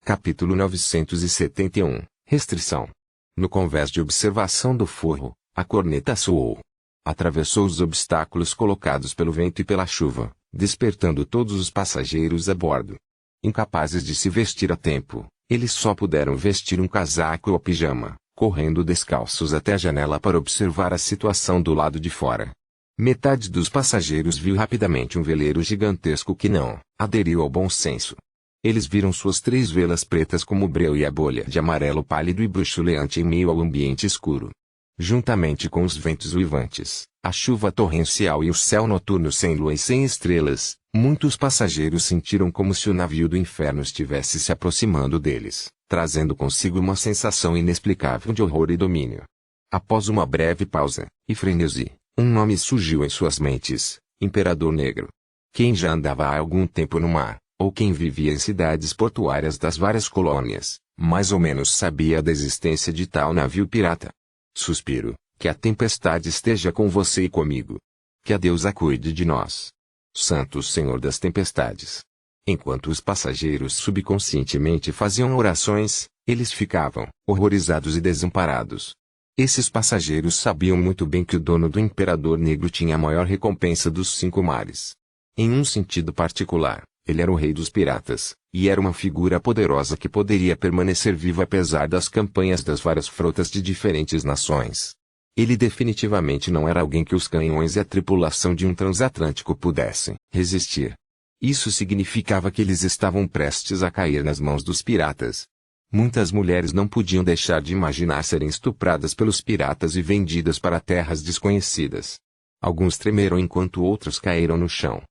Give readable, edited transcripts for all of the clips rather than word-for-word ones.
Capítulo 971. Restrição. No convés de observação do forro, a corneta soou. Atravessou os obstáculos colocados pelo vento e pela chuva, despertando todos os passageiros a bordo. Incapazes de se vestir a tempo, eles só puderam vestir um casaco ou pijama, correndo descalços até a janela para observar a situação do lado de fora. Metade dos passageiros viu rapidamente um veleiro gigantesco que não aderiu ao bom senso. Eles viram suas 3 velas pretas como o breu e a bolha de amarelo pálido e bruxuleante em meio ao ambiente escuro. Juntamente com os ventos uivantes, a chuva torrencial e o céu noturno sem lua e sem estrelas, muitos passageiros sentiram como se o navio do inferno estivesse se aproximando deles, trazendo consigo uma sensação inexplicável de horror e domínio. Após uma breve pausa e frenesi, um nome surgiu em suas mentes: Imperador Negro. Quem já andava há algum tempo no mar, ou quem vivia em cidades portuárias das várias colônias, mais ou menos sabia da existência de tal navio pirata. Suspiro, que a tempestade esteja com você e comigo. Que a deusa cuide de nós. Santo Senhor das Tempestades. Enquanto os passageiros subconscientemente faziam orações, eles ficavam horrorizados e desamparados. Esses passageiros sabiam muito bem que o dono do Imperador Negro tinha a maior recompensa dos 5 mares. Em um sentido particular, ele era o rei dos piratas, e era uma figura poderosa que poderia permanecer vivo apesar das campanhas das várias frotas de diferentes nações. Ele definitivamente não era alguém que os canhões e a tripulação de um transatlântico pudessem resistir. Isso significava que eles estavam prestes a cair nas mãos dos piratas. Muitas mulheres não podiam deixar de imaginar serem estupradas pelos piratas e vendidas para terras desconhecidas. Alguns tremeram enquanto outros caíram no chão.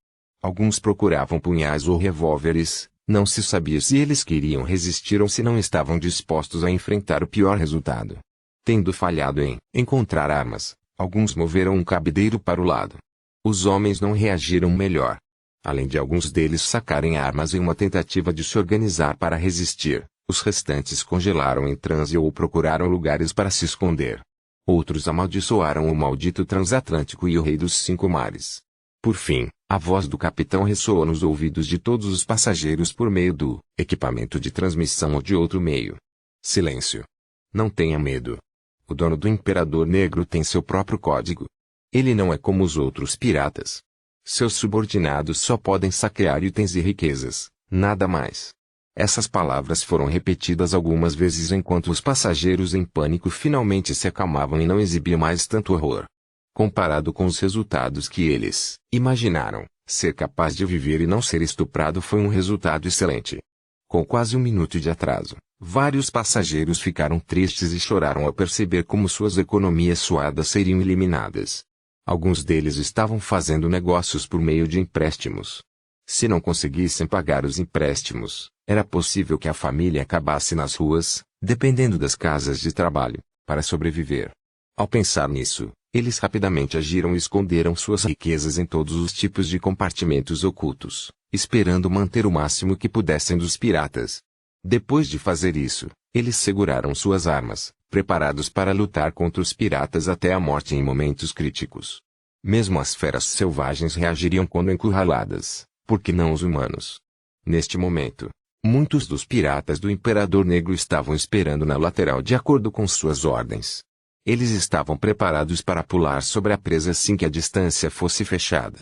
Alguns procuravam punhais ou revólveres, não se sabia se eles queriam resistir ou se não estavam dispostos a enfrentar o pior resultado. Tendo falhado em encontrar armas, alguns moveram um cabideiro para o lado. Os homens não reagiram melhor. Além de alguns deles sacarem armas em uma tentativa de se organizar para resistir, os restantes congelaram em transe ou procuraram lugares para se esconder. Outros amaldiçoaram o maldito transatlântico e o rei dos 5 mares. Por fim, a voz do capitão ressoou nos ouvidos de todos os passageiros por meio do equipamento de transmissão ou de outro meio. Silêncio. Não tenha medo. O dono do Imperador Negro tem seu próprio código. Ele não é como os outros piratas. Seus subordinados só podem saquear itens e riquezas, nada mais. Essas palavras foram repetidas algumas vezes enquanto os passageiros em pânico finalmente se acalmavam e não exibiam mais tanto horror. Comparado com os resultados que eles imaginaram, ser capaz de viver e não ser estuprado foi um resultado excelente. Com quase 1 minuto de atraso, vários passageiros ficaram tristes e choraram ao perceber como suas economias suadas seriam eliminadas. Alguns deles estavam fazendo negócios por meio de empréstimos. Se não conseguissem pagar os empréstimos, era possível que a família acabasse nas ruas, dependendo das casas de trabalho, para sobreviver. Ao pensar nisso, eles rapidamente agiram e esconderam suas riquezas em todos os tipos de compartimentos ocultos, esperando manter o máximo que pudessem dos piratas. Depois de fazer isso, eles seguraram suas armas, preparados para lutar contra os piratas até a morte em momentos críticos. Mesmo as feras selvagens reagiriam quando encurraladas, porque não os humanos. Neste momento, muitos dos piratas do Imperador Negro estavam esperando na lateral de acordo com suas ordens. Eles estavam preparados para pular sobre a presa assim que a distância fosse fechada.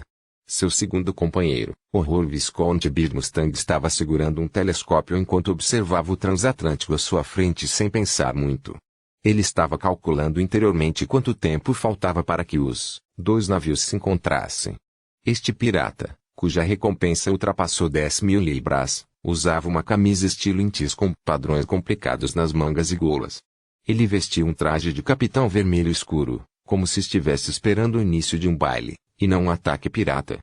Seu segundo companheiro, Horror Visconde Beard Mustang, estava segurando um telescópio enquanto observava o transatlântico à sua frente sem pensar muito. Ele estava calculando interiormente quanto tempo faltava para que os 2 navios se encontrassem. Este pirata, cuja recompensa ultrapassou 10.000 libras, usava uma camisa estilo intis com padrões complicados nas mangas e golas. Ele vestia um traje de capitão vermelho escuro, como se estivesse esperando o início de um baile, e não um ataque pirata.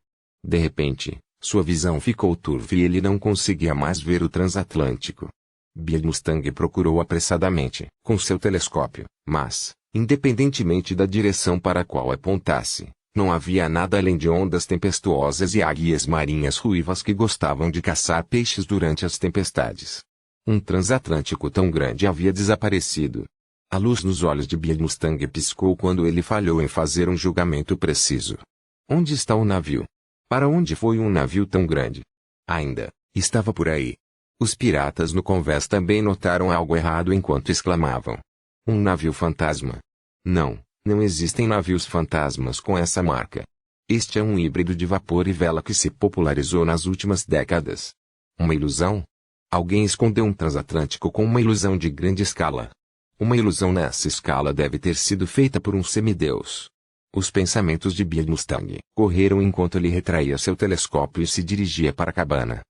De repente, sua visão ficou turva e ele não conseguia mais ver o transatlântico. Beard Mustang procurou apressadamente, com seu telescópio, mas, independentemente da direção para a qual apontasse, não havia nada além de ondas tempestuosas e águias marinhas ruivas que gostavam de caçar peixes durante as tempestades. Um transatlântico tão grande havia desaparecido. A luz nos olhos de Beard Mustang piscou quando ele falhou em fazer um julgamento preciso. Onde está o navio? Para onde foi um navio tão grande? Ainda estava por aí. Os piratas no convés também notaram algo errado enquanto exclamavam: um navio fantasma. Não, não existem navios fantasmas com essa marca. Este é um híbrido de vapor e vela que se popularizou nas últimas décadas. Uma ilusão? Alguém escondeu um transatlântico com uma ilusão de grande escala. Uma ilusão nessa escala deve ter sido feita por um semideus. Os pensamentos de Bill Mustang correram enquanto ele retraía seu telescópio e se dirigia para a cabana.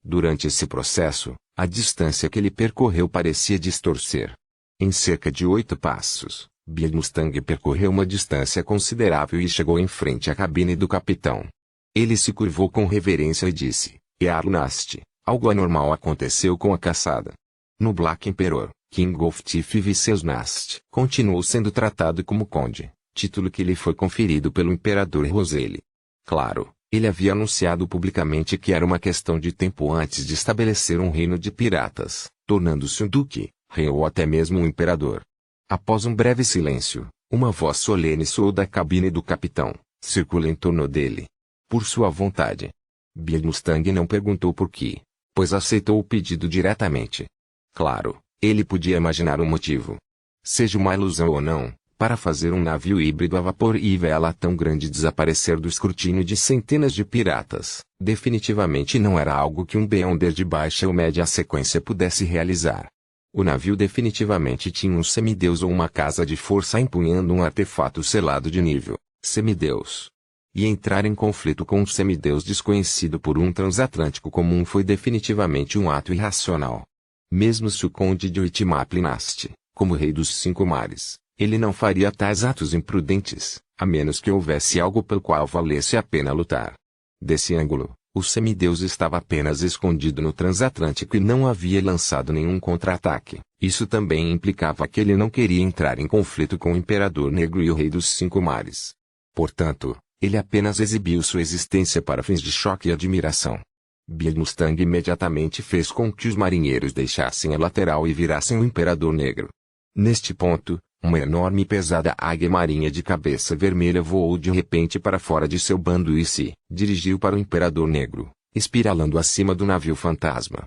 Durante esse processo, a distância que ele percorreu parecia distorcer. Em cerca de 8 passos, Bill Mustang percorreu uma distância considerável e chegou em frente à cabine do capitão. Ele se curvou com reverência e disse: Earnest, algo anormal aconteceu com a caçada. No Black Emperor, King of Thieves Nast continuou sendo tratado como conde, título que lhe foi conferido pelo imperador Roselle. Claro, ele havia anunciado publicamente que era uma questão de tempo antes de estabelecer um reino de piratas, tornando-se um duque, rei ou até mesmo um imperador. Após um breve silêncio, uma voz solene soou da cabine do capitão, circula em torno dele. Por sua vontade. Bill Mustang não perguntou por quê, pois aceitou o pedido diretamente. Claro, ele podia imaginar um motivo. Seja uma ilusão ou não, para fazer um navio híbrido a vapor e vela tão grande desaparecer do escrutínio de centenas de piratas, definitivamente não era algo que um beyonder de baixa ou média sequência pudesse realizar. O navio definitivamente tinha um semideus ou uma casa de força empunhando um artefato selado de nível semideus. E entrar em conflito com um semideus desconhecido por um transatlântico comum foi definitivamente um ato irracional. Mesmo se o conde de Uitmap Nast, como rei dos 5 mares, ele não faria tais atos imprudentes, a menos que houvesse algo pelo qual valesse a pena lutar. Desse ângulo, o semideus estava apenas escondido no transatlântico e não havia lançado nenhum contra-ataque. Isso também implicava que ele não queria entrar em conflito com o Imperador Negro e o Rei dos 5 Mares. Portanto, ele apenas exibiu sua existência para fins de choque e admiração. Bill Mustang imediatamente fez com que os marinheiros deixassem a lateral e virassem o Imperador Negro. Neste ponto, uma enorme e pesada águia marinha de cabeça vermelha voou de repente para fora de seu bando e se dirigiu para o Imperador Negro, espiralando acima do navio fantasma.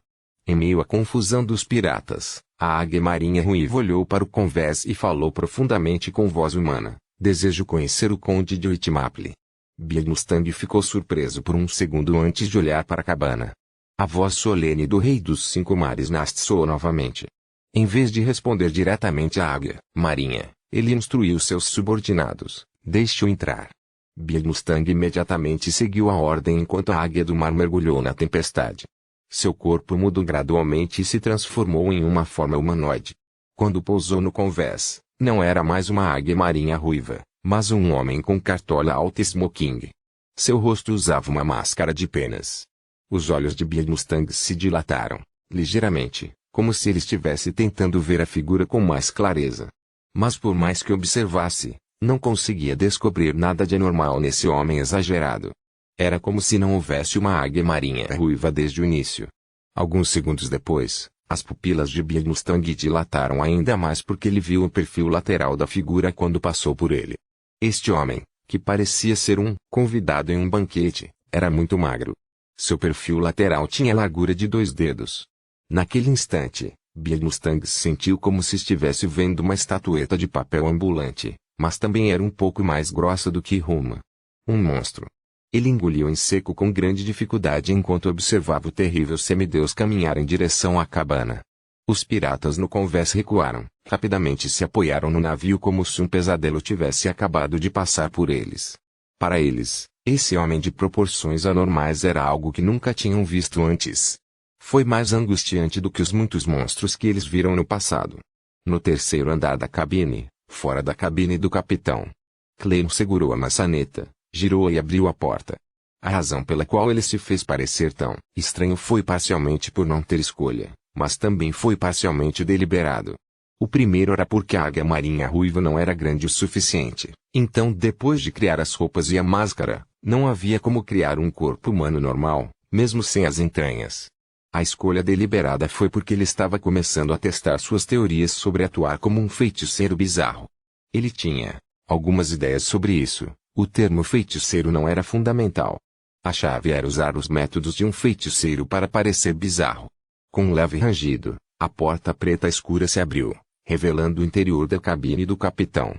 Em meio à confusão dos piratas, a águia marinha ruiva olhou para o convés e falou profundamente com voz humana: desejo conhecer o conde de Uitmap. Bill Mustang ficou surpreso por um segundo antes de olhar para a cabana. A voz solene do rei dos 5 mares Nast soou novamente. Em vez de responder diretamente à águia marinha, ele instruiu seus subordinados: deixe-o entrar. Bill Mustang imediatamente seguiu a ordem enquanto a águia do mar mergulhou na tempestade. Seu corpo mudou gradualmente e se transformou em uma forma humanoide. Quando pousou no convés, não era mais uma águia marinha ruiva, mas um homem com cartola alta e smoking. Seu rosto usava uma máscara de penas. Os olhos de Bill Mustang se dilataram, ligeiramente, como se ele estivesse tentando ver a figura com mais clareza. Mas por mais que observasse, não conseguia descobrir nada de anormal nesse homem exagerado. Era como se não houvesse uma águia marinha ruiva desde o início. Alguns segundos depois, as pupilas de Bill Mustang dilataram ainda mais porque ele viu o perfil lateral da figura quando passou por ele. Este homem, que parecia ser um convidado em um banquete, era muito magro. Seu perfil lateral tinha a largura de 2 dedos. Naquele instante, Bill Mustang sentiu como se estivesse vendo uma estatueta de papel ambulante, mas também era um pouco mais grossa do que Ruma. Um monstro. Ele engoliu em seco com grande dificuldade enquanto observava o terrível semideus caminhar em direção à cabana. Os piratas no convés recuaram, rapidamente se apoiaram no navio como se um pesadelo tivesse acabado de passar por eles. Para eles, esse homem de proporções anormais era algo que nunca tinham visto antes. Foi mais angustiante do que os muitos monstros que eles viram no passado. No terceiro andar da cabine, fora da cabine do capitão, Clem segurou a maçaneta, girou e abriu a porta. A razão pela qual ele se fez parecer tão estranho foi parcialmente por não ter escolha, mas também foi parcialmente deliberado. O primeiro era porque a águia marinha ruiva não era grande o suficiente, então depois de criar as roupas e a máscara, não havia como criar um corpo humano normal, mesmo sem as entranhas. A escolha deliberada foi porque ele estava começando a testar suas teorias sobre atuar como um feiticeiro bizarro. Ele tinha algumas ideias sobre isso. O termo feiticeiro não era fundamental. A chave era usar os métodos de um feiticeiro para parecer bizarro. Com um leve rangido, a porta preta escura se abriu, revelando o interior da cabine do capitão.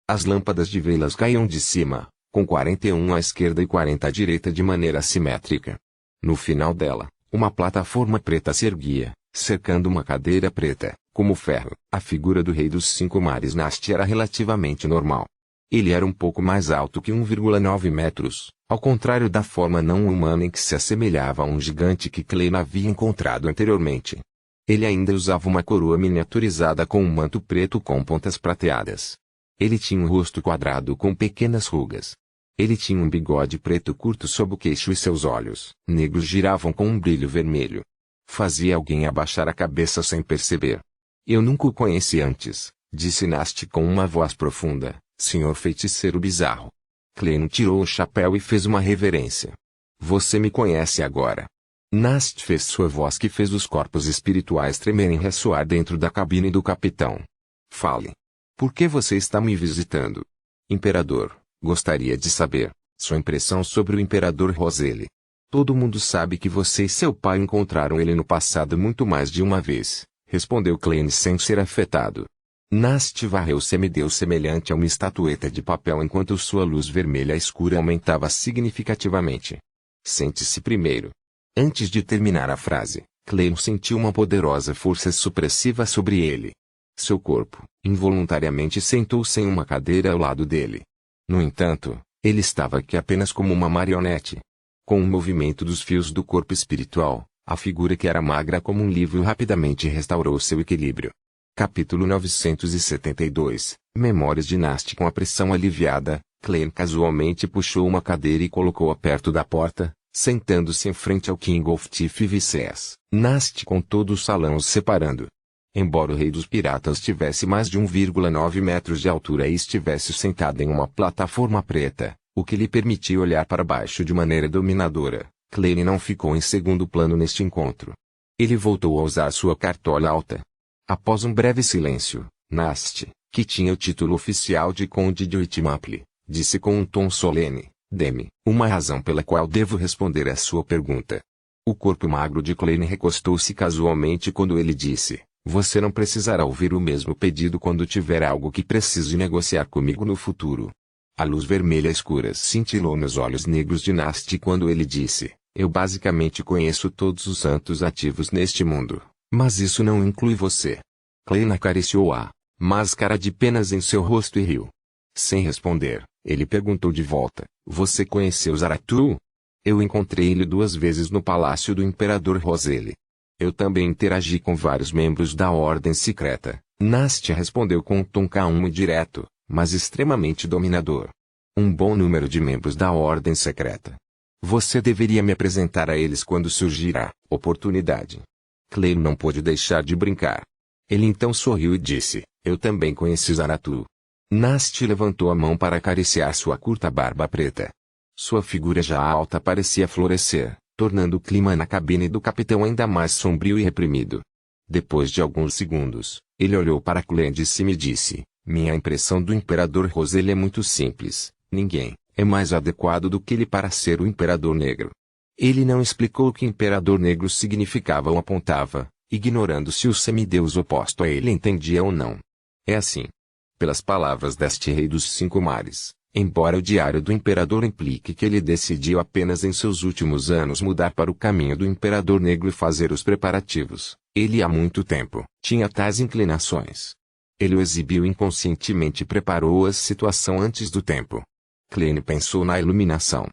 As lâmpadas de velas caíam de cima, com 41 à esquerda e 40 à direita de maneira assimétrica. No final dela, uma plataforma preta se erguia, cercando uma cadeira preta, como ferro. A figura do rei dos 5 mares Nast era relativamente normal. Ele era um pouco mais alto que 1,9 metros, ao contrário da forma não humana em que se assemelhava a um gigante que Klein havia encontrado anteriormente. Ele ainda usava uma coroa miniaturizada com um manto preto com pontas prateadas. Ele tinha um rosto quadrado com pequenas rugas. Ele tinha um bigode preto curto sob o queixo e seus olhos negros giravam com um brilho vermelho. Fazia alguém abaixar a cabeça sem perceber. Eu nunca o conheci antes, disse Nast com uma voz profunda, senhor feiticeiro bizarro. Klein tirou o chapéu e fez uma reverência. Você me conhece agora. Nast fez sua voz que fez os corpos espirituais tremerem e ressoar dentro da cabine do capitão. Fale. Por que você está me visitando? Imperador, gostaria de saber sua impressão sobre o Imperador Roselle. Todo mundo sabe que você e seu pai encontraram ele no passado muito mais de uma vez, respondeu Klein sem ser afetado. Nast varreu o semideus semelhante a uma estatueta de papel enquanto sua luz vermelha escura aumentava significativamente. Sente-se primeiro. Antes de terminar a frase, Klein sentiu uma poderosa força supressiva sobre ele. Seu corpo, involuntariamente sentou-se em uma cadeira ao lado dele. No entanto, ele estava aqui apenas como uma marionete. Com o movimento dos fios do corpo espiritual, a figura que era magra como um livro rapidamente restaurou seu equilíbrio. Capítulo 972, Memórias de Nast. Com a pressão aliviada, Klein casualmente puxou uma cadeira e colocou-a perto da porta, sentando-se em frente ao King of Thieves. Nast com todo o salão os separando. Embora o rei dos piratas tivesse mais de 1,9 metros de altura e estivesse sentado em uma plataforma preta, o que lhe permitia olhar para baixo de maneira dominadora, Klein não ficou em segundo plano neste encontro. Ele voltou a usar sua cartola alta. Após um breve silêncio, Nast, que tinha o título oficial de Conde de Whitmaple, disse com um tom solene, dê-me uma razão pela qual devo responder à sua pergunta. O corpo magro de Klein recostou-se casualmente quando ele disse, você não precisará ouvir o mesmo pedido quando tiver algo que precise negociar comigo no futuro. A luz vermelha escura cintilou nos olhos negros de Nast quando ele disse, eu basicamente conheço todos os santos ativos neste mundo, mas isso não inclui você. Klein acariciou a máscara de penas em seu rosto e riu. Sem responder, ele perguntou de volta, você conheceu Zaratu? Eu encontrei ele 2 vezes no palácio do Imperador Roselle. Eu também interagi com vários membros da Ordem Secreta. Nast respondeu com um tom calmo e direto, mas extremamente dominador. Um bom número de membros da Ordem Secreta. Você deveria me apresentar a eles quando surgir a oportunidade. Klein não pôde deixar de brincar. Ele então sorriu e disse, eu também conheci Zaratu. Nast levantou a mão para acariciar sua curta barba preta. Sua figura já alta parecia florescer, tornando o clima na cabine do capitão ainda mais sombrio e reprimido. Depois de alguns segundos, ele olhou para Klein de cima e disse, minha impressão do Imperador Roselle é muito simples, ninguém é mais adequado do que ele para ser o Imperador Negro. Ele não explicou o que Imperador Negro significava ou apontava, ignorando se o semideus oposto a ele entendia ou não. É assim. Pelas palavras deste rei dos 5 mares, embora o diário do imperador implique que ele decidiu apenas em seus últimos anos mudar para o caminho do Imperador Negro e fazer os preparativos, ele há muito tempo tinha tais inclinações. Ele o exibiu inconscientemente e preparou a situação antes do tempo. Klein pensou na iluminação.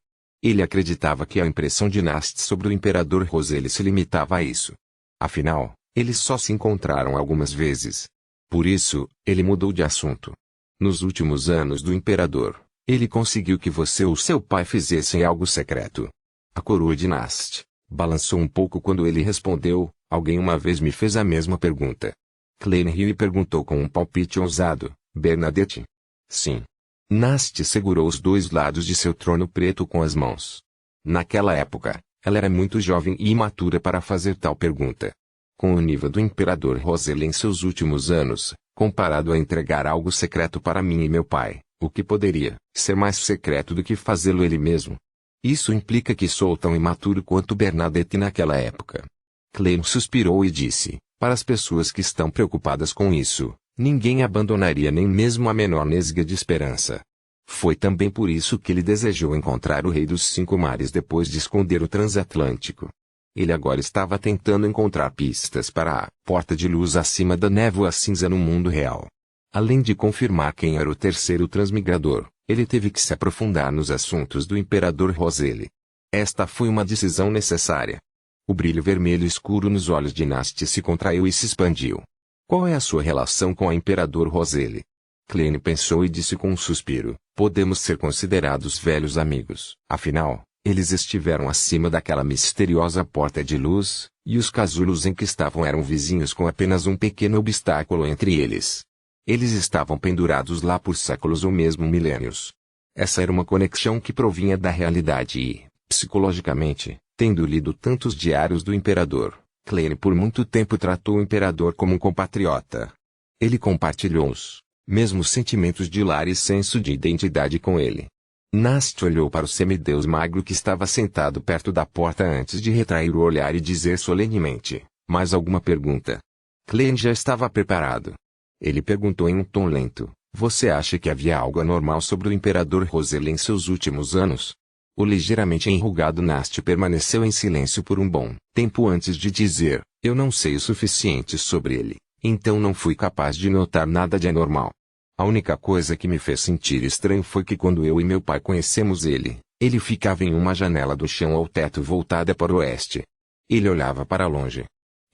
Ele acreditava que a impressão de Nast sobre o Imperador Roselle se limitava a isso. Afinal, eles só se encontraram algumas vezes. Por isso, ele mudou de assunto. Nos últimos anos do Imperador, ele conseguiu que você ou seu pai fizessem algo secreto. A coroa de Nast balançou um pouco quando ele respondeu, alguém uma vez me fez a mesma pergunta. Klein riu e perguntou com um palpite ousado, Bernadette? Sim. Nast segurou os 2 lados de seu trono preto com as mãos. Naquela época, ela era muito jovem e imatura para fazer tal pergunta. Com o nível do Imperador Roselle em seus últimos anos, comparado a entregar algo secreto para mim e meu pai, o que poderia ser mais secreto do que fazê-lo ele mesmo? Isso implica que sou tão imaturo quanto Bernadette naquela época. Klein suspirou e disse, para as pessoas que estão preocupadas com isso, ninguém abandonaria nem mesmo a menor nesga de esperança. Foi também por isso que ele desejou encontrar o Rei dos Cinco Mares depois de esconder o transatlântico. Ele agora estava tentando encontrar pistas para a porta de luz acima da névoa cinza no mundo real. Além de confirmar quem era o terceiro transmigrador, ele teve que se aprofundar nos assuntos do Imperador Roselle. Esta foi uma decisão necessária. O brilho vermelho escuro nos olhos de Nast se contraiu e se expandiu. Qual é a sua relação com a Imperador Roselle? Klein pensou e disse com um suspiro, podemos ser considerados velhos amigos. Afinal, eles estiveram acima daquela misteriosa porta de luz, e os casulos em que estavam eram vizinhos com apenas um pequeno obstáculo entre eles. Eles estavam pendurados lá por séculos ou mesmo milênios. Essa era uma conexão que provinha da realidade e, psicologicamente, tendo lido tantos diários do Imperador, Klein por muito tempo tratou o Imperador como um compatriota. Ele compartilhou os mesmos sentimentos de lar e senso de identidade com ele. Nast olhou para o semideus magro que estava sentado perto da porta antes de retrair o olhar e dizer solenemente, mais alguma pergunta? Klein já estava preparado. Ele perguntou em um tom lento, você acha que havia algo anormal sobre o Imperador Roselle em seus últimos anos? O ligeiramente enrugado Nast permaneceu em silêncio por um bom tempo antes de dizer, eu não sei o suficiente sobre ele, então não fui capaz de notar nada de anormal. A única coisa que me fez sentir estranho foi que quando eu e meu pai conhecemos ele, ele ficava em uma janela do chão ao teto voltada para o oeste. Ele olhava para longe.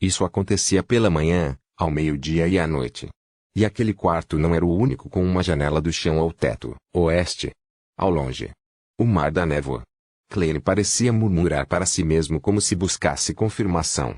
Isso acontecia pela manhã, ao meio-dia e à noite. E aquele quarto não era o único com uma janela do chão ao teto, oeste. Ao longe. O mar da névoa. Klein parecia murmurar para si mesmo como se buscasse confirmação.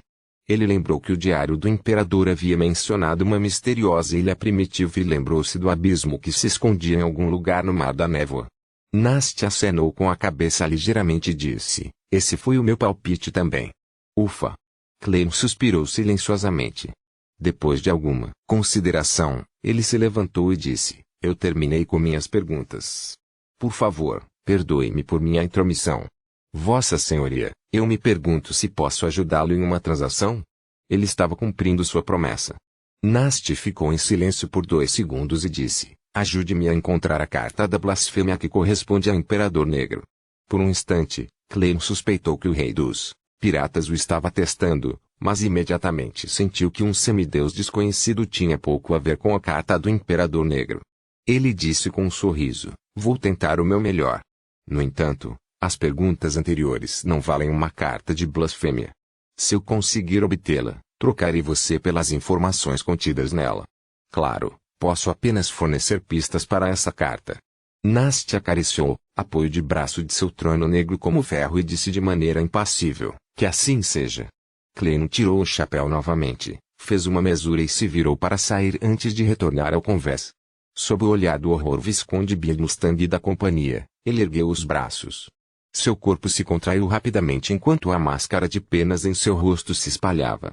Ele lembrou que o diário do Imperador havia mencionado uma misteriosa ilha primitiva e lembrou-se do abismo que se escondia em algum lugar no mar da névoa. Nast acenou com a cabeça ligeiramente e disse, esse foi o meu palpite também. Ufa! Klein suspirou silenciosamente. Depois de alguma consideração, ele se levantou e disse, eu terminei com minhas perguntas. Por favor, perdoe-me por minha intromissão. Vossa Senhoria, eu me pergunto se posso ajudá-lo em uma transação? Ele estava cumprindo sua promessa. Nast ficou em silêncio por 2 segundos e disse, ajude-me a encontrar a carta da blasfêmia que corresponde ao Imperador Negro. Por um instante, Klein suspeitou que o rei dos piratas o estava testando, mas imediatamente sentiu que um semideus desconhecido tinha pouco a ver com a carta do Imperador Negro. Ele disse com um sorriso, vou tentar o meu melhor. No entanto, as perguntas anteriores não valem uma carta de blasfêmia. Se eu conseguir obtê-la, trocarei você pelas informações contidas nela. Claro, posso apenas fornecer pistas para essa carta. Nast acariciou apoio de braço de seu trono negro como ferro e disse de maneira impassível, que assim seja. Klein tirou o chapéu novamente, fez uma mesura e se virou para sair antes de retornar ao convés. Sob o olhar do horror Visconde Bielmustang da companhia, ele ergueu os braços. Seu corpo se contraiu rapidamente enquanto a máscara de penas em seu rosto se espalhava.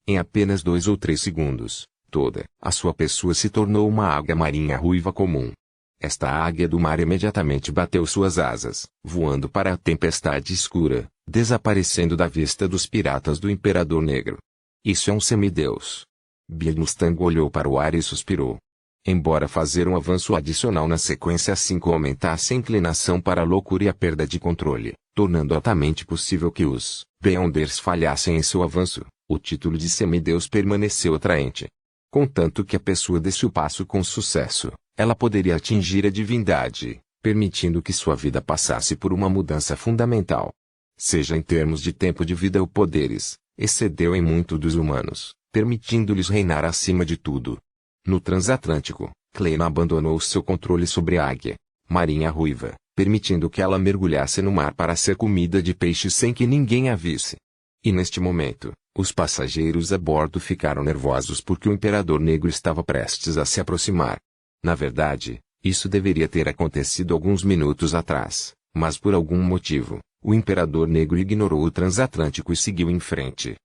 Em apenas 2 ou 3 segundos, toda a sua pessoa se tornou uma águia marinha ruiva comum. Esta águia do mar imediatamente bateu suas asas, voando para a tempestade escura, desaparecendo da vista dos piratas do Imperador Negro. Isso é um semideus. Bielmustang olhou para o ar e suspirou. Embora fazer um avanço adicional na sequência 5 aumentasse a inclinação para a loucura e a perda de controle, tornando altamente possível que os Beyonders falhassem em seu avanço, o título de semideus permaneceu atraente. Contanto que a pessoa desse o passo com sucesso, ela poderia atingir a divindade, permitindo que sua vida passasse por uma mudança fundamental. Seja em termos de tempo de vida ou poderes, excedeu em muito dos humanos, permitindo-lhes reinar acima de tudo. No transatlântico, Klein abandonou seu controle sobre a águia, marinha ruiva, permitindo que ela mergulhasse no mar para ser comida de peixe sem que ninguém a visse. E neste momento, os passageiros a bordo ficaram nervosos porque o Imperador Negro estava prestes a se aproximar. Na verdade, isso deveria ter acontecido alguns minutos atrás, mas por algum motivo, o Imperador Negro ignorou o transatlântico e seguiu em frente.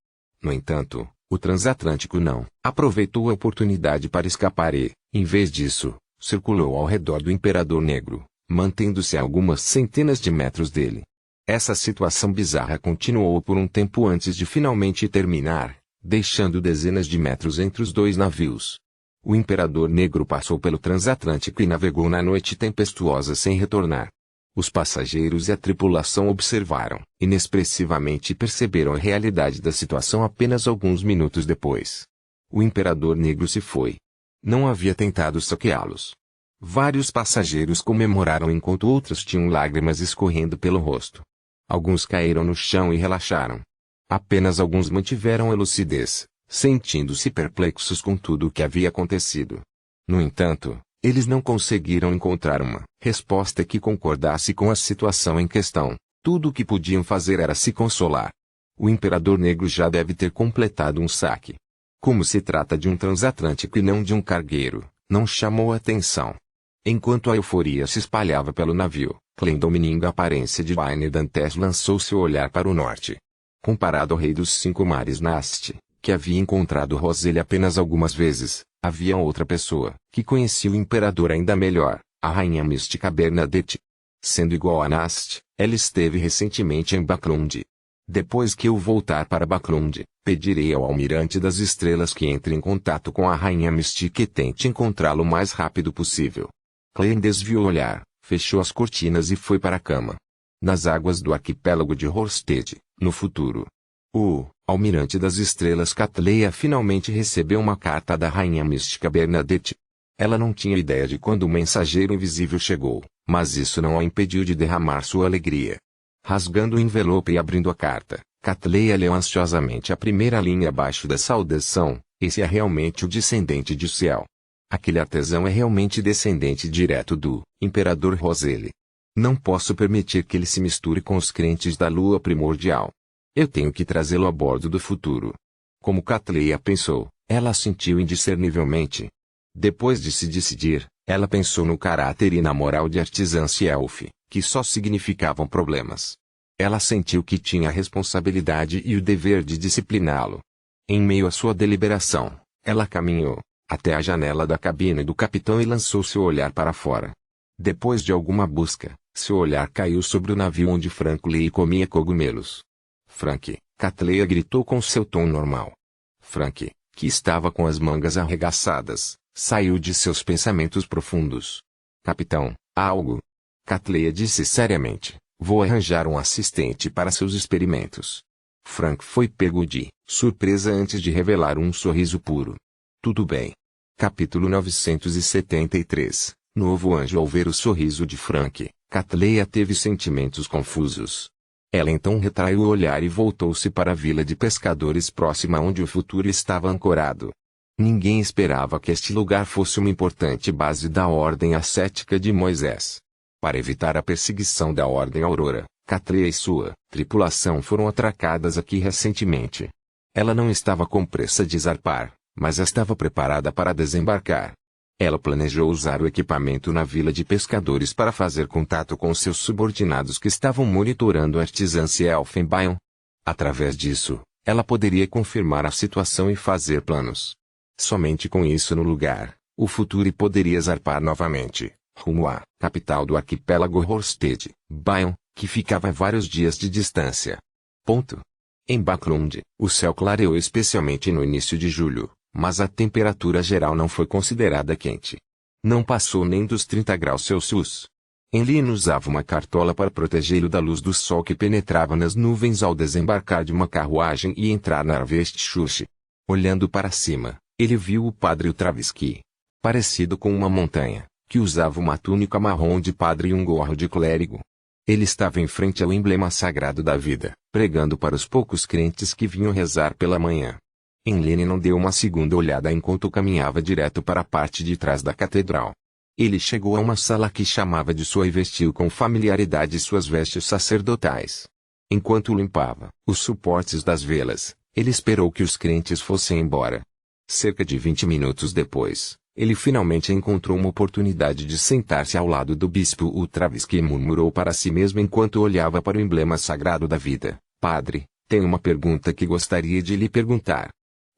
No entanto, o transatlântico não aproveitou a oportunidade para escapar e, em vez disso, circulou ao redor do Imperador Negro, mantendo-se a algumas centenas de metros dele. Essa situação bizarra continuou por um tempo antes de finalmente terminar, deixando dezenas de metros entre os dois navios. O Imperador Negro passou pelo transatlântico e navegou na noite tempestuosa sem retornar. Os passageiros e a tripulação observaram, inexpressivamente, e perceberam a realidade da situação apenas alguns minutos depois. O Imperador Negro se foi. Não havia tentado saqueá-los. Vários passageiros comemoraram enquanto outros tinham lágrimas escorrendo pelo rosto. Alguns caíram no chão e relaxaram. Apenas alguns mantiveram a lucidez, sentindo-se perplexos com tudo o que havia acontecido. No entanto, eles não conseguiram encontrar uma resposta que concordasse com a situação em questão. Tudo o que podiam fazer era se consolar. O Imperador Negro já deve ter completado um saque. Como se trata de um transatlântico e não de um cargueiro, não chamou atenção. Enquanto a euforia se espalhava pelo navio, Clem, dominando a aparência de Vainer Dantes, lançou seu olhar para o norte. Comparado ao Rei dos Cinco Mares Nast, que havia encontrado Roselle apenas algumas vezes, havia outra pessoa, que conhecia o Imperador ainda melhor, a Rainha Mística Bernadette. Sendo igual a Nast, ela esteve recentemente em Backlund. Depois que eu voltar para Backlund, pedirei ao Almirante das Estrelas que entre em contato com a Rainha Mística e tente encontrá-lo o mais rápido possível. Clem desviou o olhar, fechou as cortinas e foi para a cama. Nas águas do arquipélago de Horsted, no futuro, o Almirante das Estrelas Catleya finalmente recebeu uma carta da Rainha Mística Bernadette. Ela não tinha ideia de quando o mensageiro invisível chegou, mas isso não a impediu de derramar sua alegria. Rasgando o envelope e abrindo a carta, Catleya leu ansiosamente a primeira linha abaixo da saudação: esse é realmente o descendente de Ciel. Aquele artesão é realmente descendente direto do Imperador Roselle. Não posso permitir que ele se misture com os crentes da lua primordial. Eu tenho que trazê-lo a bordo do futuro. Como Catleya pensou, ela assentiu indiscernivelmente. Depois de se decidir, ela pensou no caráter e na moral de Artisan Cielf, que só significavam problemas. Ela sentiu que tinha a responsabilidade e o dever de discipliná-lo. Em meio à sua deliberação, ela caminhou até a janela da cabine do capitão e lançou seu olhar para fora. Depois de alguma busca, seu olhar caiu sobre o navio onde Frank Lee comia cogumelos. Frank, Catleya gritou com seu tom normal. Frank, que estava com as mangas arregaçadas, saiu de seus pensamentos profundos. Capitão, há algo? Catleya disse seriamente, vou arranjar um assistente para seus experimentos. Frank foi pego de surpresa antes de revelar um sorriso puro. Tudo bem. Capítulo 973. Novo anjo. Ao ver o sorriso de Frank, Catleya teve sentimentos confusos. Ela então retraiu o olhar e voltou-se para a vila de pescadores próxima onde o futuro estava ancorado. Ninguém esperava que este lugar fosse uma importante base da Ordem Ascética de Moisés. Para evitar a perseguição da Ordem Aurora, Catleya e sua tripulação foram atracadas aqui recentemente. Ela não estava com pressa de zarpar, mas estava preparada para desembarcar. Ela planejou usar o equipamento na vila de pescadores para fazer contato com seus subordinados que estavam monitorando a Artisan Cielf em Bayon. Através disso, ela poderia confirmar a situação e fazer planos. Somente com isso no lugar, o futuro poderia zarpar novamente, rumo à capital do arquipélago Horsted, Bayon, que ficava a vários dias de distância. Em Backlund, o céu clareou especialmente no início de julho, mas a temperatura geral não foi considerada quente. Não passou nem dos 30 graus Celsius. Enlil usava uma cartola para protegê-lo da luz do sol que penetrava nas nuvens ao desembarcar de uma carruagem e entrar na Arvestschuche. Olhando para cima, ele viu o padre Ultravisky, parecido com uma montanha, que usava uma túnica marrom de padre e um gorro de clérigo. Ele estava em frente ao emblema sagrado da vida, pregando para os poucos crentes que vinham rezar pela manhã. Enlil não deu uma segunda olhada enquanto caminhava direto para a parte de trás da catedral. Ele chegou a uma sala que chamava de sua e vestiu com familiaridade suas vestes sacerdotais. Enquanto limpava os suportes das velas, ele esperou que os crentes fossem embora. Cerca de 20 minutos depois, ele finalmente encontrou uma oportunidade de sentar-se ao lado do bispo Ultravisky e murmurou para si mesmo enquanto olhava para o emblema sagrado da vida: Padre, tenho uma pergunta que gostaria de lhe perguntar.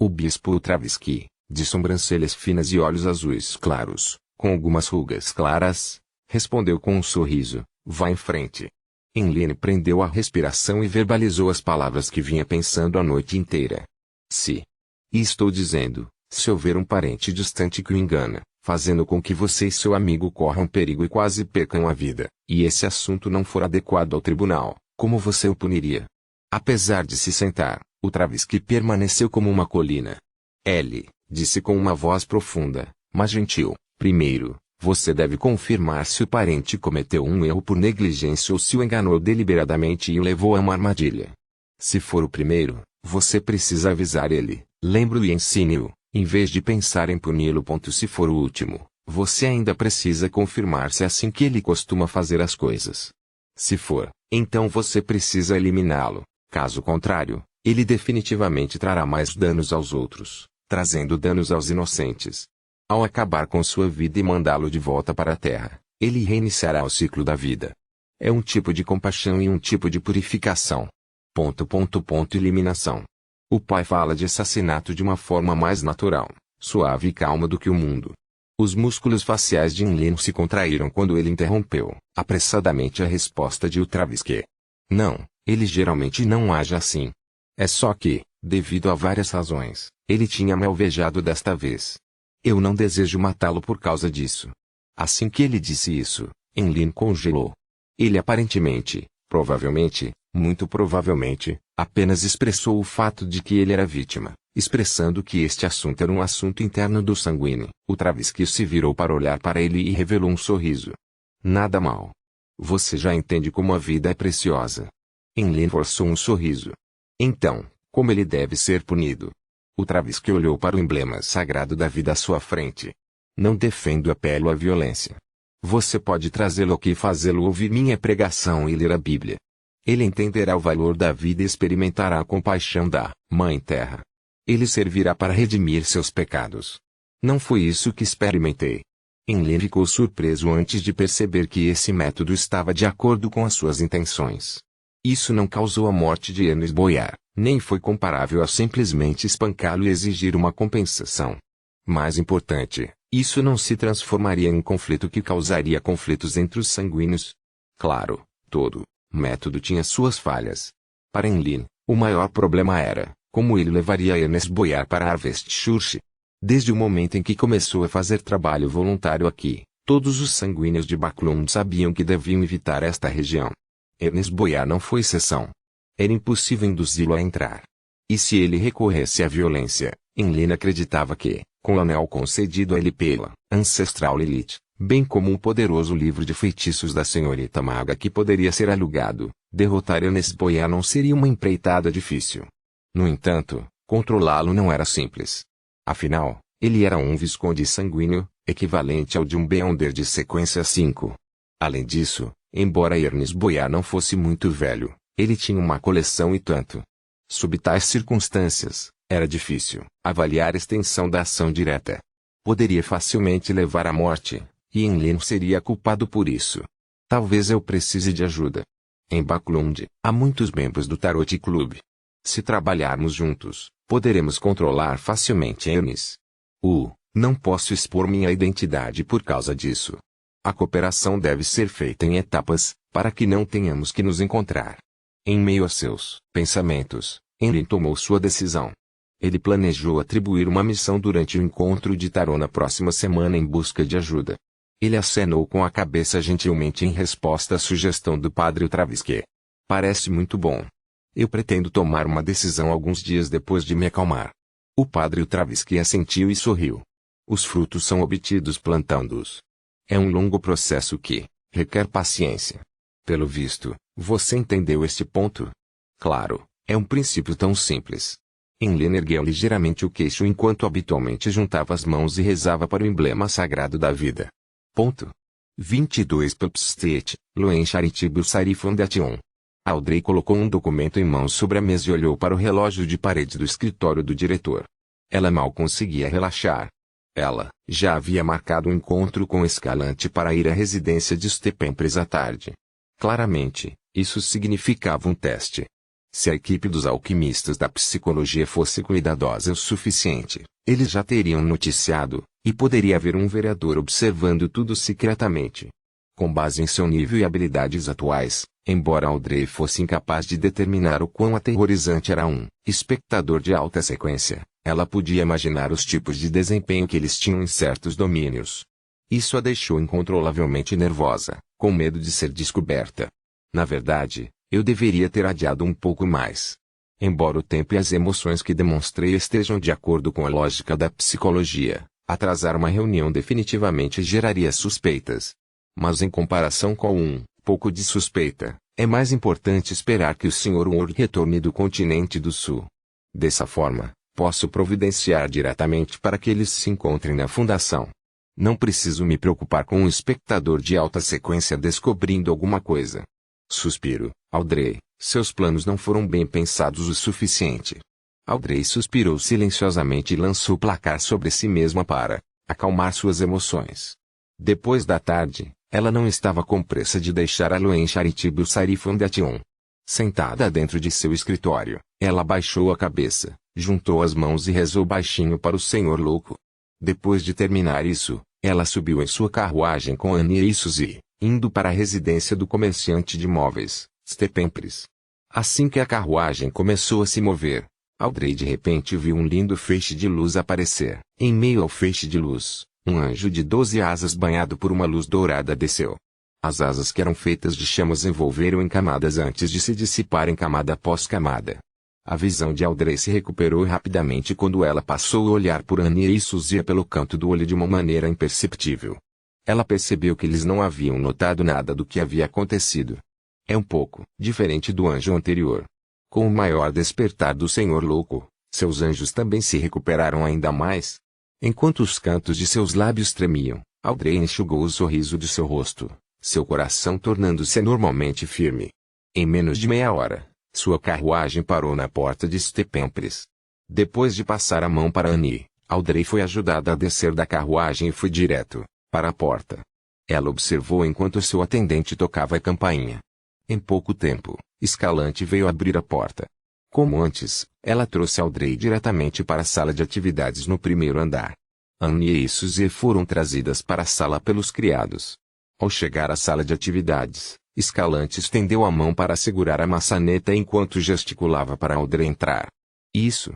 O bispo Ultravisky, de sobrancelhas finas e olhos azuis claros, com algumas rugas claras, respondeu com um sorriso: vá em frente. Enline prendeu a respiração e verbalizou as palavras que vinha pensando a noite inteira. Se. E estou dizendo, se houver um parente distante que o engana, fazendo com que você e seu amigo corram perigo e quase percam a vida, e esse assunto não for adequado ao tribunal, como você o puniria? Apesar de se sentar, o Travesky permaneceu como uma colina. Ele disse com uma voz profunda, mas gentil: primeiro, você deve confirmar se o parente cometeu um erro por negligência ou se o enganou deliberadamente e o levou a uma armadilha. Se for o primeiro, você precisa avisar ele, lembre-o e ensine-o, em vez de pensar em puni-lo. Se for o último, você ainda precisa confirmar se é assim que ele costuma fazer as coisas. Se for, então você precisa eliminá-lo. Caso contrário, ele definitivamente trará mais danos aos outros, trazendo danos aos inocentes. Ao acabar com sua vida e mandá-lo de volta para a Terra, ele reiniciará o ciclo da vida. É um tipo de compaixão e um tipo de purificação. Eliminação. O pai fala de assassinato de uma forma mais natural, suave e calma do que o mundo. Os músculos faciais de Enline se contraíram quando ele interrompeu, apressadamente, a resposta de Travesky. Não, ele geralmente não age assim. É só que, devido a várias razões, ele tinha me alvejado desta vez. Eu não desejo matá-lo por causa disso. Assim que ele disse isso, Enline congelou. Ele aparentemente, provavelmente, muito provavelmente, apenas expressou o fato de que ele era vítima, expressando que este assunto era um assunto interno do sanguíneo. O Travesky se virou para olhar para ele e revelou um sorriso. Nada mal. Você já entende como a vida é preciosa. Enline forçou um sorriso. Então, como ele deve ser punido? O Travesky olhou para o emblema sagrado da vida à sua frente. Não defendo apelo à violência. Você pode trazê-lo aqui e fazê-lo ouvir minha pregação e ler a Bíblia. Ele entenderá o valor da vida e experimentará a compaixão da Mãe Terra. Ele servirá para redimir seus pecados. Não foi isso que experimentei. Enline ficou surpreso antes de perceber que esse método estava de acordo com as suas intenções. Isso não causou a morte de Ernest Boyer, nem foi comparável a simplesmente espancá-lo e exigir uma compensação. Mais importante, isso não se transformaria em um conflito que causaria conflitos entre os sanguíneos. Claro, todo método tinha suas falhas. Para Enline, o maior problema era como ele levaria Ernest Boyer para Harvest Church. Desde o momento em que começou a fazer trabalho voluntário aqui, todos os sanguíneos de Backlund sabiam que deviam evitar esta região. Ernest Boyer não foi exceção. Era impossível induzi-lo a entrar. E se ele recorresse à violência, Enline acreditava que, com o anel concedido a ele pela Ancestral Lilith, bem como um poderoso livro de feitiços da senhorita maga que poderia ser alugado, derrotar Ernest Boyer não seria uma empreitada difícil. No entanto, controlá-lo não era simples. Afinal, ele era um visconde sanguíneo, equivalente ao de um Beyonder de sequência 5. Além disso, embora Ernest Boyer não fosse muito velho, ele tinha uma coleção e tanto. Sob tais circunstâncias, era difícil avaliar a extensão da ação direta. Poderia facilmente levar à morte, e Enline seria culpado por isso. Talvez eu precise de ajuda. Em Backlund, há muitos membros do Tarot Club. Se trabalharmos juntos, poderemos controlar facilmente Ernest. Não posso expor minha identidade por causa disso. A cooperação deve ser feita em etapas, para que não tenhamos que nos encontrar. Em meio a seus pensamentos, Enline tomou sua decisão. Ele planejou atribuir uma missão durante o encontro de tarô na próxima semana em busca de ajuda. Ele acenou com a cabeça gentilmente em resposta à sugestão do padre Travesky. Parece muito bom. Eu pretendo tomar uma decisão alguns dias depois de me acalmar. O padre Travesky assentiu e sorriu. Os frutos são obtidos plantando-os. É um longo processo que requer paciência. Pelo visto, você entendeu este ponto? Claro, é um princípio tão simples. Enline ergueu ligeiramente o queixo enquanto habitualmente juntava as mãos e rezava para o emblema sagrado da vida. 22 Pupstate, Loen Charitable Sari Foundation. Audrey colocou um documento em mãos sobre a mesa e olhou para o relógio de parede do escritório do diretor. Ela mal conseguia relaxar. Ela já havia marcado um encontro com Escalante para ir à residência de Stephenpres à tarde. Claramente, isso significava um teste. Se a equipe dos alquimistas da psicologia fosse cuidadosa o suficiente, eles já teriam noticiado, e poderia haver um vereador observando tudo secretamente. Com base em seu nível e habilidades atuais, Embora Audrey fosse incapaz de determinar o quão aterrorizante era um espectador de alta sequência, ela podia imaginar os tipos de desempenho que eles tinham em certos domínios. Isso a deixou incontrolavelmente nervosa, com medo de ser descoberta. Na verdade, eu deveria ter adiado um pouco mais. Embora o tempo e as emoções que demonstrei estejam de acordo com a lógica da psicologia, atrasar uma reunião definitivamente geraria suspeitas. Mas em comparação com pouco de suspeita, é mais importante esperar que o Sr. Ward retorne do continente do Sul. Dessa forma, posso providenciar diretamente para que eles se encontrem na fundação. Não preciso me preocupar com um espectador de alta sequência descobrindo alguma coisa. Suspiro, Audrey, seus planos não foram bem pensados o suficiente. Audrey suspirou silenciosamente e lançou o placar sobre si mesma para acalmar suas emoções. Depois da tarde, ela não estava com pressa de deixar a Loen Charitable Society Foundation. Sentada dentro de seu escritório, ela baixou a cabeça, juntou as mãos e rezou baixinho para o Senhor Louco. Depois de terminar isso, ela subiu em sua carruagem com Annie e Suzy, indo para a residência do comerciante de móveis, Stephenpris. Assim que a carruagem começou a se mover, Audrey de repente viu um lindo feixe de luz aparecer. Em meio ao feixe de luz, um anjo de 12 asas banhado por uma luz dourada desceu. As asas que eram feitas de chamas envolveram em camadas antes de se dissiparem camada após camada. A visão de Audrey se recuperou rapidamente quando ela passou a olhar por Annie e Suzy pelo canto do olho de uma maneira imperceptível. Ela percebeu que eles não haviam notado nada do que havia acontecido. É um pouco diferente do anjo anterior. Com o maior despertar do Senhor Louco, seus anjos também se recuperaram ainda mais. Enquanto os cantos de seus lábios tremiam, Audrey enxugou o sorriso de seu rosto, seu coração tornando-se anormalmente firme. Em menos de meia hora, sua carruagem parou na porta de Stephenpris. Depois de passar a mão para Annie, Audrey foi ajudada a descer da carruagem e foi direto para a porta. Ela observou enquanto seu atendente tocava a campainha. Em pouco tempo, Escalante veio abrir a porta. Como antes, ela trouxe Audrey diretamente para a sala de atividades no primeiro andar. Annie e Suzy foram trazidas para a sala pelos criados. Ao chegar à sala de atividades, Escalante estendeu a mão para segurar a maçaneta enquanto gesticulava para Audrey entrar. Isso.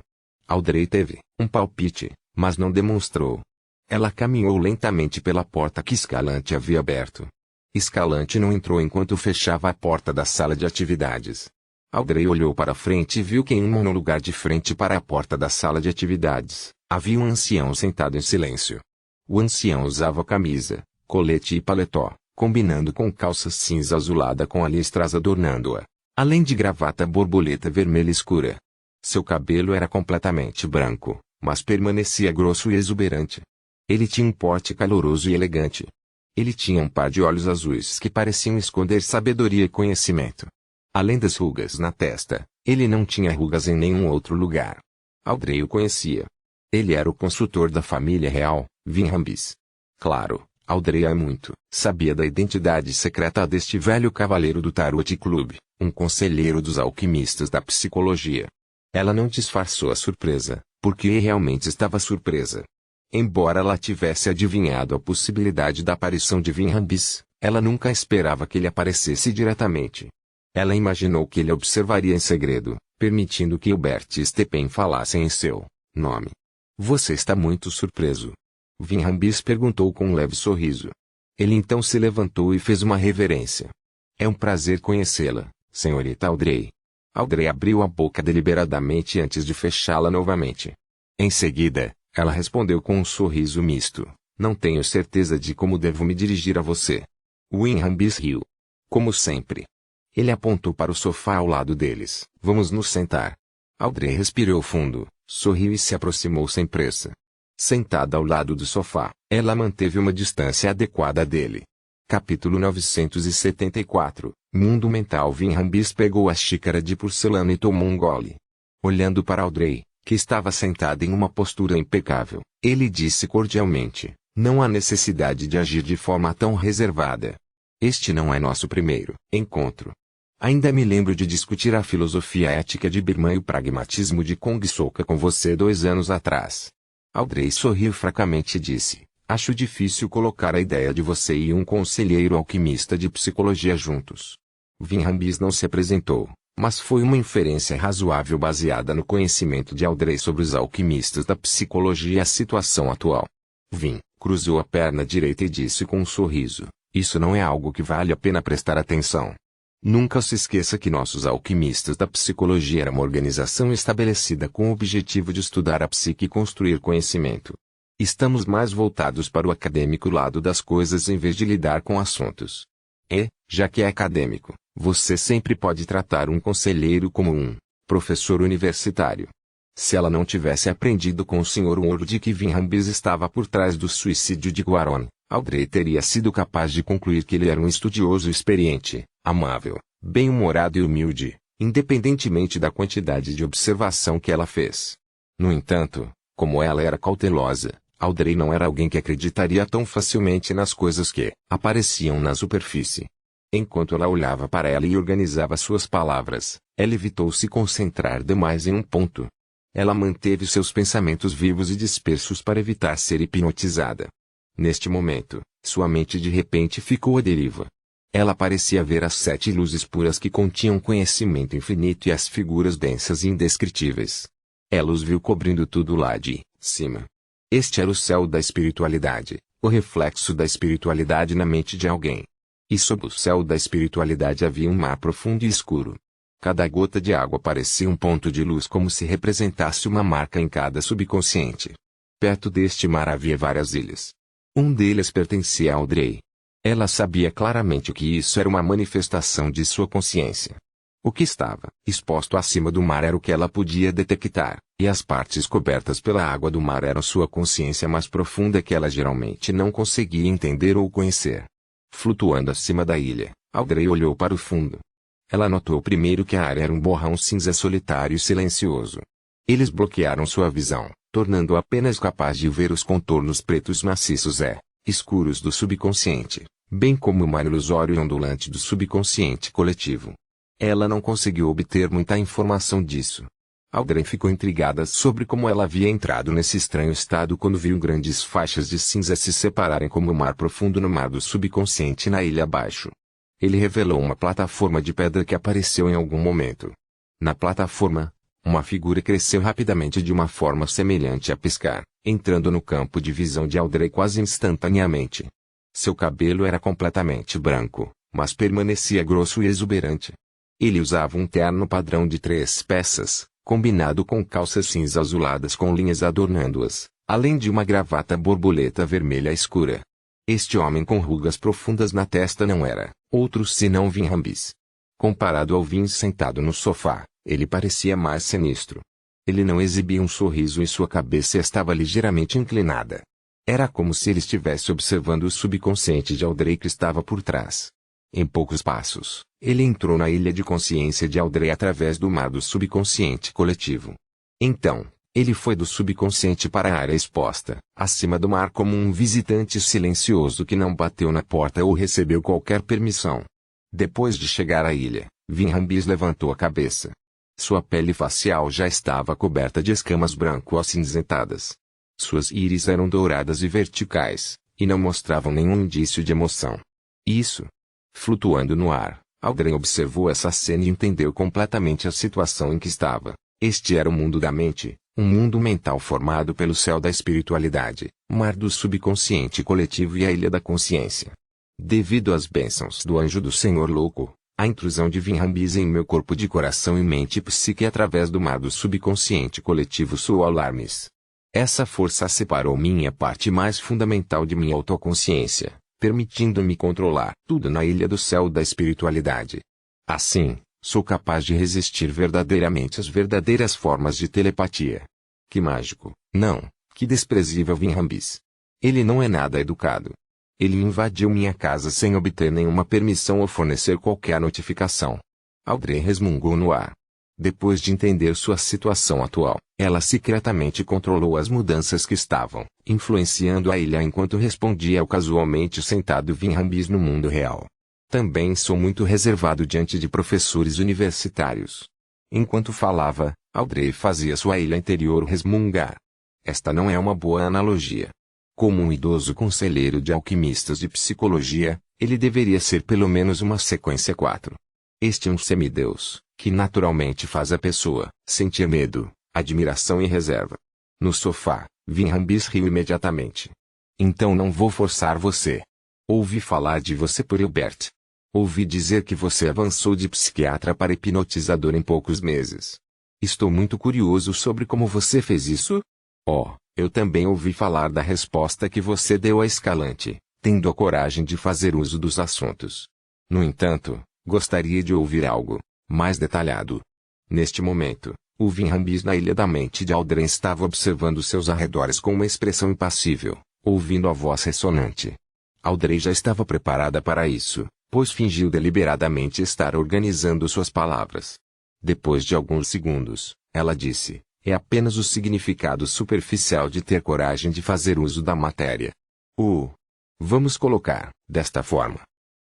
Audrey teve um palpite, mas não demonstrou. Ela caminhou lentamente pela porta que Escalante havia aberto. Escalante não entrou enquanto fechava a porta da sala de atividades. Audrey olhou para frente e viu que no lugar de frente para a porta da sala de atividades, havia um ancião sentado em silêncio. O ancião usava camisa, colete e paletó, combinando com calça cinza azulada com a listras adornando-a, além de gravata borboleta vermelha escura. Seu cabelo era completamente branco, mas permanecia grosso e exuberante. Ele tinha um porte caloroso e elegante. Ele tinha um par de olhos azuis que pareciam esconder sabedoria e conhecimento. Além das rugas na testa, ele não tinha rugas em nenhum outro lugar. Audrey o conhecia. Ele era o consultor da família real, Vinhambis. Claro, Audrey sabia da identidade secreta deste velho cavaleiro do Tarot Club, um conselheiro dos alquimistas da psicologia. Ela não disfarçou a surpresa, porque realmente estava surpresa. Embora ela tivesse adivinhado a possibilidade da aparição de Vinhambis, ela nunca esperava que ele aparecesse diretamente. Ela imaginou que ele observaria em segredo, permitindo que Hubert e Stephen falassem em seu nome. Você está muito surpreso? Vinhambis perguntou com um leve sorriso. Ele então se levantou e fez uma reverência. É um prazer conhecê-la, senhorita Audrey. Audrey abriu a boca deliberadamente antes de fechá-la novamente. Em seguida, ela respondeu com um sorriso misto. Não tenho certeza de como devo me dirigir a você. Vinhambis riu. Como sempre. Ele apontou para o sofá ao lado deles. Vamos nos sentar. Audrey respirou fundo, sorriu e se aproximou sem pressa. Sentada ao lado do sofá, ela manteve uma distância adequada dele. Capítulo 974. Mundo Mental. Vinhambis pegou a xícara de porcelana e tomou um gole. Olhando para Audrey, que estava sentada em uma postura impecável, ele disse cordialmente, não há necessidade de agir de forma tão reservada. Este não é nosso primeiro encontro. Ainda me lembro de discutir a filosofia ética de Birman e o pragmatismo de Kong Soka com você 2 anos atrás. Audrey sorriu fracamente e disse, acho difícil colocar a ideia de você e um conselheiro alquimista de psicologia juntos. Vinhambis não se apresentou, mas foi uma inferência razoável baseada no conhecimento de Aldrey sobre os alquimistas da psicologia e a situação atual. Vin cruzou a perna direita e disse com um sorriso: isso não é algo que vale a pena prestar atenção. Nunca se esqueça que nossos alquimistas da psicologia eram uma organização estabelecida com o objetivo de estudar a psique e construir conhecimento. Estamos mais voltados para o acadêmico lado das coisas em vez de lidar com assuntos. E, já que é acadêmico, você sempre pode tratar um conselheiro como um professor universitário. Se ela não tivesse aprendido com o Sr. Ward de que Vinhambis estava por trás do suicídio de Guaron, Aldrey teria sido capaz de concluir que ele era um estudioso experiente, amável, bem-humorado e humilde, independentemente da quantidade de observação que ela fez. No entanto, como ela era cautelosa, Aldrey não era alguém que acreditaria tão facilmente nas coisas que apareciam na superfície. Enquanto ela olhava para ela e organizava suas palavras, ela evitou se concentrar demais em um ponto. Ela manteve seus pensamentos vivos e dispersos para evitar ser hipnotizada. Neste momento, sua mente de repente ficou à deriva. Ela parecia ver as 7 luzes puras que continham conhecimento infinito e as figuras densas e indescritíveis. Ela os viu cobrindo tudo lá de cima. Este era o céu da espiritualidade, o reflexo da espiritualidade na mente de alguém. E sob o céu da espiritualidade havia um mar profundo e escuro. Cada gota de água parecia um ponto de luz como se representasse uma marca em cada subconsciente. Perto deste mar havia várias ilhas. Um deles pertencia a Aldrey. Ela sabia claramente que isso era uma manifestação de sua consciência. O que estava exposto acima do mar era o que ela podia detectar, e as partes cobertas pela água do mar eram sua consciência mais profunda que ela geralmente não conseguia entender ou conhecer. Flutuando acima da ilha, Aldrey olhou para o fundo. Ela notou primeiro que a área era um borrão cinza solitário e silencioso. Eles bloquearam sua visão, tornando-a apenas capaz de ver os contornos pretos maciços escuros do subconsciente, bem como o mar ilusório e ondulante do subconsciente coletivo. Ela não conseguiu obter muita informação disso. Aldrey ficou intrigada sobre como ela havia entrado nesse estranho estado quando viu grandes faixas de cinza se separarem como o mar profundo no mar do subconsciente na ilha abaixo. Ele revelou uma plataforma de pedra que apareceu em algum momento. Na plataforma, uma figura cresceu rapidamente de uma forma semelhante a piscar, entrando no campo de visão de Aldrey quase instantaneamente. Seu cabelo era completamente branco, mas permanecia grosso e exuberante. Ele usava um terno padrão de 3 peças, combinado com calças cinza azuladas com linhas adornando-as, além de uma gravata borboleta vermelha escura. Este homem com rugas profundas na testa não era outro senão Vinhambis. Comparado ao Vince sentado no sofá, ele parecia mais sinistro. Ele não exibia um sorriso e sua cabeça estava ligeiramente inclinada. Era como se ele estivesse observando o subconsciente de Aldrey que estava por trás. Em poucos passos, ele entrou na ilha de consciência de Aldrey através do mar do subconsciente coletivo. Então, ele foi do subconsciente para a área exposta, acima do mar como um visitante silencioso que não bateu na porta ou recebeu qualquer permissão. Depois de chegar à ilha, Vinhambis levantou a cabeça. Sua pele facial já estava coberta de escamas branco-acinzentadas. Suas íris eram douradas e verticais, e não mostravam nenhum indício de emoção. Isso. Flutuando no ar, Aldrey observou essa cena e entendeu completamente a situação em que estava. Este era o mundo da mente. Um mundo mental formado pelo céu da espiritualidade, mar do subconsciente coletivo e a ilha da consciência. Devido às bênçãos do anjo do Senhor louco, a intrusão de Vinhambis em meu corpo de coração e mente e psique através do mar do subconsciente coletivo soou alarmes. Essa força separou minha parte mais fundamental de minha autoconsciência, permitindo-me controlar tudo na ilha do céu da espiritualidade. Assim, sou capaz de resistir verdadeiramente às verdadeiras formas de telepatia. Que mágico, não, que desprezível Vinhambis. Ele não é nada educado. Ele invadiu minha casa sem obter nenhuma permissão ou fornecer qualquer notificação. Aldrey resmungou no ar. Depois de entender sua situação atual, ela secretamente controlou as mudanças que estavam influenciando a ilha enquanto respondia ao casualmente sentado Vinhambis no mundo real. Também sou muito reservado diante de professores universitários. Enquanto falava, Aldrey fazia sua ilha interior resmungar. Esta não é uma boa analogia. Como um idoso conselheiro de alquimistas de psicologia, ele deveria ser pelo menos uma sequência 4. Este é um semideus, que naturalmente faz a pessoa sentir medo, admiração e reserva. No sofá, Vinhambis riu imediatamente. Então não vou forçar você. Ouvi falar de você por Hilbert. Ouvi dizer que você avançou de psiquiatra para hipnotizador em poucos meses. Estou muito curioso sobre como você fez isso. Oh, eu também ouvi falar da resposta que você deu a Escalante, tendo a coragem de fazer uso dos assuntos. No entanto, gostaria de ouvir algo mais detalhado. Neste momento, o Vinhambis na ilha da mente de Aldrin estava observando seus arredores com uma expressão impassível, ouvindo a voz ressonante. Aldrin já estava preparada para isso, pois fingiu deliberadamente estar organizando suas palavras. Depois de alguns segundos, ela disse, é apenas o significado superficial de ter coragem de fazer uso da matéria. Vamos colocar, desta forma.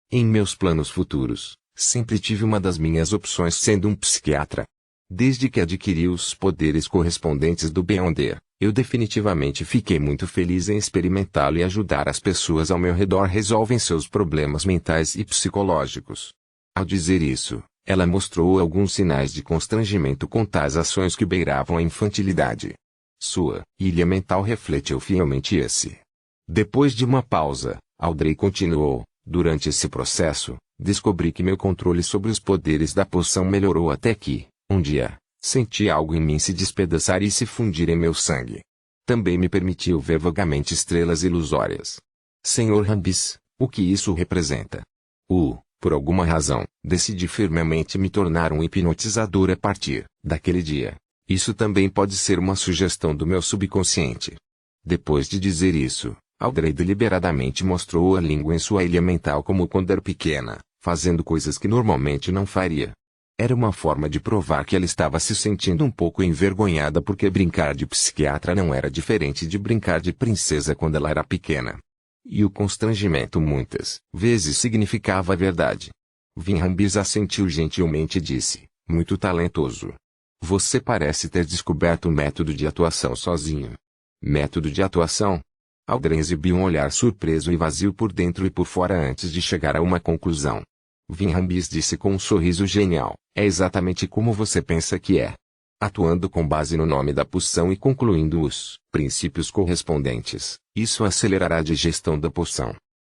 Em meus planos futuros, sempre tive uma das minhas opções sendo um psiquiatra. Desde que adquiri os poderes correspondentes do Beyonder, eu definitivamente fiquei muito feliz em experimentá-lo e ajudar as pessoas ao meu redor resolvem seus problemas mentais e psicológicos. Ao dizer isso, ela mostrou alguns sinais de constrangimento com tais ações que beiravam a infantilidade. Sua ilha mental refletiu fielmente esse. Depois de uma pausa, Aldrin continuou, durante esse processo, descobri que meu controle sobre os poderes da poção melhorou até que, um dia, senti algo em mim se despedaçar e se fundir em meu sangue. Também me permitiu ver vagamente estrelas ilusórias. Sr. Rambis, o que isso representa? Por alguma razão, decidi firmemente me tornar um hipnotizador a partir daquele dia. Isso também pode ser uma sugestão do meu subconsciente. Depois de dizer isso, Aldrin deliberadamente mostrou a língua em sua ilha mental como quando era pequena, fazendo coisas que normalmente não faria. Era uma forma de provar que ela estava se sentindo um pouco envergonhada porque brincar de psiquiatra não era diferente de brincar de princesa quando ela era pequena. E o constrangimento muitas vezes significava a verdade. Vinhambis assentiu gentilmente e disse, muito talentoso. Você parece ter descoberto o método de atuação sozinho. Método de atuação? Aldrin exibiu um olhar surpreso e vazio por dentro e por fora antes de chegar a uma conclusão. Vinhambis disse com um sorriso genial, é exatamente como você pensa que é. Atuando com base no nome da poção e concluindo os princípios correspondentes, isso acelerará a digestão da poção.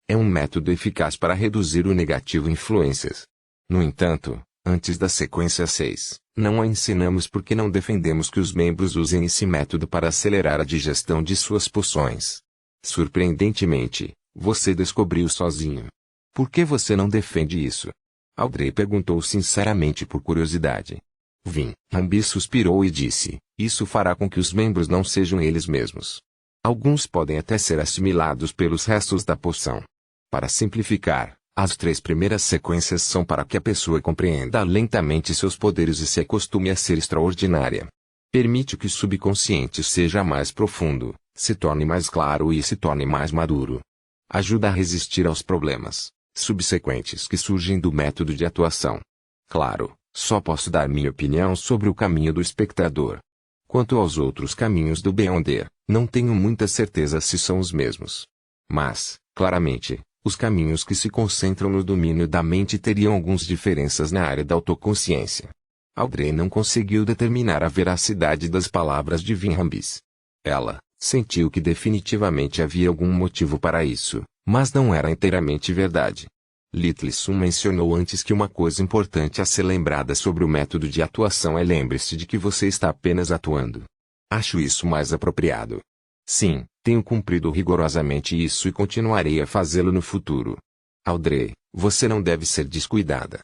É um método eficaz para reduzir o negativo influências. No entanto, antes da sequência 6, não a ensinamos porque não defendemos que os membros usem esse método para acelerar a digestão de suas poções. Surpreendentemente, você descobriu sozinho. Por que você não defende isso? Aldrin perguntou sinceramente por curiosidade. Vinhambis suspirou e disse, isso fará com que os membros não sejam eles mesmos. Alguns podem até ser assimilados pelos restos da poção. Para simplificar, as 3 primeiras sequências são para que a pessoa compreenda lentamente seus poderes e se acostume a ser extraordinária. Permite que o subconsciente seja mais profundo, se torne mais claro e se torne mais maduro. Ajuda a resistir aos problemas subsequentes que surgem do método de atuação. Claro, só posso dar minha opinião sobre o caminho do espectador. Quanto aos outros caminhos do Beyonder, não tenho muita certeza se são os mesmos. Mas, claramente, os caminhos que se concentram no domínio da mente teriam algumas diferenças na área da autoconsciência. Aldrin não conseguiu determinar a veracidade das palavras de Vinhambis. Ela sentiu que definitivamente havia algum motivo para isso, mas não era inteiramente verdade. Littleson mencionou antes que uma coisa importante a ser lembrada sobre o método de atuação é lembre-se de que você está apenas atuando. Acho isso mais apropriado. Sim, tenho cumprido rigorosamente isso e continuarei a fazê-lo no futuro. Aldrin, você não deve ser descuidada.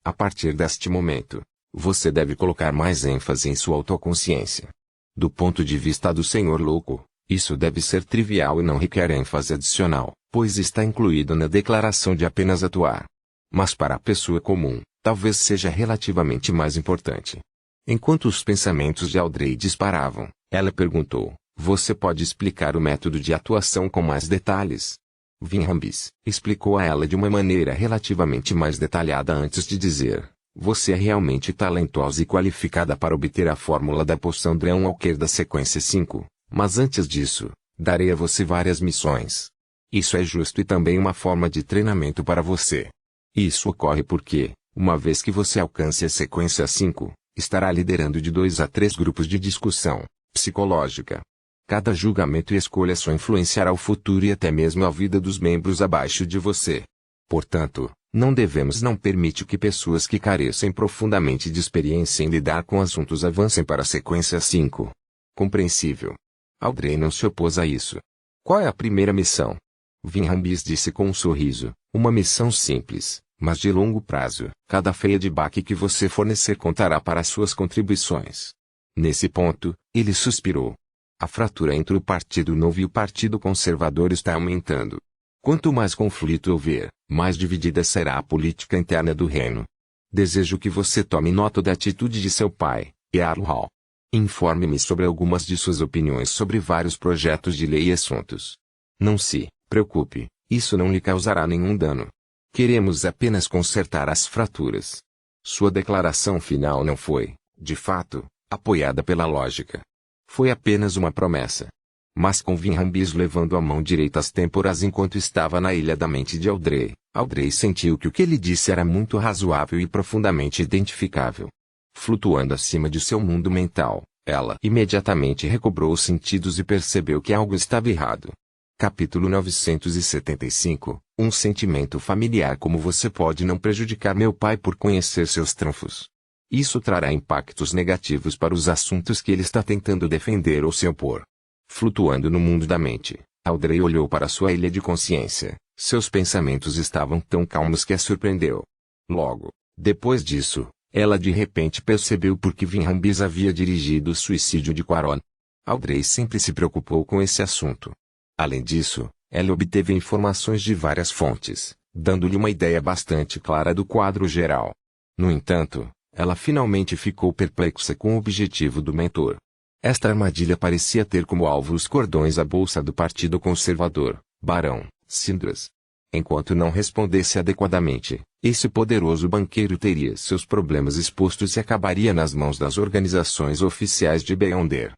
A partir deste momento, você deve colocar mais ênfase em sua autoconsciência. Do ponto de vista do Senhor Louco, isso deve ser trivial e não requer ênfase adicional, pois está incluído na declaração de apenas atuar. Mas para a pessoa comum, talvez seja relativamente mais importante. Enquanto os pensamentos de Aldrin disparavam, ela perguntou, você pode explicar o método de atuação com mais detalhes? Vinhambis explicou a ela de uma maneira relativamente mais detalhada antes de dizer, você é realmente talentosa e qualificada para obter a fórmula da poção Dream Walker da sequência 5, mas antes disso, darei a você várias missões. Isso é justo e também uma forma de treinamento para você. Isso ocorre porque, Uma vez que você alcance a sequência 5, estará liderando de 2 a 3 grupos de discussão psicológica. Cada julgamento e escolha só influenciará o futuro e até mesmo a vida dos membros abaixo de você. Portanto, não devemos não permitir que pessoas que carecem profundamente de experiência em lidar com assuntos avancem para a sequência 5. Compreensível. Audrey não se opôs a isso. Qual é a primeira missão? Vinham Bis disse com um sorriso, uma missão simples, mas de longo prazo. Cada feedback que você fornecer contará para suas contribuições. Nesse ponto, ele suspirou. A fratura entre o Partido Novo e o Partido Conservador está aumentando. Quanto mais conflito houver, mais dividida será a política interna do reino. Desejo que você tome nota da atitude de seu pai, Earl Hall. Informe-me sobre algumas de suas opiniões sobre vários projetos de lei e assuntos. Não se preocupe, isso não lhe causará nenhum dano. Queremos apenas consertar as fraturas. Sua declaração final não foi, de fato, apoiada pela lógica. Foi apenas uma promessa. Mas com Vinham Bis levando a mão direita às têmporas enquanto estava na ilha da mente de Audrey, Audrey sentiu que o que ele disse era muito razoável e profundamente identificável. Flutuando acima de seu mundo mental, ela imediatamente recobrou os sentidos e percebeu que algo estava errado. Capítulo 975, um sentimento familiar. Como você pode não prejudicar meu pai por conhecer seus trunfos? Isso trará impactos negativos para os assuntos que ele está tentando defender ou se opor. Flutuando no mundo da mente, Audrey olhou para sua ilha de consciência. Seus pensamentos estavam tão calmos que a surpreendeu. Logo, depois disso, ela de repente percebeu por que Vinham Bis havia dirigido o suicídio de Quaron. Audrey sempre se preocupou com esse assunto. Além disso, ela obteve informações de várias fontes, dando-lhe uma ideia bastante clara do quadro geral. No entanto, ela finalmente ficou perplexa com o objetivo do mentor. Esta armadilha parecia ter como alvo os cordões à bolsa do Partido Conservador, Barão Sindras. Enquanto não respondesse adequadamente, esse poderoso banqueiro teria seus problemas expostos e acabaria nas mãos das organizações oficiais de Beyonder.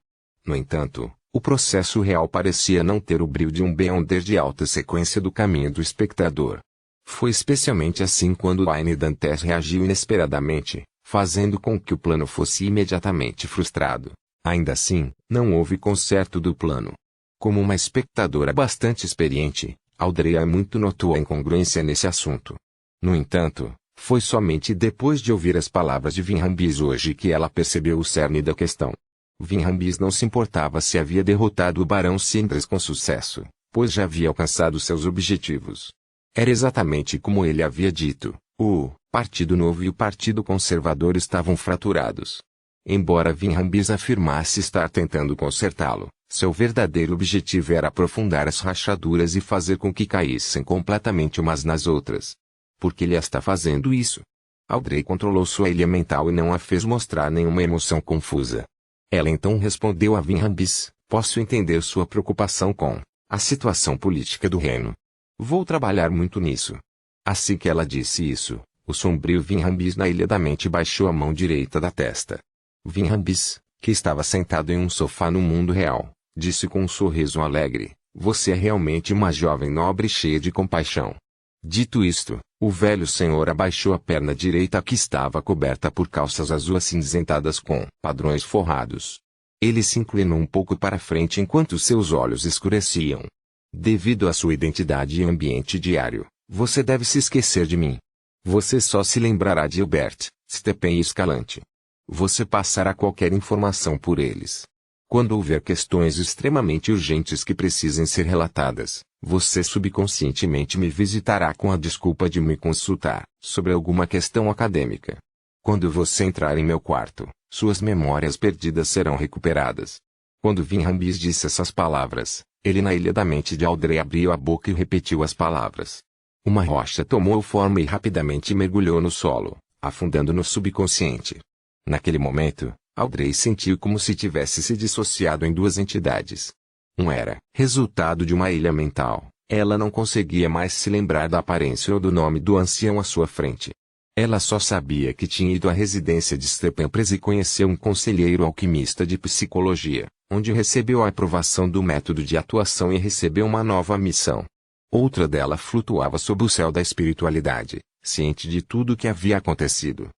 No entanto, o processo real parecia não ter o brilho de um Beyonder de alta sequência do caminho do espectador. Foi especialmente assim quando Wayne Dantes reagiu inesperadamente, fazendo com que o plano fosse imediatamente frustrado. Ainda assim, não houve conserto do plano. Como uma espectadora bastante experiente, Audrey muito notou a incongruência nesse assunto. No entanto, foi somente depois de ouvir as palavras de Vinham Bis hoje que ela percebeu o cerne da questão. Vinham Bis não se importava se havia derrotado o Barão Sindras com sucesso, pois já havia alcançado seus objetivos. Era exatamente como ele havia dito, o Partido Novo e o Partido Conservador estavam fraturados. Embora Vinham Bis afirmasse estar tentando consertá-lo, seu verdadeiro objetivo era aprofundar as rachaduras e fazer com que caíssem completamente umas nas outras. Por que ele está fazendo isso? Audrey controlou sua ilha mental e não a fez mostrar nenhuma emoção confusa. Ela então respondeu a Vinham Bis, posso entender sua preocupação com a situação política do reino. Vou trabalhar muito nisso. Assim que ela disse isso, o sombrio Vinham Bis na ilha da mente baixou a mão direita da testa. Vinham Bis, que estava sentado em um sofá no mundo real, disse com um sorriso alegre, você é realmente uma jovem nobre cheia de compaixão. Dito isto, o velho senhor abaixou a perna direita que estava coberta por calças azuis acinzentadas com padrões forrados. Ele se inclinou um pouco para frente enquanto seus olhos escureciam. Devido à sua identidade e ambiente diário, você deve se esquecer de mim. Você só se lembrará de Hilbert, Stephen e Escalante. Você passará qualquer informação por eles. Quando houver questões extremamente urgentes que precisem ser relatadas, você subconscientemente me visitará com a desculpa de me consultar sobre alguma questão acadêmica. Quando você entrar em meu quarto, suas memórias perdidas serão recuperadas. Quando Vinham Bis disse essas palavras, ele na ilha da mente de Audrey abriu a boca e repetiu as palavras. Uma rocha tomou forma e rapidamente mergulhou no solo, afundando no subconsciente. Naquele momento, Audrey sentiu como se tivesse se dissociado em duas entidades. Um era resultado de uma ilha mental. Ela não conseguia mais se lembrar da aparência ou do nome do ancião à sua frente. Ela só sabia que tinha ido à residência de Stephenpres e conheceu um conselheiro alquimista de psicologia, onde recebeu a aprovação do método de atuação e recebeu uma nova missão. Outra dela flutuava sob o céu da espiritualidade, ciente de tudo o que havia acontecido.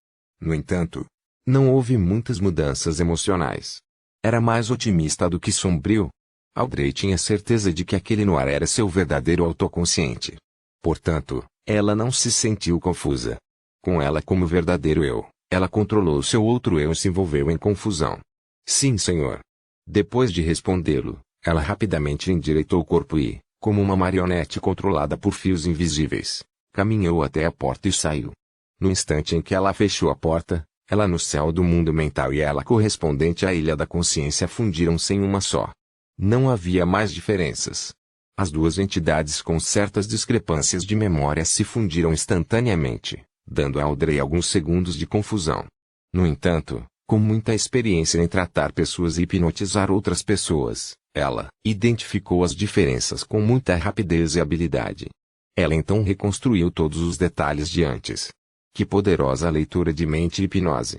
No entanto, não houve muitas mudanças emocionais. Era mais otimista do que sombrio. Audrey tinha certeza de que aquele Noir era seu verdadeiro autoconsciente. Portanto, ela não se sentiu confusa. Com ela como verdadeiro eu, ela controlou seu outro eu e se envolveu em confusão. Sim, senhor. Depois de respondê-lo, ela rapidamente endireitou o corpo e, como uma marionete controlada por fios invisíveis, caminhou até a porta e saiu. No instante em que ela fechou a porta, ela no céu do mundo mental e ela correspondente à ilha da consciência fundiram-se em uma só. Não havia mais diferenças. As duas entidades com certas discrepâncias de memória se fundiram instantaneamente, dando a Audrey alguns segundos de confusão. No entanto, com muita experiência em tratar pessoas e hipnotizar outras pessoas, ela identificou as diferenças com muita rapidez e habilidade. Ela então reconstruiu todos os detalhes de antes. Que poderosa leitura de mente e hipnose!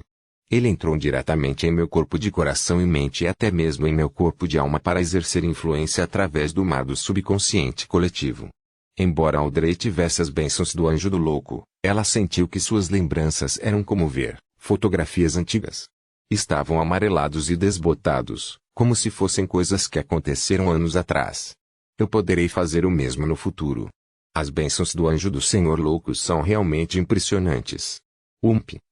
Ele entrou diretamente em meu corpo de coração e mente e até mesmo em meu corpo de alma para exercer influência através do mar do subconsciente coletivo. Embora Audrey tivesse as bênçãos do anjo do louco, ela sentiu que suas lembranças eram como ver fotografias antigas. Estavam amarelados e desbotados, como se fossem coisas que aconteceram anos atrás. Eu poderei fazer o mesmo no futuro. As bênçãos do anjo do Senhor louco são realmente impressionantes.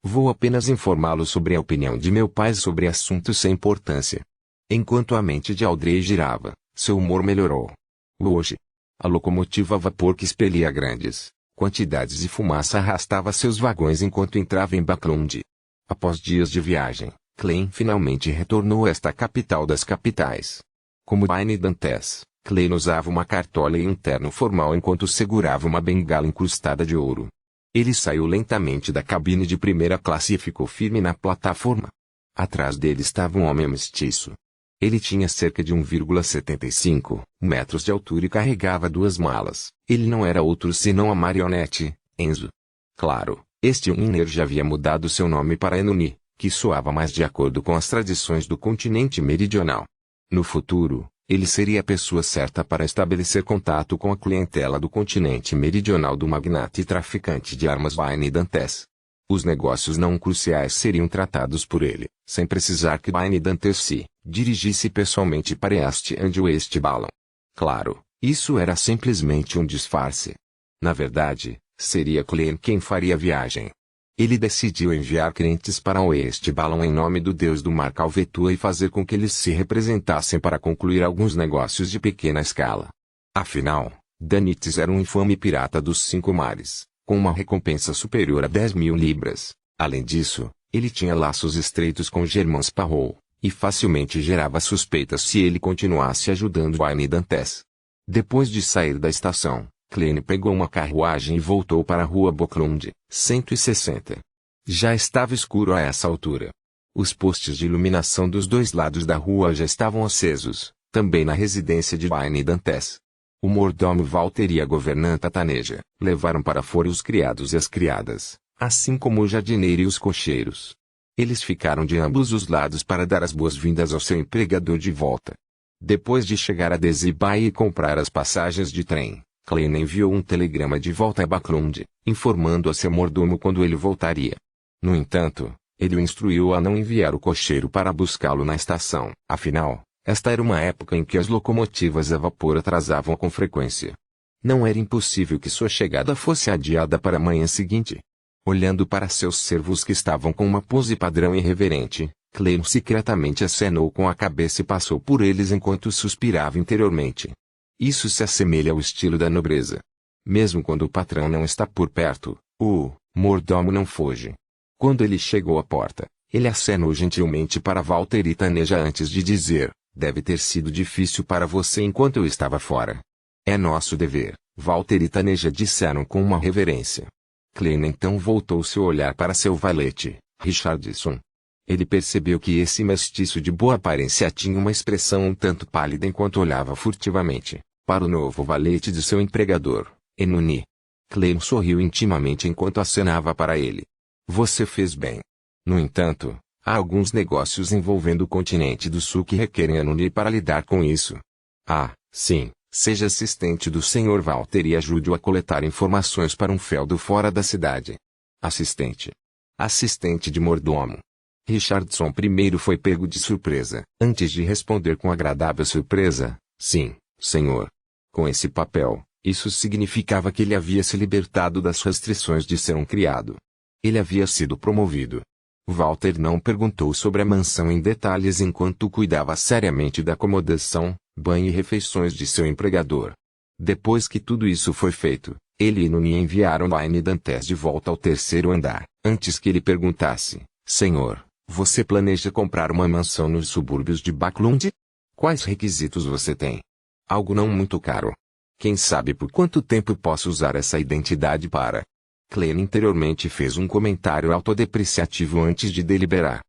Vou apenas informá-lo sobre a opinião de meu pai sobre assuntos sem importância. Enquanto a mente de Audrey girava, seu humor melhorou. Hoje, a locomotiva a vapor que expelia grandes quantidades de fumaça arrastava seus vagões enquanto entrava em Backlund. Após dias de viagem, Klein finalmente retornou a esta capital das capitais. Como Wayne Dantes, Klein usava uma cartola e um terno formal enquanto segurava uma bengala incrustada de ouro. Ele saiu lentamente da cabine de primeira classe e ficou firme na plataforma. Atrás dele estava um homem mestiço. Ele tinha cerca de 1,75 metros de altura e carregava duas malas. Ele não era outro senão a marionete, Enzo. Claro, este Unner já havia mudado seu nome para Enuni, que soava mais de acordo com as tradições do continente meridional. No futuro, ele seria a pessoa certa para estabelecer contato com a clientela do continente meridional do magnate e traficante de armas Wayne Dantes. Os negócios não cruciais seriam tratados por ele, sem precisar que Wayne Dantes se dirigisse pessoalmente para East and West Ballon. Claro, isso era simplesmente um disfarce. Na verdade, seria Klein quem faria a viagem. Ele decidiu enviar crentes para West Ballon em nome do deus do mar Calvetua e fazer com que eles se representassem para concluir alguns negócios de pequena escala. Afinal, Danites era um infame pirata dos 5 mares, com uma recompensa superior a 10.000 libras. Além disso, ele tinha laços estreitos com Germain Sparrow, e facilmente gerava suspeitas se ele continuasse ajudando Wayne Dantes. Depois de sair da estação, Klein pegou uma carruagem e voltou para a rua Backlund, 160. Já estava escuro a essa altura. Os postes de iluminação dos dois lados da rua já estavam acesos, também na residência de Wayne Dantes. O mordomo Walter e a governanta Taneja levaram para fora os criados e as criadas, assim como o jardineiro e os cocheiros. Eles ficaram de ambos os lados para dar as boas-vindas ao seu empregador de volta. Depois de chegar a Desibai e comprar as passagens de trem, Klein enviou um telegrama de volta a Backlund, informando a seu mordomo quando ele voltaria. No entanto, ele o instruiu a não enviar o cocheiro para buscá-lo na estação. Afinal, esta era uma época em que as locomotivas a vapor atrasavam com frequência. Não era impossível que sua chegada fosse adiada para a manhã seguinte. Olhando para seus servos que estavam com uma pose padrão e reverente, Klein secretamente acenou com a cabeça e passou por eles enquanto suspirava interiormente. Isso se assemelha ao estilo da nobreza. Mesmo quando o patrão não está por perto, o mordomo não foge. Quando ele chegou à porta, ele acenou gentilmente para Walter e Taneja antes de dizer: deve ter sido difícil para você enquanto eu estava fora. É nosso dever, Walter e Taneja disseram com uma reverência. Klein então voltou seu olhar para seu valete, Richardson. Ele percebeu que esse mestiço de boa aparência tinha uma expressão um tanto pálida enquanto olhava furtivamente para o novo valete de seu empregador, Enuni. Klein sorriu intimamente enquanto acenava para ele. Você fez bem. No entanto, há alguns negócios envolvendo o continente do sul que requerem Enuni para lidar com isso. Ah, sim, Seja assistente do Sr. Walter e ajude-o a coletar informações para um feudo fora da cidade. Assistente. Assistente de mordomo. Richardson primeiro foi pego de surpresa, antes de responder com agradável surpresa, sim, senhor. Com esse papel, isso significava que ele havia se libertado das restrições de ser um criado. Ele havia sido promovido. Walter não perguntou sobre a mansão em detalhes enquanto cuidava seriamente da acomodação, banho e refeições de seu empregador. Depois que tudo isso foi feito, ele e Nuni enviaram Laine Dantes de volta ao terceiro andar, antes que ele perguntasse, senhor, você planeja comprar uma mansão nos subúrbios de Backlund? Quais requisitos você tem? Algo não muito caro. Quem sabe por quanto tempo posso usar essa identidade para... Klein interiormente fez um comentário autodepreciativo antes de deliberar.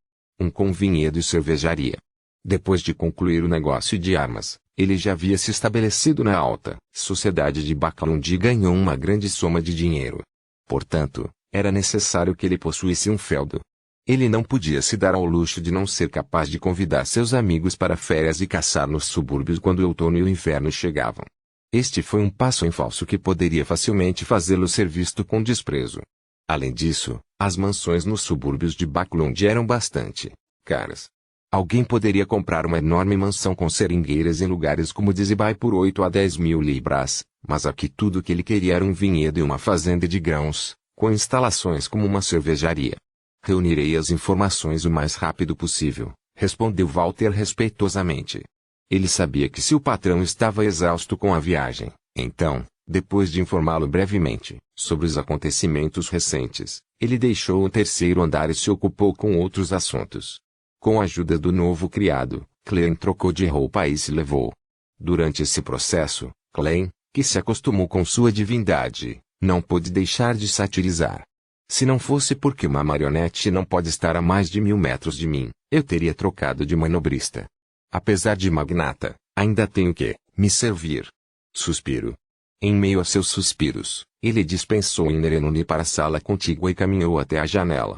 Com vinhedo e cervejaria. Depois de concluir o negócio de armas, ele já havia se estabelecido na alta sociedade de Backlund e ganhou uma grande soma de dinheiro. Portanto, era necessário que ele possuísse um feudo. Ele não podia se dar ao luxo de não ser capaz de convidar seus amigos para férias e caçar nos subúrbios quando o outono e o inverno chegavam. Este foi um passo em falso que poderia facilmente fazê-lo ser visto com desprezo. Além disso, as mansões nos subúrbios de Backlund eram bastante caras. Alguém poderia comprar uma enorme mansão com seringueiras em lugares como Dizzy por 8 a 10 mil libras, mas aqui tudo o que ele queria era um vinhedo e uma fazenda de grãos, com instalações como uma cervejaria. Reunirei as informações o mais rápido possível, respondeu Walter respeitosamente. Ele sabia que se o patrão estava exausto com a viagem, então, depois de informá-lo brevemente sobre os acontecimentos recentes, ele deixou o terceiro andar e se ocupou com outros assuntos. Com a ajuda do novo criado, Klein trocou de roupa e se levou. Durante esse processo, Klein, que se acostumou com sua divindade, não pôde deixar de satirizar. Se não fosse porque uma marionete não pode estar a mais de 1000 metros de mim, eu teria trocado de manobrista. Apesar de magnata, ainda tenho que me servir. Suspiro. Em meio a seus suspiros, ele dispensou Inerenuni para a sala contígua e caminhou até a janela.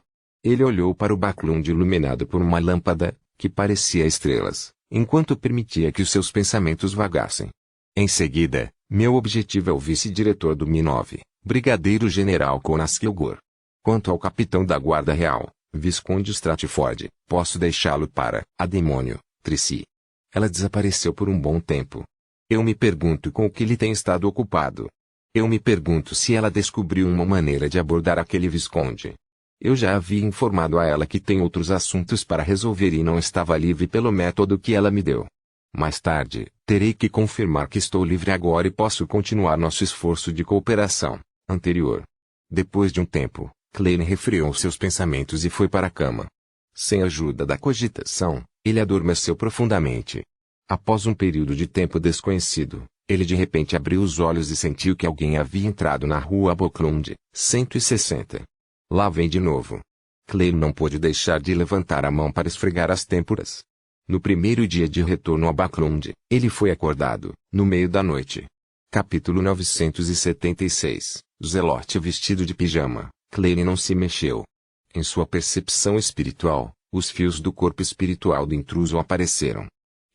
Ele olhou para o Backlund iluminado por uma lâmpada, que parecia estrelas, enquanto permitia que os seus pensamentos vagassem. Em seguida, meu objetivo é o vice-diretor do Mi-9, Brigadeiro-General Conas Kilgore. Quanto ao capitão da Guarda Real, Visconde Stratford, posso deixá-lo para, a demônio, Tracy. Ela desapareceu por um bom tempo. Eu me pergunto com o que ele tem estado ocupado. Eu me pergunto se ela descobriu uma maneira de abordar aquele Visconde. Eu já havia informado a ela que tem outros assuntos para resolver e não estava livre pelo método que ela me deu. Mais tarde, terei que confirmar que estou livre agora e posso continuar nosso esforço de cooperação anterior. Depois de um tempo, Klein refreou seus pensamentos e foi para a cama. Sem a ajuda da cogitação, ele adormeceu profundamente. Após um período de tempo desconhecido, ele de repente abriu os olhos e sentiu que alguém havia entrado na rua Backlund, 160. Lá vem de novo. Klein não pôde deixar de levantar a mão para esfregar as têmporas. No primeiro dia de retorno a Backlund, ele foi acordado, no meio da noite. Capítulo 976. Zelote vestido de pijama. Klein não se mexeu. Em sua percepção espiritual, os fios do corpo espiritual do intruso apareceram.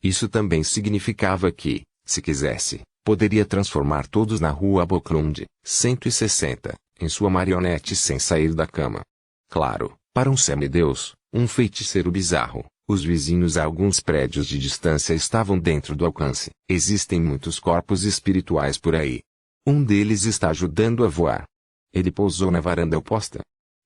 Isso também significava que, se quisesse, poderia transformar todos na rua Backlund, 160, em sua marionete sem sair da cama. Claro, para um semideus, um feiticeiro bizarro, os vizinhos a alguns prédios de distância estavam dentro do alcance. Existem muitos corpos espirituais por aí. Um deles está ajudando a voar. Ele pousou na varanda oposta.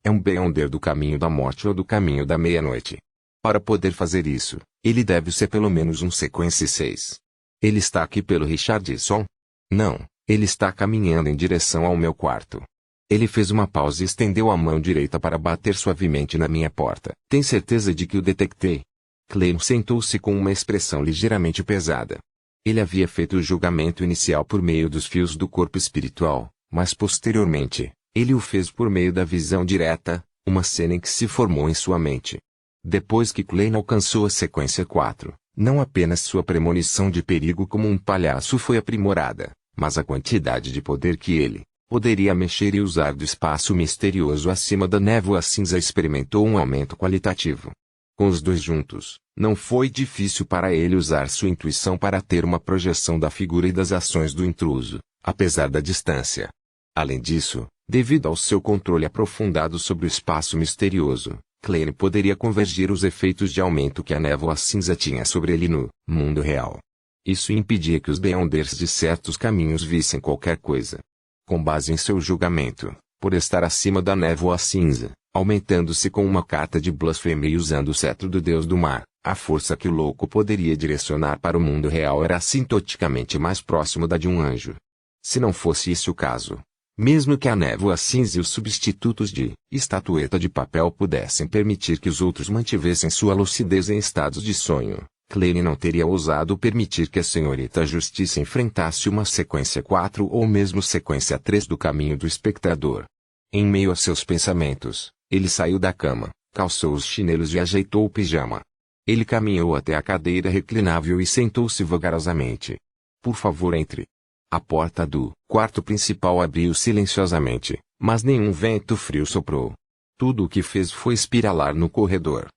É um Beyonder do caminho da morte ou do caminho da meia-noite. Para poder fazer isso, ele deve ser pelo menos um Sequence 6. Ele está aqui pelo Richardson? Não, ele está caminhando em direção ao meu quarto. Ele fez uma pausa e estendeu a mão direita para bater suavemente na minha porta. Tem certeza de que o detectei? Klein sentou-se com uma expressão ligeiramente pesada. Ele havia feito o julgamento inicial por meio dos fios do corpo espiritual, mas posteriormente, ele o fez por meio da visão direta, uma cena em que se formou em sua mente. Depois que Klein alcançou a sequência 4, não apenas sua premonição de perigo como um palhaço foi aprimorada, mas a quantidade de poder que ele poderia mexer e usar do espaço misterioso acima da névoa cinza experimentou um aumento qualitativo. Com os dois juntos, Não foi difícil para ele usar sua intuição para ter uma projeção da figura e das ações do intruso, apesar da distância. Além disso, devido ao seu controle aprofundado sobre o espaço misterioso, Klein poderia convergir os efeitos de aumento que a névoa cinza tinha sobre ele no mundo real. Isso impedia que os Beyonders de certos caminhos vissem qualquer coisa. Com base em seu julgamento, por estar acima da névoa cinza, aumentando-se com uma carta de blasfêmia e usando o cetro do deus do mar, a força que o louco poderia direcionar para o mundo real era assintoticamente mais próximo da de um anjo. Se não fosse esse o caso, mesmo que a névoa cinza e os substitutos de estatueta de papel pudessem permitir que os outros mantivessem sua lucidez em estados de sonho, Klein não teria ousado permitir que a senhorita Justiça enfrentasse uma sequência 4 ou mesmo sequência 3 do caminho do espectador. Em meio a seus pensamentos, ele saiu da cama, calçou os chinelos e ajeitou o pijama. Ele caminhou até a cadeira reclinável e sentou-se vagarosamente. Por favor, entre. A porta do quarto principal abriu silenciosamente, mas nenhum vento frio soprou. Tudo o que fez foi espiralar no corredor.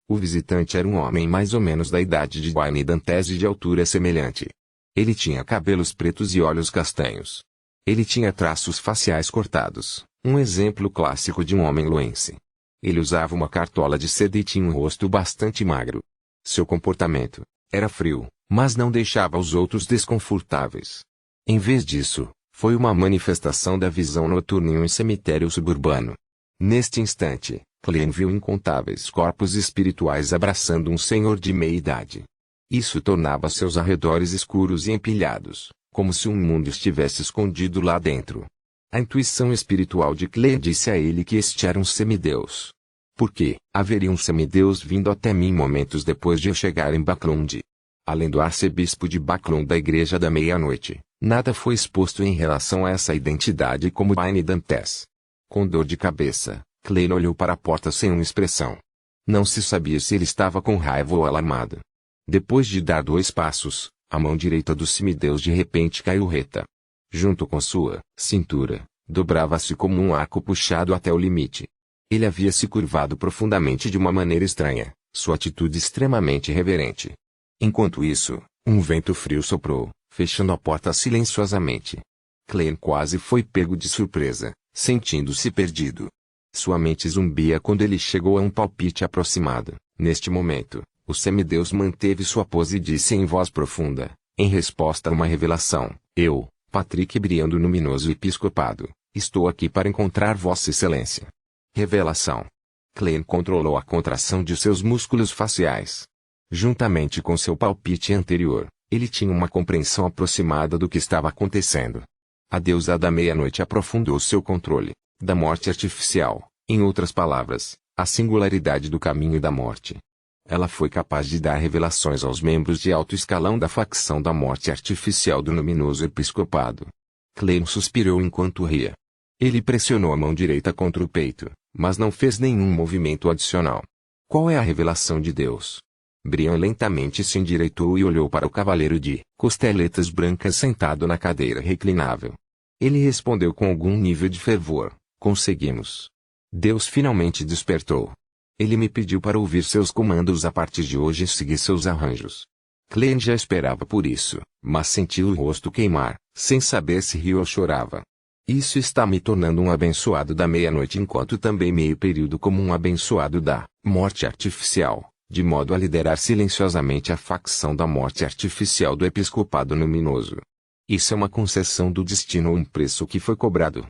O visitante era um homem mais ou menos da idade de Wayne Dantes e de altura semelhante. Ele tinha cabelos pretos e olhos castanhos. Ele tinha traços faciais cortados, um exemplo clássico de um homem luense. Ele usava uma cartola de seda e tinha um rosto bastante magro. Seu comportamento era frio, mas não deixava os outros desconfortáveis. Em vez disso, foi uma manifestação da visão noturna em um cemitério suburbano. Neste instante, Klein viu incontáveis corpos espirituais abraçando um senhor de meia-idade. Isso tornava seus arredores escuros e empilhados, como se um mundo estivesse escondido lá dentro. A intuição espiritual de Klein disse a ele que este era um semideus. Por que haveria um semideus vindo até mim momentos depois de eu chegar em Baclund? Além do arcebispo de Baclund da Igreja da Meia-Noite, nada foi exposto em relação a essa identidade como Wayne Dantes. Com dor de cabeça, Klein olhou para a porta sem uma expressão. Não se sabia se ele estava com raiva ou alarmado. Depois de dar 2 passos, a mão direita do semideus de repente caiu reta. Junto com sua cintura, dobrava-se como um arco puxado até o limite. Ele havia se curvado profundamente de uma maneira estranha, sua atitude extremamente reverente. Enquanto isso, um vento frio soprou, fechando a porta silenciosamente. Klein quase foi pego de surpresa, sentindo-se perdido. Sua mente zumbia quando ele chegou a um palpite aproximado. Neste momento, o semideus manteve sua pose e disse em voz profunda, em resposta a uma revelação: Eu, Patrick Briando Luminoso Episcopado, estou aqui para encontrar Vossa Excelência. Revelação. Klein controlou a contração de seus músculos faciais. Juntamente com seu palpite anterior, ele tinha uma compreensão aproximada do que estava acontecendo. A deusa da meia-noite aprofundou seu controle da morte artificial, em outras palavras, a singularidade do caminho da morte. Ela foi capaz de dar revelações aos membros de alto escalão da facção da morte artificial do luminoso episcopado. Klein suspirou enquanto ria. Ele pressionou a mão direita contra o peito, mas não fez nenhum movimento adicional. Qual é a revelação de Deus? Brian lentamente se endireitou e olhou para o cavaleiro de costeletas brancas sentado na cadeira reclinável. Ele respondeu com algum nível de fervor: Conseguimos. Deus finalmente despertou. Ele me pediu para ouvir seus comandos a partir de hoje e seguir seus arranjos. Klein já esperava por isso, mas sentiu o rosto queimar, sem saber se riu ou chorava. Isso está me tornando um abençoado da meia-noite enquanto também meio período como um abençoado da morte artificial, de modo a liderar silenciosamente a facção da morte artificial do episcopado luminoso. Isso é uma concessão do destino ou um preço que foi cobrado.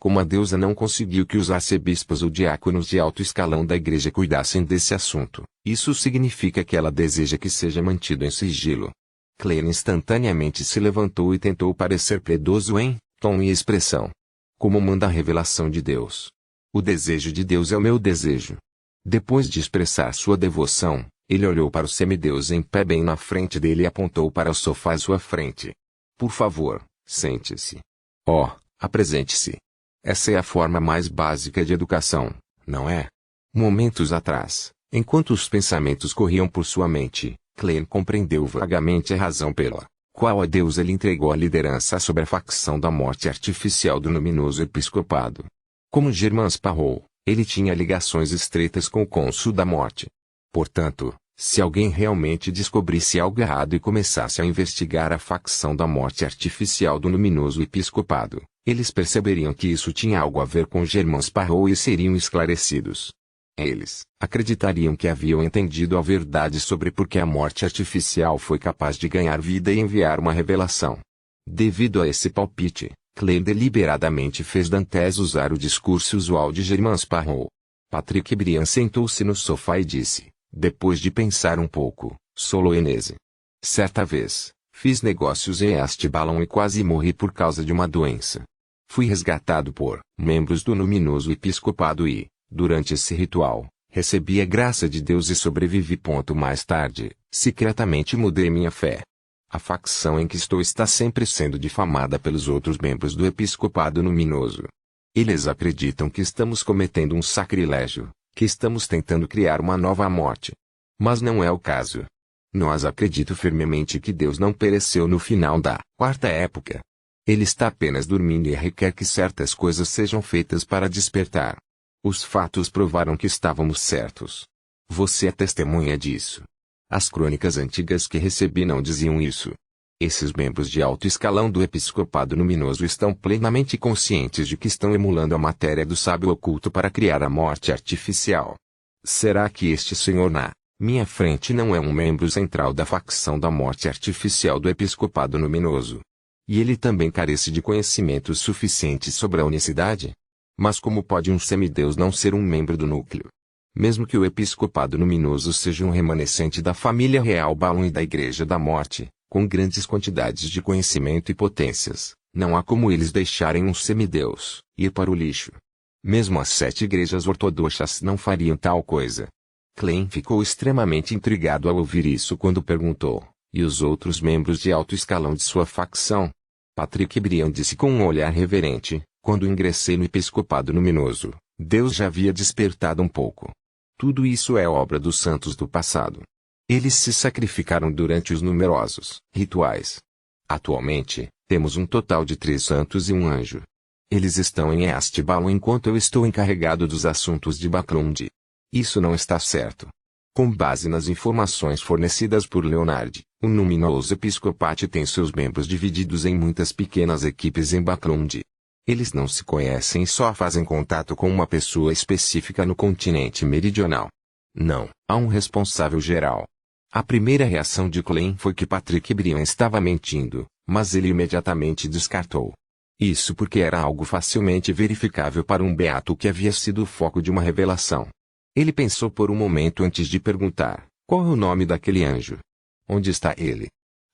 Como a deusa não conseguiu que os arcebispos ou diáconos de alto escalão da igreja cuidassem desse assunto, isso significa que ela deseja que seja mantido em sigilo. Klein instantaneamente se levantou e tentou parecer piedoso em tom e expressão. Como manda a revelação de Deus. O desejo de Deus é o meu desejo. Depois de expressar sua devoção, ele olhou para o semideus em pé bem na frente dele e apontou para o sofá à sua frente. Por favor, sente-se. Oh, apresente-se. Essa é a forma mais básica de educação, não é? Momentos atrás, enquanto os pensamentos corriam por sua mente, Klein compreendeu vagamente a razão pela qual a deusa lhe entregou a liderança sobre a facção da morte artificial do luminoso episcopado. Como Germain Sparrow, ele tinha ligações estreitas com o cônsul da morte. Portanto, Se alguém realmente descobrisse algo errado e começasse a investigar a facção da morte artificial do luminoso episcopado, eles perceberiam que isso tinha algo a ver com Germain Sparrow e seriam esclarecidos. Eles acreditariam que haviam entendido a verdade sobre por que a morte artificial foi capaz de ganhar vida e enviar uma revelação. Devido a esse palpite, Clay deliberadamente fez Dantes usar o discurso usual de Germain Sparrow. Patrick Briand sentou-se no sofá e disse, depois de pensar um pouco, Soloenese. Certa vez, fiz negócios em Astbalon e quase morri por causa de uma doença. Fui resgatado por membros do luminoso episcopado e, durante esse ritual, recebi a graça de Deus e sobrevivi. Mais tarde, secretamente mudei minha fé. A facção em que estou está sempre sendo difamada pelos outros membros do episcopado luminoso. Eles acreditam que estamos cometendo um sacrilégio, que estamos tentando criar uma nova morte. Mas não é o caso. Nós acredito firmemente que Deus não pereceu no final da quarta época. Ele está apenas dormindo e requer que certas coisas sejam feitas para despertar. Os fatos provaram que estávamos certos. Você é testemunha disso. As crônicas antigas que recebi não diziam isso. Esses membros de alto escalão do episcopado luminoso estão plenamente conscientes de que estão emulando a matéria do sábio oculto para criar a morte artificial. Será que este senhor na minha frente não é um membro central da facção da morte artificial do episcopado luminoso? E ele também carece de conhecimentos suficientes sobre a unicidade? Mas como pode um semideus não ser um membro do núcleo? Mesmo que o episcopado luminoso seja um remanescente da família real Balon e da Igreja da Morte, com grandes quantidades de conhecimento e potências, não há como eles deixarem um semideus ir para o lixo. Mesmo as 7 igrejas ortodoxas não fariam tal coisa. Klein ficou extremamente intrigado ao ouvir isso quando perguntou, e os outros membros de alto escalão de sua facção? Patrick Briand disse com um olhar reverente, quando ingressei no episcopado luminoso, Deus já havia despertado um pouco. Tudo isso é obra dos santos do passado. Eles se sacrificaram durante os numerosos rituais. Atualmente, temos um total de 3 santos e um anjo. Eles estão em Astbalon enquanto eu estou encarregado dos assuntos de Baclund. Isso não está certo. Com base nas informações fornecidas por Leonard, o luminoso episcopate tem seus membros divididos em muitas pequenas equipes em Baclund. Eles não se conhecem e só fazem contato com uma pessoa específica no continente meridional. Não, há um responsável geral. A primeira reação de Klein foi que Patrick Briand estava mentindo, mas ele imediatamente descartou. Isso porque era algo facilmente verificável para um beato que havia sido o foco de uma revelação. Ele pensou por um momento antes de perguntar, qual é o nome daquele anjo? Onde está ele?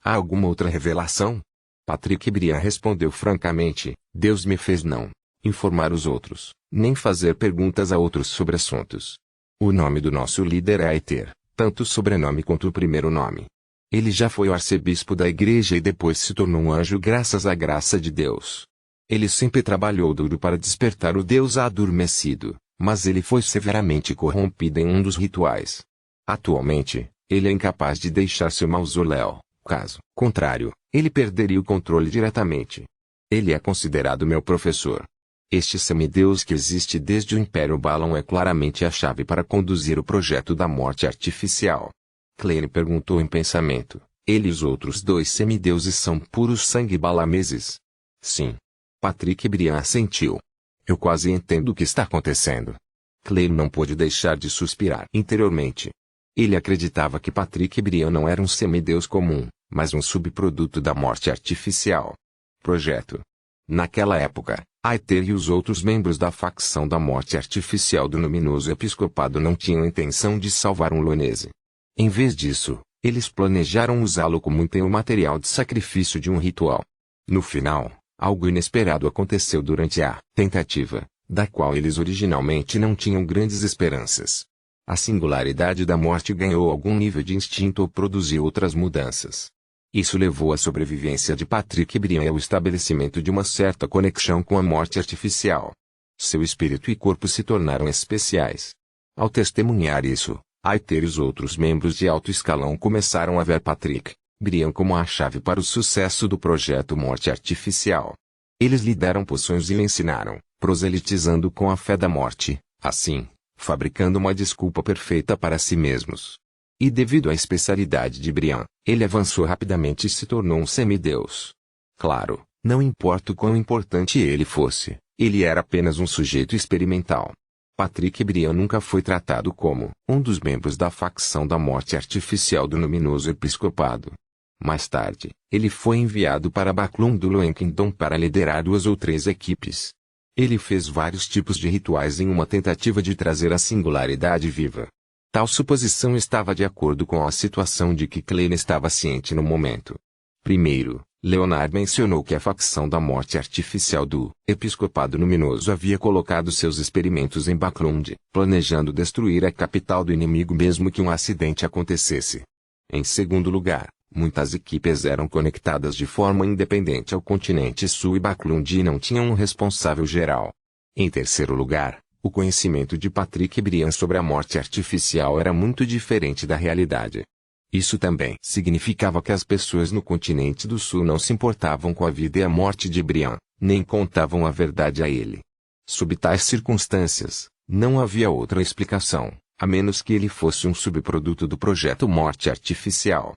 Há alguma outra revelação? Patrick Briand respondeu francamente, Deus me fez não informar os outros, nem fazer perguntas a outros sobre assuntos. O nome do nosso líder é Aether, tanto o sobrenome quanto o primeiro nome. Ele já foi o arcebispo da igreja e depois se tornou um anjo graças à graça de Deus. Ele sempre trabalhou duro para despertar o Deus adormecido, mas ele foi severamente corrompido em um dos rituais. Atualmente, ele é incapaz de deixar seu mausoléu, caso contrário, ele perderia o controle diretamente. Ele é considerado meu professor. Este semideus que existe desde o Império Balon é claramente a chave para conduzir o projeto da morte artificial. Klein perguntou em pensamento, ele e os outros 2 semideuses são puros sangue balameses? Sim. Patrick Briand assentiu. Eu quase entendo o que está acontecendo. Klein não pôde deixar de suspirar interiormente. Ele acreditava que Patrick Briand não era um semideus comum, mas um subproduto da morte artificial. Projeto. Naquela época, Aether e os outros membros da facção da morte artificial do luminoso episcopado não tinham intenção de salvar um Loenese. Em vez disso, eles planejaram usá-lo como um material de sacrifício de um ritual. No final, algo inesperado aconteceu durante a tentativa, da qual eles originalmente não tinham grandes esperanças. A singularidade da morte ganhou algum nível de instinto ou produziu outras mudanças. Isso levou à sobrevivência de Patrick Briand e ao estabelecimento de uma certa conexão com a morte artificial. Seu espírito e corpo se tornaram especiais. Ao testemunhar isso, Aether e os outros membros de alto escalão começaram a ver Patrick Briand como a chave para o sucesso do projeto Morte Artificial. Eles lhe deram poções e lhe ensinaram, proselitizando com a fé da morte, assim, fabricando uma desculpa perfeita para si mesmos. E devido à especialidade de Brian, ele avançou rapidamente e se tornou um semideus. Claro, não importa o quão importante ele fosse, ele era apenas um sujeito experimental. Patrick Brian nunca foi tratado como um dos membros da facção da morte artificial do luminoso episcopado. Mais tarde, ele foi enviado para Baclum do Loen Kingdom para liderar 2 ou 3 equipes. Ele fez vários tipos de rituais em uma tentativa de trazer a singularidade viva. Tal suposição estava de acordo com a situação de que Klein estava ciente no momento. Primeiro, Leonard mencionou que a facção da morte artificial do Episcopado Luminoso havia colocado seus experimentos em Baclund, planejando destruir a capital do inimigo mesmo que um acidente acontecesse. Em segundo lugar, muitas equipes eram conectadas de forma independente ao continente sul e Baclund e não tinham um responsável geral. Em terceiro lugar, o conhecimento de Patrick Brian sobre a morte artificial era muito diferente da realidade. Isso também significava que as pessoas no continente do sul não se importavam com a vida e a morte de Brian, nem contavam a verdade a ele. Sob tais circunstâncias, não havia outra explicação, a menos que ele fosse um subproduto do projeto Morte Artificial.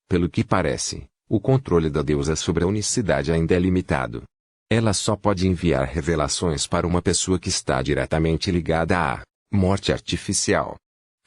Pelo que parece, o controle da deusa sobre a unicidade ainda é limitado. Ela só pode enviar revelações para uma pessoa que está diretamente ligada à morte artificial.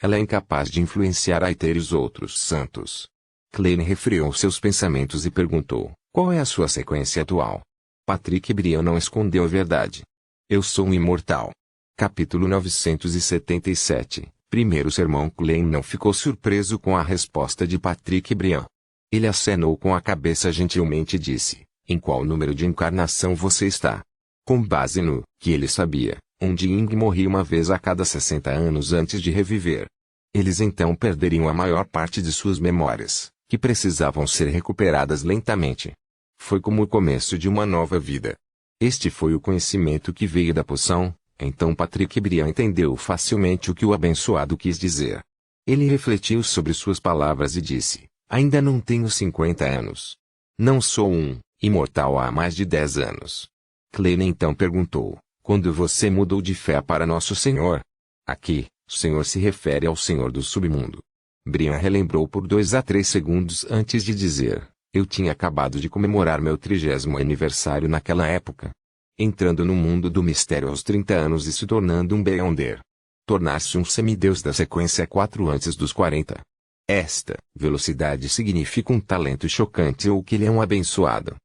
Ela é incapaz de influenciar Aether e os outros santos. Klein refreou seus pensamentos e perguntou, qual é a sua sequência atual? Patrick Brian não escondeu a verdade. Eu sou um imortal. Capítulo 977. Primeiro sermão. Klein não ficou surpreso com a resposta de Patrick Brian. Ele acenou com a cabeça gentilmente e disse, em qual número de encarnação você está? Com base no que ele sabia, Ying morria uma vez a cada 60 anos antes de reviver. Eles então perderiam a maior parte de suas memórias, que precisavam ser recuperadas lentamente. Foi como o começo de uma nova vida. Este foi o conhecimento que veio da poção, então Patrick Brian entendeu facilmente o que o abençoado quis dizer. Ele refletiu sobre suas palavras e disse, ainda não tenho 50 anos. Não sou um imortal há mais de 10 anos. Klein então perguntou, quando você mudou de fé para Nosso Senhor? Aqui, Senhor se refere ao Senhor do submundo. Brian relembrou por 2 a 3 segundos antes de dizer, eu tinha acabado de comemorar meu 30º aniversário naquela época. Entrando no mundo do mistério aos 30 anos e se tornando um Beyonder. Tornar-se um semideus da sequência 4 antes dos 40. Esta velocidade significa um talento chocante ou que ele é um abençoado.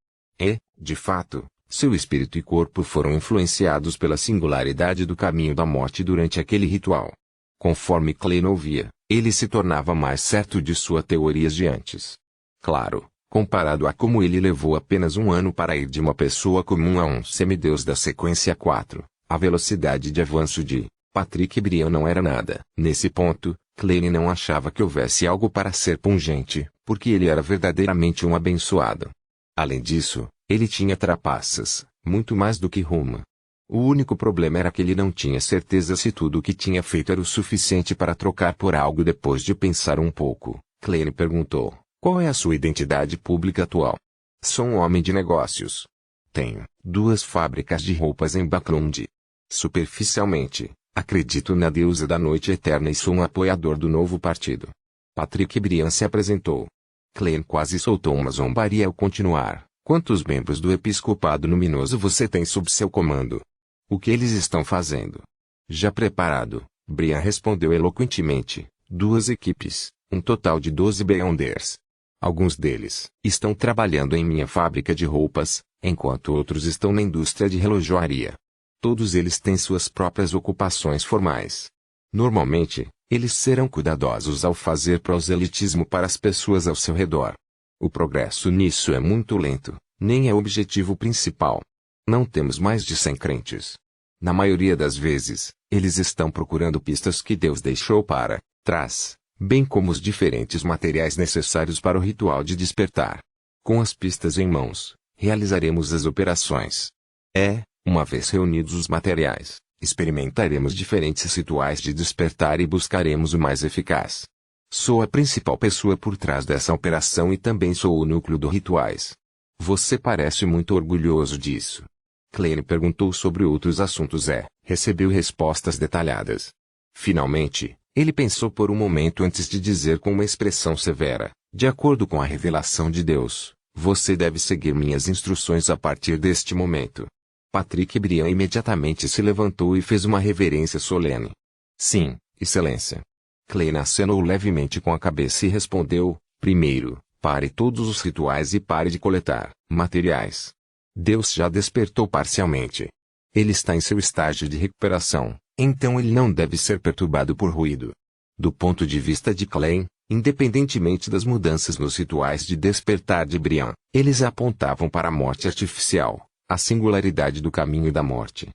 E, de fato, seu espírito e corpo foram influenciados pela singularidade do caminho da morte durante aquele ritual. Conforme Klein ouvia, ele se tornava mais certo de suas teorias de antes. Claro, comparado a como ele levou apenas 1 ano para ir de uma pessoa comum a um semideus da sequência 4, a velocidade de avanço de Patrick Brian não era nada. Nesse ponto, Klein não achava que houvesse algo para ser pungente, porque ele era verdadeiramente um abençoado. Além disso, ele tinha trapaças, muito mais do que Ruma. O único problema era que ele não tinha certeza se tudo o que tinha feito era o suficiente para trocar por algo depois de pensar um pouco. Klein perguntou, qual é a sua identidade pública atual? Sou um homem de negócios. Tenho 2 fábricas de roupas em Baclund. Superficialmente, acredito na deusa da noite eterna e sou um apoiador do novo partido. Patrick Brian se apresentou. Klein quase soltou uma zombaria ao continuar. Quantos membros do Episcopado Luminoso você tem sob seu comando? O que eles estão fazendo? Já preparado, Brian respondeu eloquentemente. 2 equipes, um total de 12 Beyonders. Alguns deles estão trabalhando em minha fábrica de roupas, enquanto outros estão na indústria de relojoaria. Todos eles têm suas próprias ocupações formais. Normalmente, eles serão cuidadosos ao fazer proselitismo para as pessoas ao seu redor. O progresso nisso é muito lento, nem é o objetivo principal. Não temos mais de 100 crentes. Na maioria das vezes, eles estão procurando pistas que Deus deixou para trás, bem como os diferentes materiais necessários para o ritual de despertar. Com as pistas em mãos, realizaremos as operações. Uma vez reunidos os materiais, experimentaremos diferentes rituais de despertar e buscaremos o mais eficaz. Sou a principal pessoa por trás dessa operação e também sou o núcleo dos rituais. Você parece muito orgulhoso disso. Klein perguntou sobre outros assuntos recebeu respostas detalhadas. Finalmente, Ele pensou por um momento antes de dizer com uma expressão severa, de acordo com a revelação de Deus, você deve seguir minhas instruções a partir deste momento. Patrick Briand imediatamente se levantou e fez uma reverência solene. Sim, Excelência. Klein acenou levemente com a cabeça e respondeu, primeiro, pare todos os rituais e pare de coletar materiais. Deus já despertou parcialmente. Ele está em seu estágio de recuperação, então ele não deve ser perturbado por ruído. Do ponto de vista de Klein, independentemente das mudanças nos rituais de despertar de Briand, eles apontavam para a morte artificial, a singularidade do caminho da morte.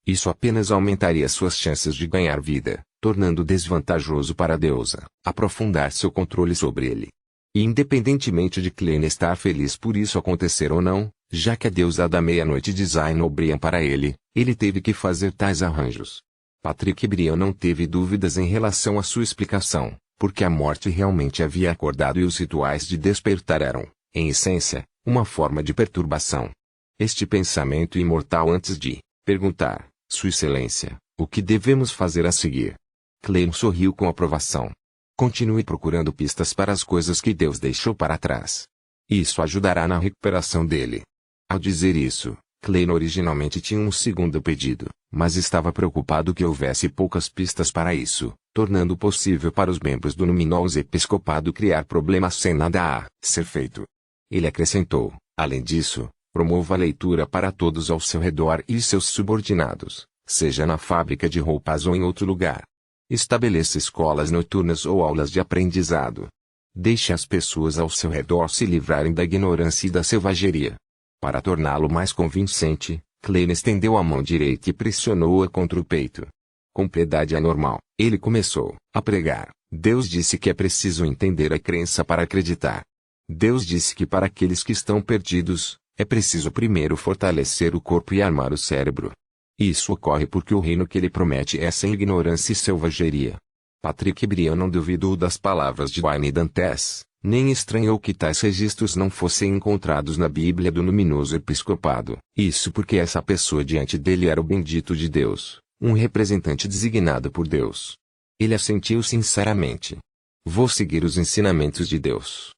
Isso apenas aumentaria suas chances de ganhar vida, tornando desvantajoso para a deusa aprofundar seu controle sobre ele. E independentemente de Klein estar feliz por isso acontecer ou não, já que a deusa da meia-noite designou Briand para ele, ele teve que fazer tais arranjos. Patrick Briand não teve dúvidas em relação à sua explicação, porque a morte realmente havia acordado e os rituais de despertar eram, em essência, uma forma de perturbação. Este pensamento imortal antes de perguntar, Sua Excelência, o que devemos fazer a seguir? Klein sorriu com aprovação. Continue procurando pistas para as coisas que Deus deixou para trás. Isso ajudará na recuperação dele. Ao dizer isso, Klein originalmente tinha um segundo pedido, mas estava preocupado que houvesse poucas pistas para isso, tornando possível para os membros do luminoso episcopado criar problemas sem nada a ser feito. Ele acrescentou, além disso, promova a leitura para todos ao seu redor e seus subordinados, seja na fábrica de roupas ou em outro lugar. Estabeleça escolas noturnas ou aulas de aprendizado. Deixe as pessoas ao seu redor se livrarem da ignorância e da selvageria. Para torná-lo mais convincente, Klein estendeu a mão direita e pressionou-a contra o peito. Com piedade anormal, ele começou a pregar. Deus disse que é preciso entender a crença para acreditar. Deus disse que para aqueles que estão perdidos, é preciso primeiro fortalecer o corpo e armar o cérebro. Isso ocorre porque o reino que ele promete é sem ignorância e selvageria. Patrick Briand não duvidou das palavras de Wayne Dantes, nem estranhou que tais registros não fossem encontrados na Bíblia do luminoso episcopado. Isso porque essa pessoa diante dele era o bendito de Deus, um representante designado por Deus. Ele assentiu sinceramente. Vou seguir os ensinamentos de Deus.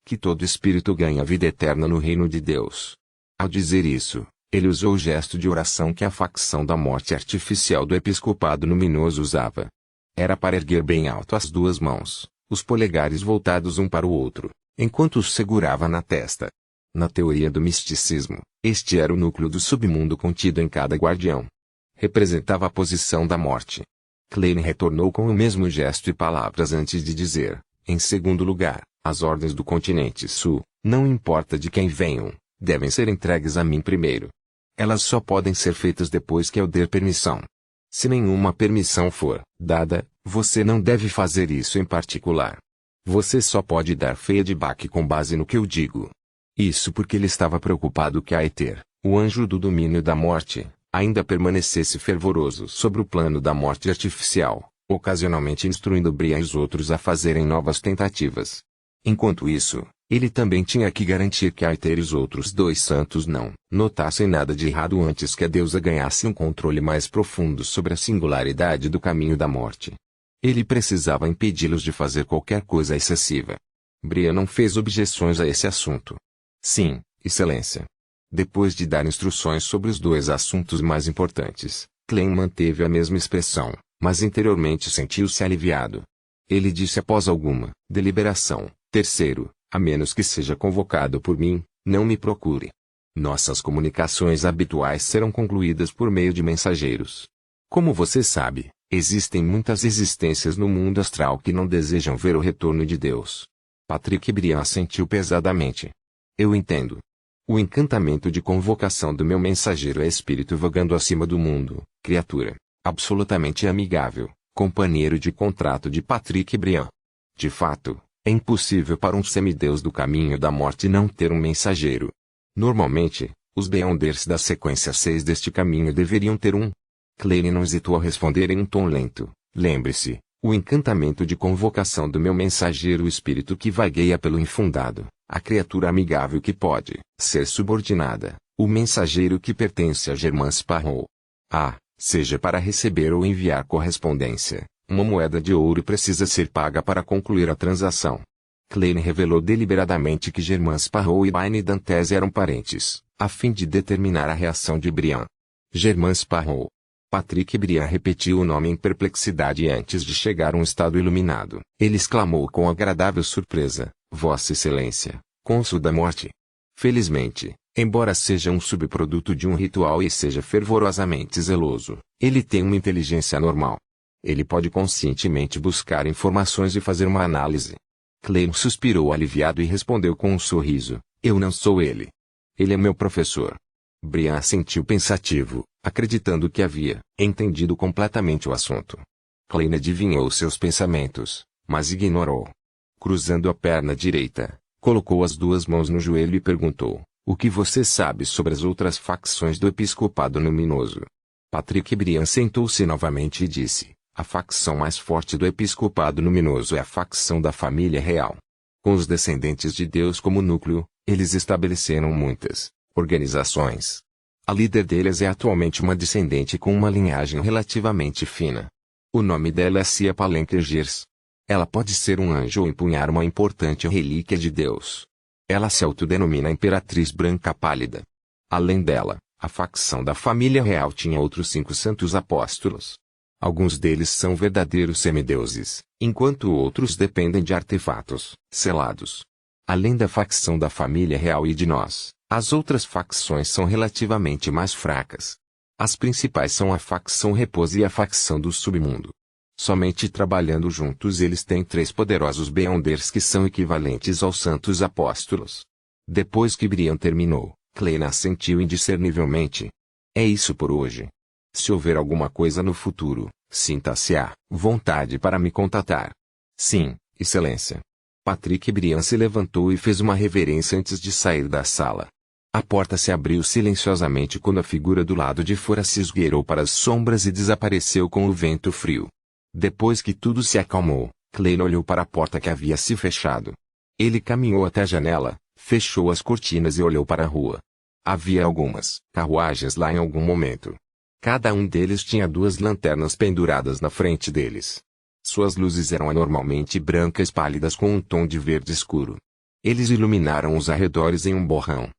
Que todo espírito ganhe a vida eterna no reino de Deus. Ao dizer isso, ele usou o gesto de oração que a facção da morte artificial do episcopado luminoso usava. Era para erguer bem alto as duas mãos, os polegares voltados um para o outro, enquanto os segurava na testa. Na teoria do misticismo, este era o núcleo do submundo contido em cada guardião. Representava a posição da morte. Klein retornou com o mesmo gesto e palavras antes de dizer, em segundo lugar, as ordens do continente sul, não importa de quem venham, devem ser entregues a mim primeiro. Elas só podem ser feitas depois que eu der permissão. Se nenhuma permissão for dada, você não deve fazer isso em particular. Você só pode dar feedback com base no que eu digo. Isso porque ele estava preocupado que Aether, o anjo do domínio da morte, ainda permanecesse fervoroso sobre o plano da morte artificial, ocasionalmente instruindo Briand e os outros a fazerem novas tentativas. Enquanto isso, ele também tinha que garantir que Aether e os outros dois santos não notassem nada de errado antes que a deusa ganhasse um controle mais profundo sobre a singularidade do caminho da morte. Ele precisava impedi-los de fazer qualquer coisa excessiva. Briand não fez objeções a esse assunto. Sim, Excelência. Depois de dar instruções sobre os dois assuntos mais importantes, Klein manteve a mesma expressão, mas interiormente sentiu-se aliviado. Ele disse após alguma deliberação, terceiro, a menos que seja convocado por mim, não me procure. Nossas comunicações habituais serão concluídas por meio de mensageiros. Como você sabe, existem muitas existências no mundo astral que não desejam ver o retorno de Deus. Patrick Briand assentiu pesadamente. Eu entendo. O encantamento de convocação do meu mensageiro é espírito vagando acima do mundo, criatura, absolutamente amigável, companheiro de contrato de Patrick Briand. De fato, é impossível para um semideus do caminho da morte não ter um mensageiro. Normalmente, os Beyonders da sequência 6 deste caminho deveriam ter um. Klein não hesitou a responder em um tom lento. Lembre-se, o encantamento de convocação do meu mensageiro, o espírito que vagueia pelo infundado, a criatura amigável que pode ser subordinada, o mensageiro que pertence a Germain Sparrow. Seja para receber ou enviar correspondência, Uma moeda de ouro precisa ser paga para concluir a transação. Klein revelou deliberadamente que Germain Sparrow e Bain Dantès eram parentes, a fim de determinar a reação de Brian. Germain Sparrow. Patrick Brian repetiu o nome em perplexidade antes de chegar a um estado iluminado. Ele exclamou com agradável surpresa: Vossa Excelência, cônsul da morte. Felizmente, embora seja um subproduto de um ritual e seja fervorosamente zeloso, ele tem uma inteligência normal. Ele pode conscientemente buscar informações e fazer uma análise. Klein suspirou aliviado e respondeu com um sorriso: Eu não sou ele. Ele é meu professor. Brian assentiu pensativo, acreditando que havia entendido completamente o assunto. Klein adivinhou seus pensamentos, mas ignorou. Cruzando a perna direita, colocou as duas mãos no joelho e perguntou: O que você sabe sobre as outras facções do Episcopado Luminoso? Patrick Brian sentou-se novamente e disse: A facção mais forte do Episcopado Luminoso é a facção da família real. Com os descendentes de Deus como núcleo, eles estabeleceram muitas organizações. A líder deles é atualmente uma descendente com uma linhagem relativamente fina. O nome dela é Cia Palanquegers. Ela pode ser um anjo ou empunhar uma importante relíquia de Deus. Ela se autodenomina Imperatriz Branca Pálida. Além dela, a facção da família real tinha outros 5 santos apóstolos. Alguns deles são verdadeiros semideuses, enquanto outros dependem de artefatos selados. Além da facção da família real e de nós, as outras facções são relativamente mais fracas. As principais são a facção Repouso e a facção do Submundo. Somente trabalhando juntos eles têm 3 poderosos Beyonders que são equivalentes aos santos apóstolos. Depois que Brian terminou, Klein assentiu indiscernivelmente. É isso por hoje. Se houver alguma coisa no futuro, sinta-se à vontade para me contatar. Sim, Excelência. Patrick Brian se levantou e fez uma reverência antes de sair da sala. A porta se abriu silenciosamente quando a figura do lado de fora se esgueirou para as sombras e desapareceu com o vento frio. Depois que tudo se acalmou, Klein olhou para a porta que havia se fechado. Ele caminhou até a janela, fechou as cortinas e olhou para a rua. Havia algumas carruagens lá em algum momento. Cada um deles tinha 2 lanternas penduradas na frente deles. Suas luzes eram anormalmente brancas pálidas com um tom de verde escuro. Eles iluminaram os arredores em um borrão.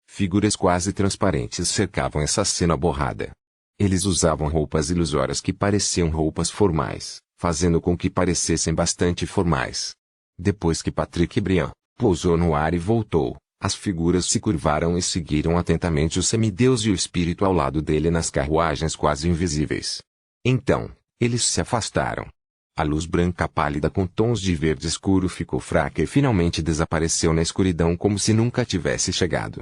Figuras quase transparentes cercavam essa cena borrada. Eles usavam roupas ilusórias que pareciam roupas formais, fazendo com que parecessem bastante formais. Depois que Patrick Brian pousou no ar e voltou, as figuras se curvaram e seguiram atentamente o semideus e o espírito ao lado dele nas carruagens quase invisíveis. Então, eles se afastaram. A luz branca pálida com tons de verde escuro ficou fraca e finalmente desapareceu na escuridão como se nunca tivesse chegado.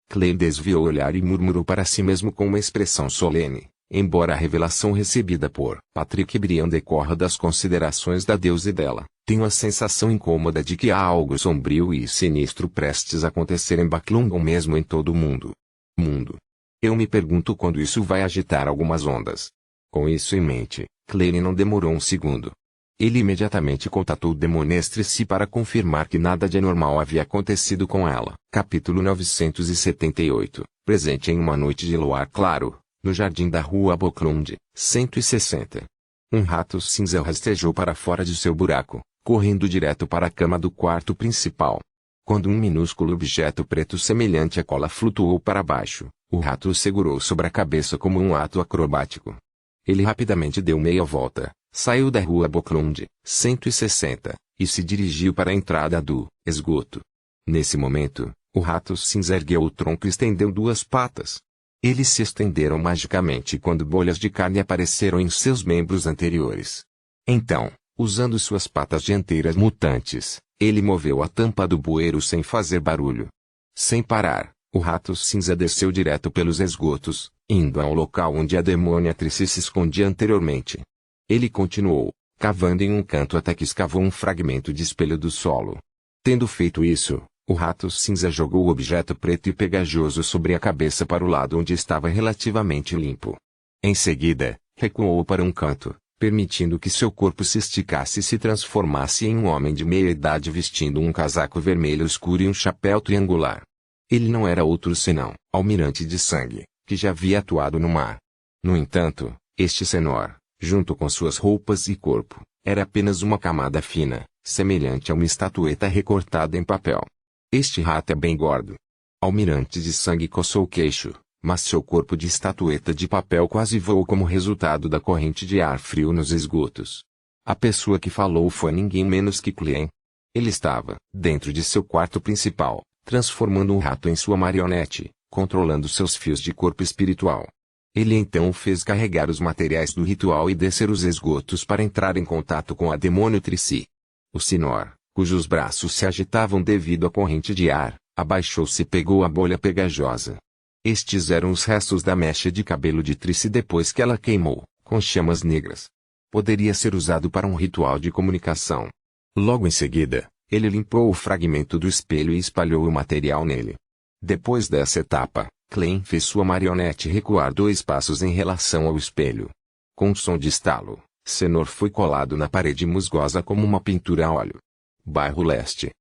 Klein desviou o olhar e murmurou para si mesmo com uma expressão solene, embora a revelação recebida por Patrick Brian decorra das considerações da deusa e dela, tenho a sensação incômoda de que há algo sombrio e sinistro prestes a acontecer em Backlund ou mesmo em todo o mundo. Eu me pergunto quando isso vai agitar algumas ondas. Com isso em mente, Klein não demorou um segundo. Ele imediatamente contatou Demonestrice para confirmar que nada de anormal havia acontecido com ela. Capítulo 978. Presente em uma noite de luar claro, no jardim da rua Backlund, 160. Um rato cinza rastejou para fora de seu buraco, correndo direto para a cama do quarto principal. Quando um minúsculo objeto preto semelhante a cola flutuou para baixo, o rato o segurou sobre a cabeça como um ato acrobático. Ele rapidamente deu meia volta, saiu da rua Backlund, 160, e se dirigiu para a entrada do esgoto. Nesse momento, o rato cinza ergueu o tronco e estendeu 2 patas. Eles se estenderam magicamente quando bolhas de carne apareceram em seus membros anteriores. Então, usando suas patas dianteiras mutantes, ele moveu a tampa do bueiro sem fazer barulho. Sem parar, o rato cinza desceu direto pelos esgotos, indo ao local onde a Demonestrice se escondia anteriormente. Ele continuou, cavando em um canto até que escavou um fragmento de espelho do solo. Tendo feito isso, o rato cinza jogou o objeto preto e pegajoso sobre a cabeça para o lado onde estava relativamente limpo. Em seguida, recuou para um canto, permitindo que seu corpo se esticasse e se transformasse em um homem de meia idade vestindo um casaco vermelho escuro e um chapéu triangular. Ele não era outro senão Almirante de Sangue, que já havia atuado no mar. No entanto, este senhor, junto com suas roupas e corpo, Era apenas uma camada fina, semelhante a uma estatueta recortada em papel. Este rato é bem gordo. Almirante de Sangue coçou o queixo, mas seu corpo de estatueta de papel quase voou como resultado da corrente de ar frio nos esgotos. A pessoa que falou foi ninguém menos que Klein. Ele estava, dentro de seu quarto principal, transformando um rato em sua marionete, controlando seus fios de corpo espiritual. Ele então o fez carregar os materiais do ritual e descer os esgotos para entrar em contato com a demônio Trici. O Sinor, cujos braços se agitavam devido à corrente de ar, abaixou-se e pegou a bolha pegajosa. Estes eram os restos da mecha de cabelo de Trici depois que ela queimou, com chamas negras. Poderia ser usado para um ritual de comunicação. Logo em seguida, ele limpou o fragmento do espelho e espalhou o material nele. Depois dessa etapa, Klein fez sua marionete recuar 2 passos em relação ao espelho. Com um som de estalo, Senor foi colado na parede musgosa como uma pintura a óleo. Bairro Leste.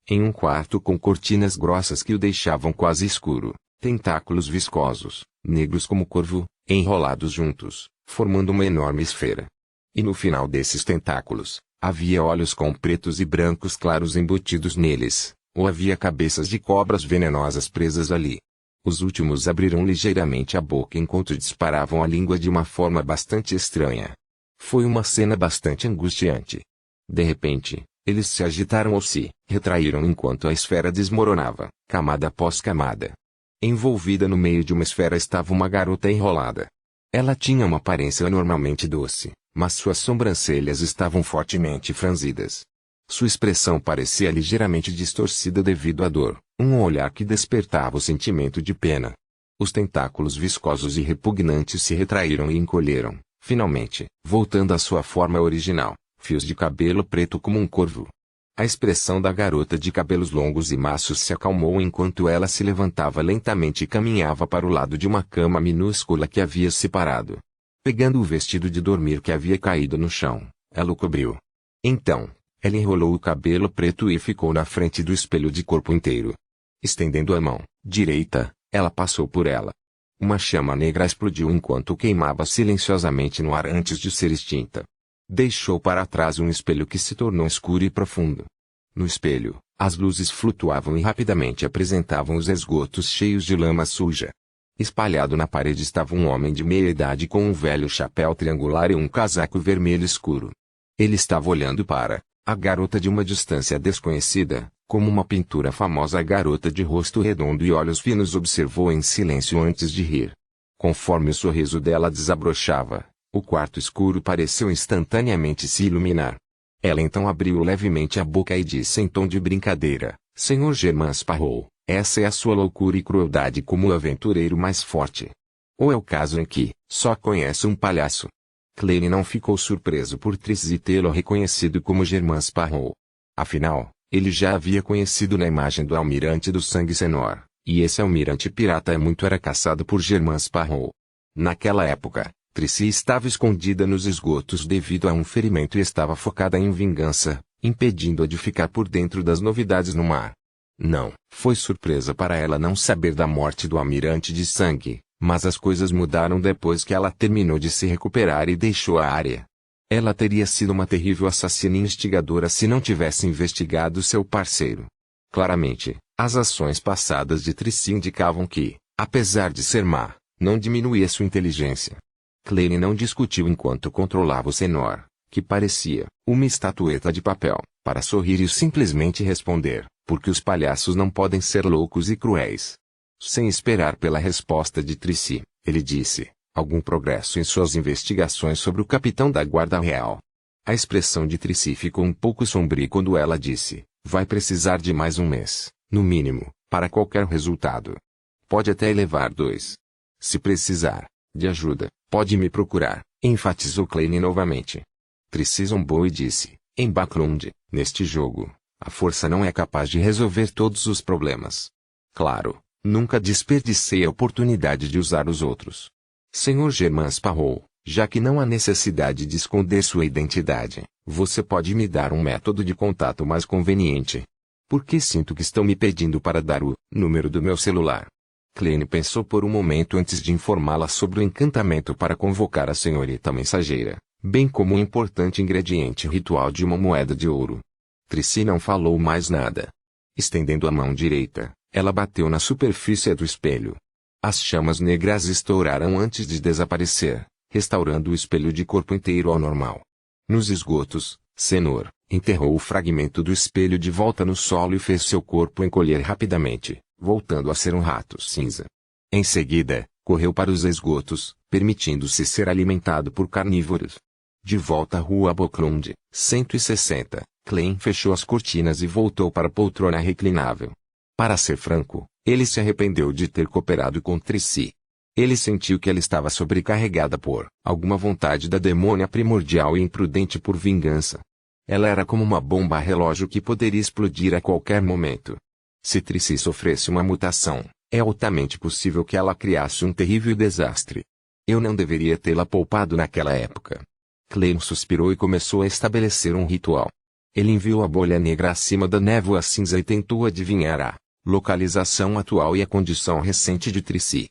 Em um quarto com cortinas grossas que o deixavam quase escuro, tentáculos viscosos, negros como corvo, enrolados juntos, formando uma enorme esfera. E no final desses tentáculos, havia olhos com pretos e brancos claros embutidos neles, ou havia cabeças de cobras venenosas presas ali. Os últimos abriram ligeiramente a boca enquanto disparavam a língua de uma forma bastante estranha. Foi uma cena bastante angustiante. De repente, eles se agitaram ou se retraíram enquanto a esfera desmoronava, camada após camada. Envolvida no meio de uma esfera estava uma garota enrolada. Ela tinha uma aparência anormalmente doce, mas suas sobrancelhas estavam fortemente franzidas. Sua expressão parecia ligeiramente distorcida devido à dor, um olhar que despertava o sentimento de pena. Os tentáculos viscosos e repugnantes se retraíram e encolheram, finalmente, voltando à sua forma original, fios de cabelo preto como um corvo. A expressão da garota de cabelos longos e macios se acalmou enquanto ela se levantava lentamente e caminhava para o lado de uma cama minúscula que havia separado. Pegando o vestido de dormir que havia caído no chão, ela o cobriu. Então, ela enrolou o cabelo preto e ficou na frente do espelho de corpo inteiro. Estendendo a mão direita, ela passou por ela. Uma chama negra explodiu enquanto queimava silenciosamente no ar antes de ser extinta. Deixou para trás um espelho que se tornou escuro e profundo. No espelho, as luzes flutuavam e rapidamente apresentavam os esgotos cheios de lama suja. Espalhado na parede estava um homem de meia idade com um velho chapéu triangular e um casaco vermelho escuro. Ele estava olhando para a garota de uma distância desconhecida, como uma pintura famosa. A garota de rosto redondo e olhos finos observou em silêncio antes de rir. Conforme o sorriso dela desabrochava, o quarto escuro pareceu instantaneamente se iluminar. Ela então abriu levemente a boca e disse em tom de brincadeira: Senhor Germain Sparrow, essa é a sua loucura e crueldade como o aventureiro mais forte. Ou é o caso em que só conhece um palhaço? Klein não ficou surpreso por Trici tê-lo reconhecido como Germain Sparrow. Afinal, ele já havia conhecido na imagem do almirante do sangue Senor, e esse almirante pirata era caçado por Germain Sparrow. Naquela época, Trici estava escondida nos esgotos devido a um ferimento e estava focada em vingança, impedindo-a de ficar por dentro das novidades no mar. Não foi surpresa para ela não saber da morte do almirante de sangue, mas as coisas mudaram depois que ela terminou de se recuperar e deixou a área. Ela teria sido uma terrível assassina e instigadora se não tivesse investigado seu parceiro. Claramente, as ações passadas de Trici indicavam que, apesar de ser má, não diminuía sua inteligência. Klein não discutiu enquanto controlava o Senor, que parecia uma estatueta de papel, para sorrir e simplesmente responder, porque os palhaços não podem ser loucos e cruéis. Sem esperar pela resposta de Trici, ele disse: algum progresso em suas investigações sobre o capitão da Guarda Real? A expressão de Trici ficou um pouco sombria quando ela disse: vai precisar de mais um mês, no mínimo, para qualquer resultado. Pode até levar 2. Se precisar de ajuda, pode me procurar, enfatizou Klein novamente. Trici zombou e disse: em Backlund, neste jogo, a força não é capaz de resolver todos os problemas. Claro, nunca desperdicei a oportunidade de usar os outros. Senhor Germain Sparrow, já que não há necessidade de esconder sua identidade, você pode me dar um método de contato mais conveniente? Porque sinto que estão me pedindo para dar o número do meu celular. Klein pensou por um momento antes de informá-la sobre o encantamento para convocar a senhorita mensageira, bem como um importante ingrediente ritual de uma moeda de ouro. Tracy não falou mais nada. Estendendo a mão direita, ela bateu na superfície do espelho. As chamas negras estouraram antes de desaparecer, restaurando o espelho de corpo inteiro ao normal. Nos esgotos, Senor enterrou o fragmento do espelho de volta no solo e fez seu corpo encolher rapidamente, voltando a ser um rato cinza. Em seguida, correu para os esgotos, permitindo-se ser alimentado por carnívoros. De volta à rua Boklund, 160, Klein fechou as cortinas e voltou para a poltrona reclinável. Para ser franco, ele se arrependeu de ter cooperado com Tracy. Ele sentiu que ela estava sobrecarregada por alguma vontade da demônia primordial e imprudente por vingança. Ela era como uma bomba relógio que poderia explodir a qualquer momento. Se Tracy sofresse uma mutação, é altamente possível que ela criasse um terrível desastre. Eu não deveria tê-la poupado naquela época. Klein suspirou e começou a estabelecer um ritual. Ele enviou a bolha negra acima da névoa cinza e tentou adivinhar a localização atual e a condição recente de Tracy.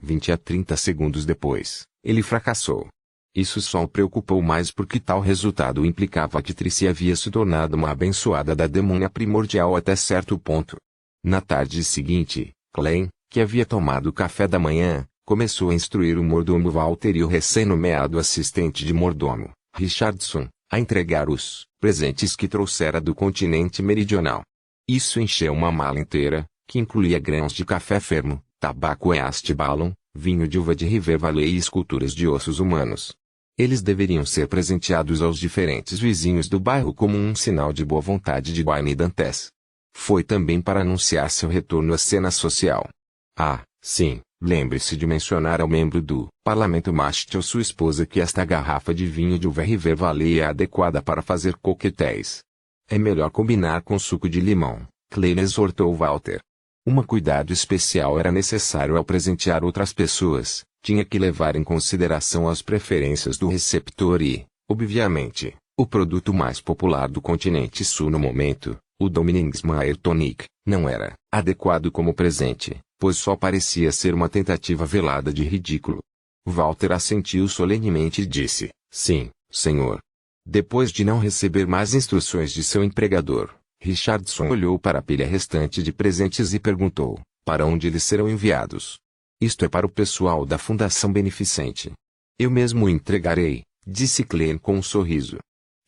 20 a 30 segundos depois, ele fracassou. Isso só o preocupou mais porque tal resultado implicava que Tracy havia se tornado uma abençoada da demônia primordial até certo ponto. Na tarde seguinte, Klein, que havia tomado café da manhã, começou a instruir o mordomo Walter e o recém-nomeado assistente de mordomo, Richardson, a entregar os presentes que trouxera do continente meridional. Isso encheu uma mala inteira, que incluía grãos de café fermo, tabaco e Astbalon, vinho de uva de River Valley e esculturas de ossos humanos. Eles deveriam ser presenteados aos diferentes vizinhos do bairro como um sinal de boa vontade de Wayne Dantes. Foi também para anunciar seu retorno à cena social. Ah, sim, lembre-se de mencionar ao membro do parlamento Machtel sua esposa que esta garrafa de vinho de uva River Valley é adequada para fazer coquetéis. É melhor combinar com suco de limão, Klein exortou Walter. Um cuidado especial era necessário ao presentear outras pessoas, tinha que levar em consideração as preferências do receptor e, obviamente, o produto mais popular do continente sul no momento, o Dominingsmeyer Tonic, não era adequado como presente, pois só parecia ser uma tentativa velada de ridículo. Walter assentiu solenemente e disse, sim, senhor. Depois de não receber mais instruções de seu empregador, Richardson olhou para a pilha restante de presentes e perguntou, para onde eles serão enviados? Isto é para o pessoal da Fundação Beneficente. Eu mesmo o entregarei, disse Klein com um sorriso.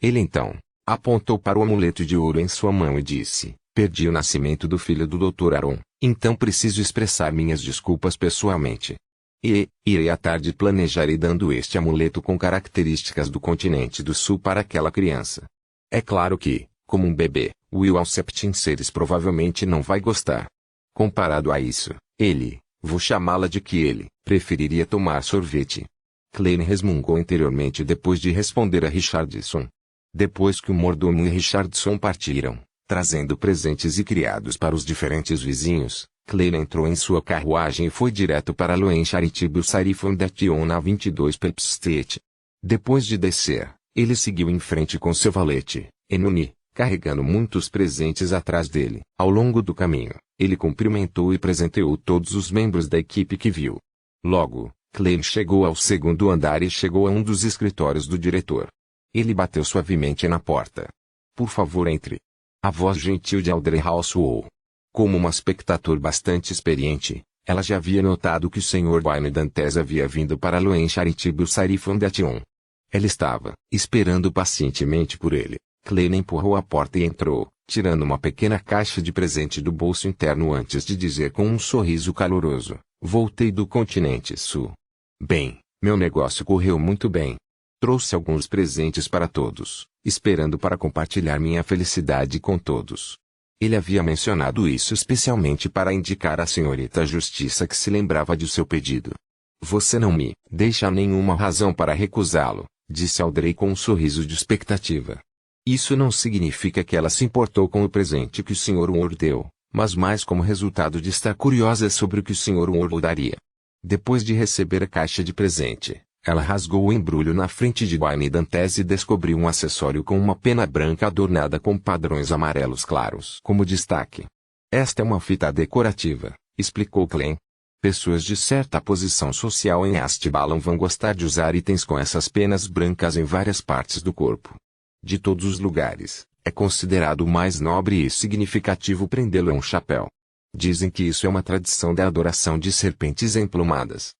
Ele então apontou para o amuleto de ouro em sua mão e disse, perdi o nascimento do filho do Dr. Aaron, então preciso expressar minhas desculpas pessoalmente. Irei à tarde planejarei dando este amuleto com características do continente do sul para aquela criança. É claro que, como um bebê, Will Alceptin Seres provavelmente não vai gostar. Comparado a isso, vou chamá-la de que ele, preferiria tomar sorvete. Klein resmungou interiormente depois de responder a Richardson. Depois que o mordomo e Richardson partiram, trazendo presentes e criados para os diferentes vizinhos, Klein entrou em sua carruagem e foi direto para Loen Charitable Sari Foundation na 22 Phelps Street. Depois de descer, ele seguiu em frente com seu valete, Enuni, carregando muitos presentes atrás dele. Ao longo do caminho, ele cumprimentou e presenteou todos os membros da equipe que viu. Logo, Klein chegou ao segundo andar e chegou a um dos escritórios do diretor. Ele bateu suavemente na porta. Por favor, entre. A voz gentil de Audrey House soou. Como um espectador bastante experiente, ela já havia notado que o Sr. Wayne Dantes havia vindo para Loen Charitable Sari Foundation. Ela estava esperando pacientemente por ele. Klein empurrou a porta e entrou, tirando uma pequena caixa de presente do bolso interno antes de dizer com um sorriso caloroso, voltei do continente sul. Bem, meu negócio correu muito bem. Trouxe alguns presentes para todos, esperando para compartilhar minha felicidade com todos. Ele havia mencionado isso especialmente para indicar à senhorita Justiça que se lembrava de seu pedido. Você não me deixa nenhuma razão para recusá-lo, disse Audrey com um sorriso de expectativa. Isso não significa que ela se importou com o presente que o Sr. Ward deu, mas mais como resultado de estar curiosa sobre o que o Sr. Ward daria. Depois de receber a caixa de presente, ela rasgou o embrulho na frente de Wayne Dantes e descobriu um acessório com uma pena branca adornada com padrões amarelos claros como destaque. Esta é uma fita decorativa, explicou Klein. Pessoas de certa posição social em Astbalan vão gostar de usar itens com essas penas brancas em várias partes do corpo. De todos os lugares, é considerado o mais nobre e significativo prendê-lo a um chapéu. Dizem que isso é uma tradição da adoração de serpentes emplumadas.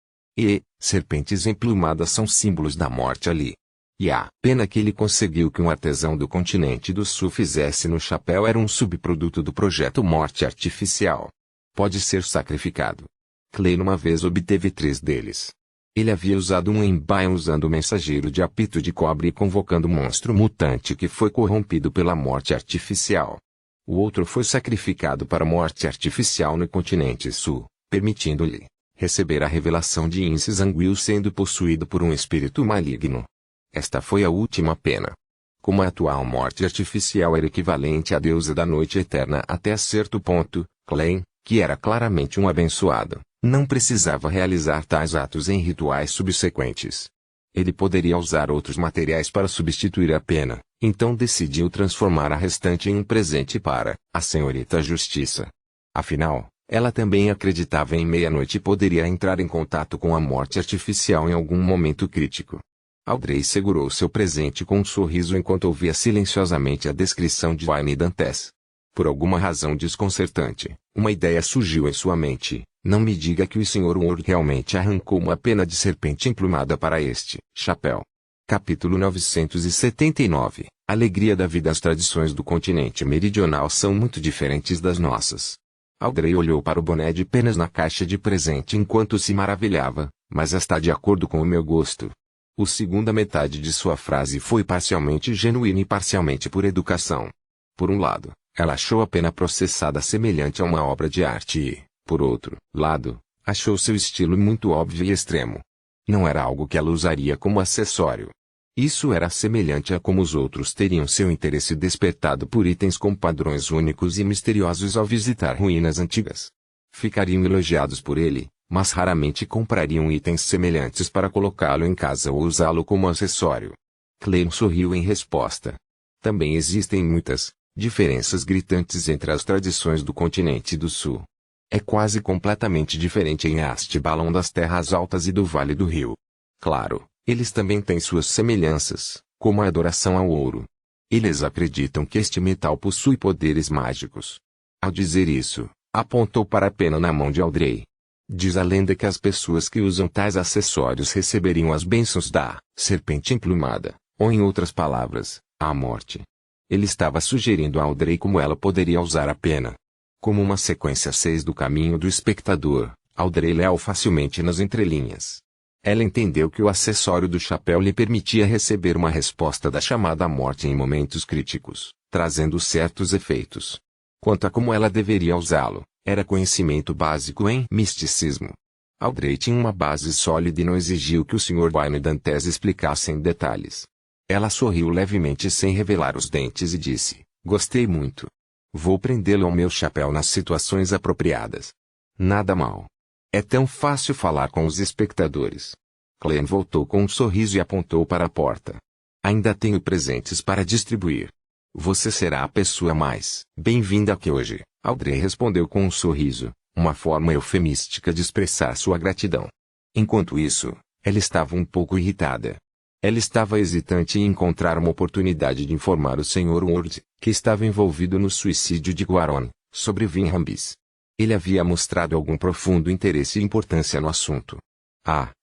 Serpentes emplumadas são símbolos da morte ali. E a pena que ele conseguiu que um artesão do continente do sul fizesse no chapéu era um subproduto do projeto Morte Artificial. Pode ser sacrificado. Klein uma vez obteve 3 deles. Ele havia usado um embaia usando o mensageiro de apito de cobre e convocando o monstro mutante que foi corrompido pela morte artificial. O outro foi sacrificado para a morte artificial no continente sul, permitindo-lhe receber a revelação de Insi Zanguil sendo possuído por um espírito maligno. Esta foi a última pena. Como a atual morte artificial era equivalente à deusa da noite eterna até certo ponto, Klein, que era claramente um abençoado, não precisava realizar tais atos em rituais subsequentes. Ele poderia usar outros materiais para substituir a pena, então decidiu transformar a restante em um presente para a senhorita Justiça. Afinal, ela também acreditava em meia-noite e poderia entrar em contato com a morte artificial em algum momento crítico. Audrey segurou seu presente com um sorriso enquanto ouvia silenciosamente a descrição de Wayne Dantes. Por alguma razão desconcertante, uma ideia surgiu em sua mente. Não me diga que o Sr. Ward realmente arrancou uma pena de serpente emplumada para este chapéu. Capítulo 979. Alegria da vida. As tradições do continente meridional são muito diferentes das nossas. Audrey olhou para o boné de penas na caixa de presente enquanto se maravilhava, mas está de acordo com o meu gosto. A segunda metade de sua frase foi parcialmente genuína e parcialmente por educação. Por um lado, ela achou a pena processada semelhante a uma obra de arte e, por outro lado, achou seu estilo muito óbvio e extremo. Não era algo que ela usaria como acessório. Isso era semelhante a como os outros teriam seu interesse despertado por itens com padrões únicos e misteriosos ao visitar ruínas antigas. Ficariam elogiados por ele, mas raramente comprariam itens semelhantes para colocá-lo em casa ou usá-lo como acessório. Klein sorriu em resposta. Também existem muitas diferenças gritantes entre as tradições do continente do sul. É quase completamente diferente em Astbalan das terras altas e do Vale do Rio. Claro, eles também têm suas semelhanças, como a adoração ao ouro. Eles acreditam que este metal possui poderes mágicos. Ao dizer isso, apontou para a pena na mão de Audrey. Diz a lenda que as pessoas que usam tais acessórios receberiam as bênçãos da serpente emplumada, ou em outras palavras, a morte. Ele estava sugerindo a Audrey como ela poderia usar a pena. Como uma sequência 6 do caminho do espectador, Audrey leu facilmente nas entrelinhas. Ela entendeu que o acessório do chapéu lhe permitia receber uma resposta da chamada morte em momentos críticos, trazendo certos efeitos. Quanto a como ela deveria usá-lo, era conhecimento básico em misticismo. Audrey tinha uma base sólida e não exigiu que o Sr. Wayne Dantes explicasse em detalhes. Ela sorriu levemente sem revelar os dentes e disse, gostei muito. Vou prendê-lo ao meu chapéu nas situações apropriadas. Nada mal. É tão fácil falar com os espectadores. Klein voltou com um sorriso e apontou para a porta. Ainda tenho presentes para distribuir. Você será a pessoa mais bem-vinda aqui hoje, Audrey respondeu com um sorriso, uma forma eufemística de expressar sua gratidão. Enquanto isso, ela estava um pouco irritada. Ela estava hesitante em encontrar uma oportunidade de informar o Sr. Ward, que estava envolvido no suicídio de Guaron, sobre Vinhambis. Ele havia mostrado algum profundo interesse e importância no assunto.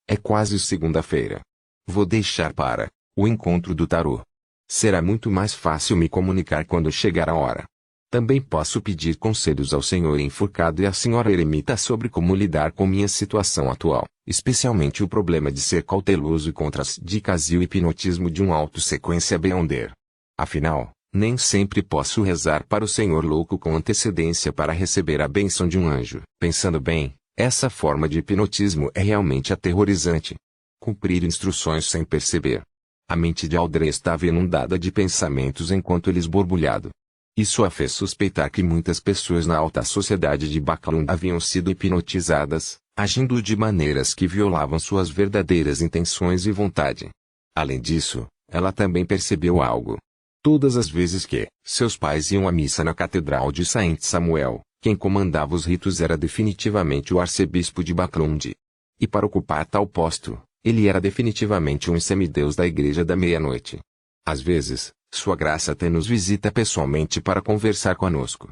É quase segunda-feira. Vou deixar para o encontro do tarô. Será muito mais fácil me comunicar quando chegar a hora. Também posso pedir conselhos ao Sr. Enforcado e à Sra. Eremita sobre como lidar com minha situação atual, especialmente o problema de ser cauteloso contra as dicas e o hipnotismo de um auto-sequência Beyonder. Afinal, nem sempre posso rezar para o Senhor louco com antecedência para receber a bênção de um anjo. Pensando bem, essa forma de hipnotismo é realmente aterrorizante. Cumprir instruções sem perceber. A mente de Audrey estava inundada de pensamentos enquanto eles borbulhado. Isso a fez suspeitar que muitas pessoas na alta sociedade de Bakalund haviam sido hipnotizadas, agindo de maneiras que violavam suas verdadeiras intenções e vontade. Além disso, ela também percebeu algo. Todas as vezes que seus pais iam à missa na Catedral de Saint Samuel, Quem comandava os ritos era definitivamente o arcebispo de Baclund. E para ocupar tal posto, ele era definitivamente um semideus da Igreja da Meia-Noite. Às vezes, Sua Graça até nos visita pessoalmente para conversar conosco.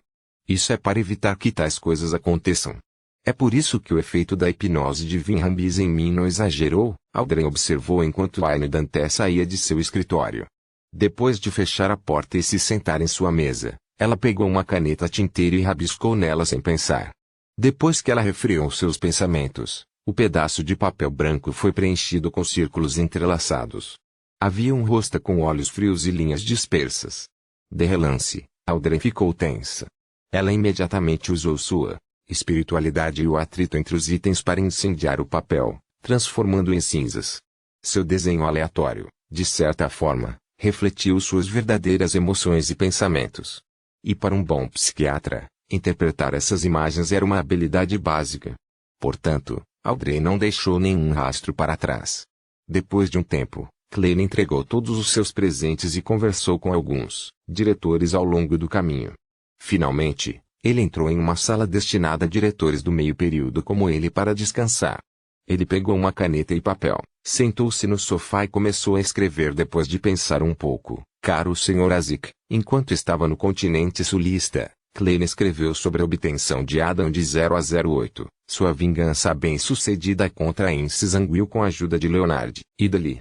Isso é para evitar que tais coisas aconteçam. É por isso que o efeito da hipnose de Vinhambis em mim não exagerou, Aldrin observou enquanto Wayne Dantes saía de seu escritório. Depois de fechar a porta e se sentar em sua mesa, ela pegou uma caneta tinteira e rabiscou nela sem pensar. Depois que ela refriou seus pensamentos, o pedaço de papel branco foi preenchido com círculos entrelaçados. Havia um rosto com olhos frios e linhas dispersas. De relance, Aldrin ficou tensa. Ela imediatamente usou sua espiritualidade e o atrito entre os itens para incendiar o papel, transformando-o em cinzas. Seu desenho aleatório, de certa forma, refletiu suas verdadeiras emoções e pensamentos. E para um bom psiquiatra, interpretar essas imagens era uma habilidade básica. Portanto, Aldrin não deixou nenhum rastro para trás. Depois de um tempo, Klein entregou todos os seus presentes e conversou com alguns diretores ao longo do caminho. Finalmente, ele entrou em uma sala destinada a diretores do meio período como ele para descansar. Ele pegou uma caneta e papel, sentou-se no sofá e começou a escrever depois de pensar um pouco. Caro Sr. Azik, enquanto estava no continente sulista, Klein escreveu sobre a obtenção de Adam de 0 a 08, sua vingança bem-sucedida contra Ince Zanguil com a ajuda de Leonard e Dali.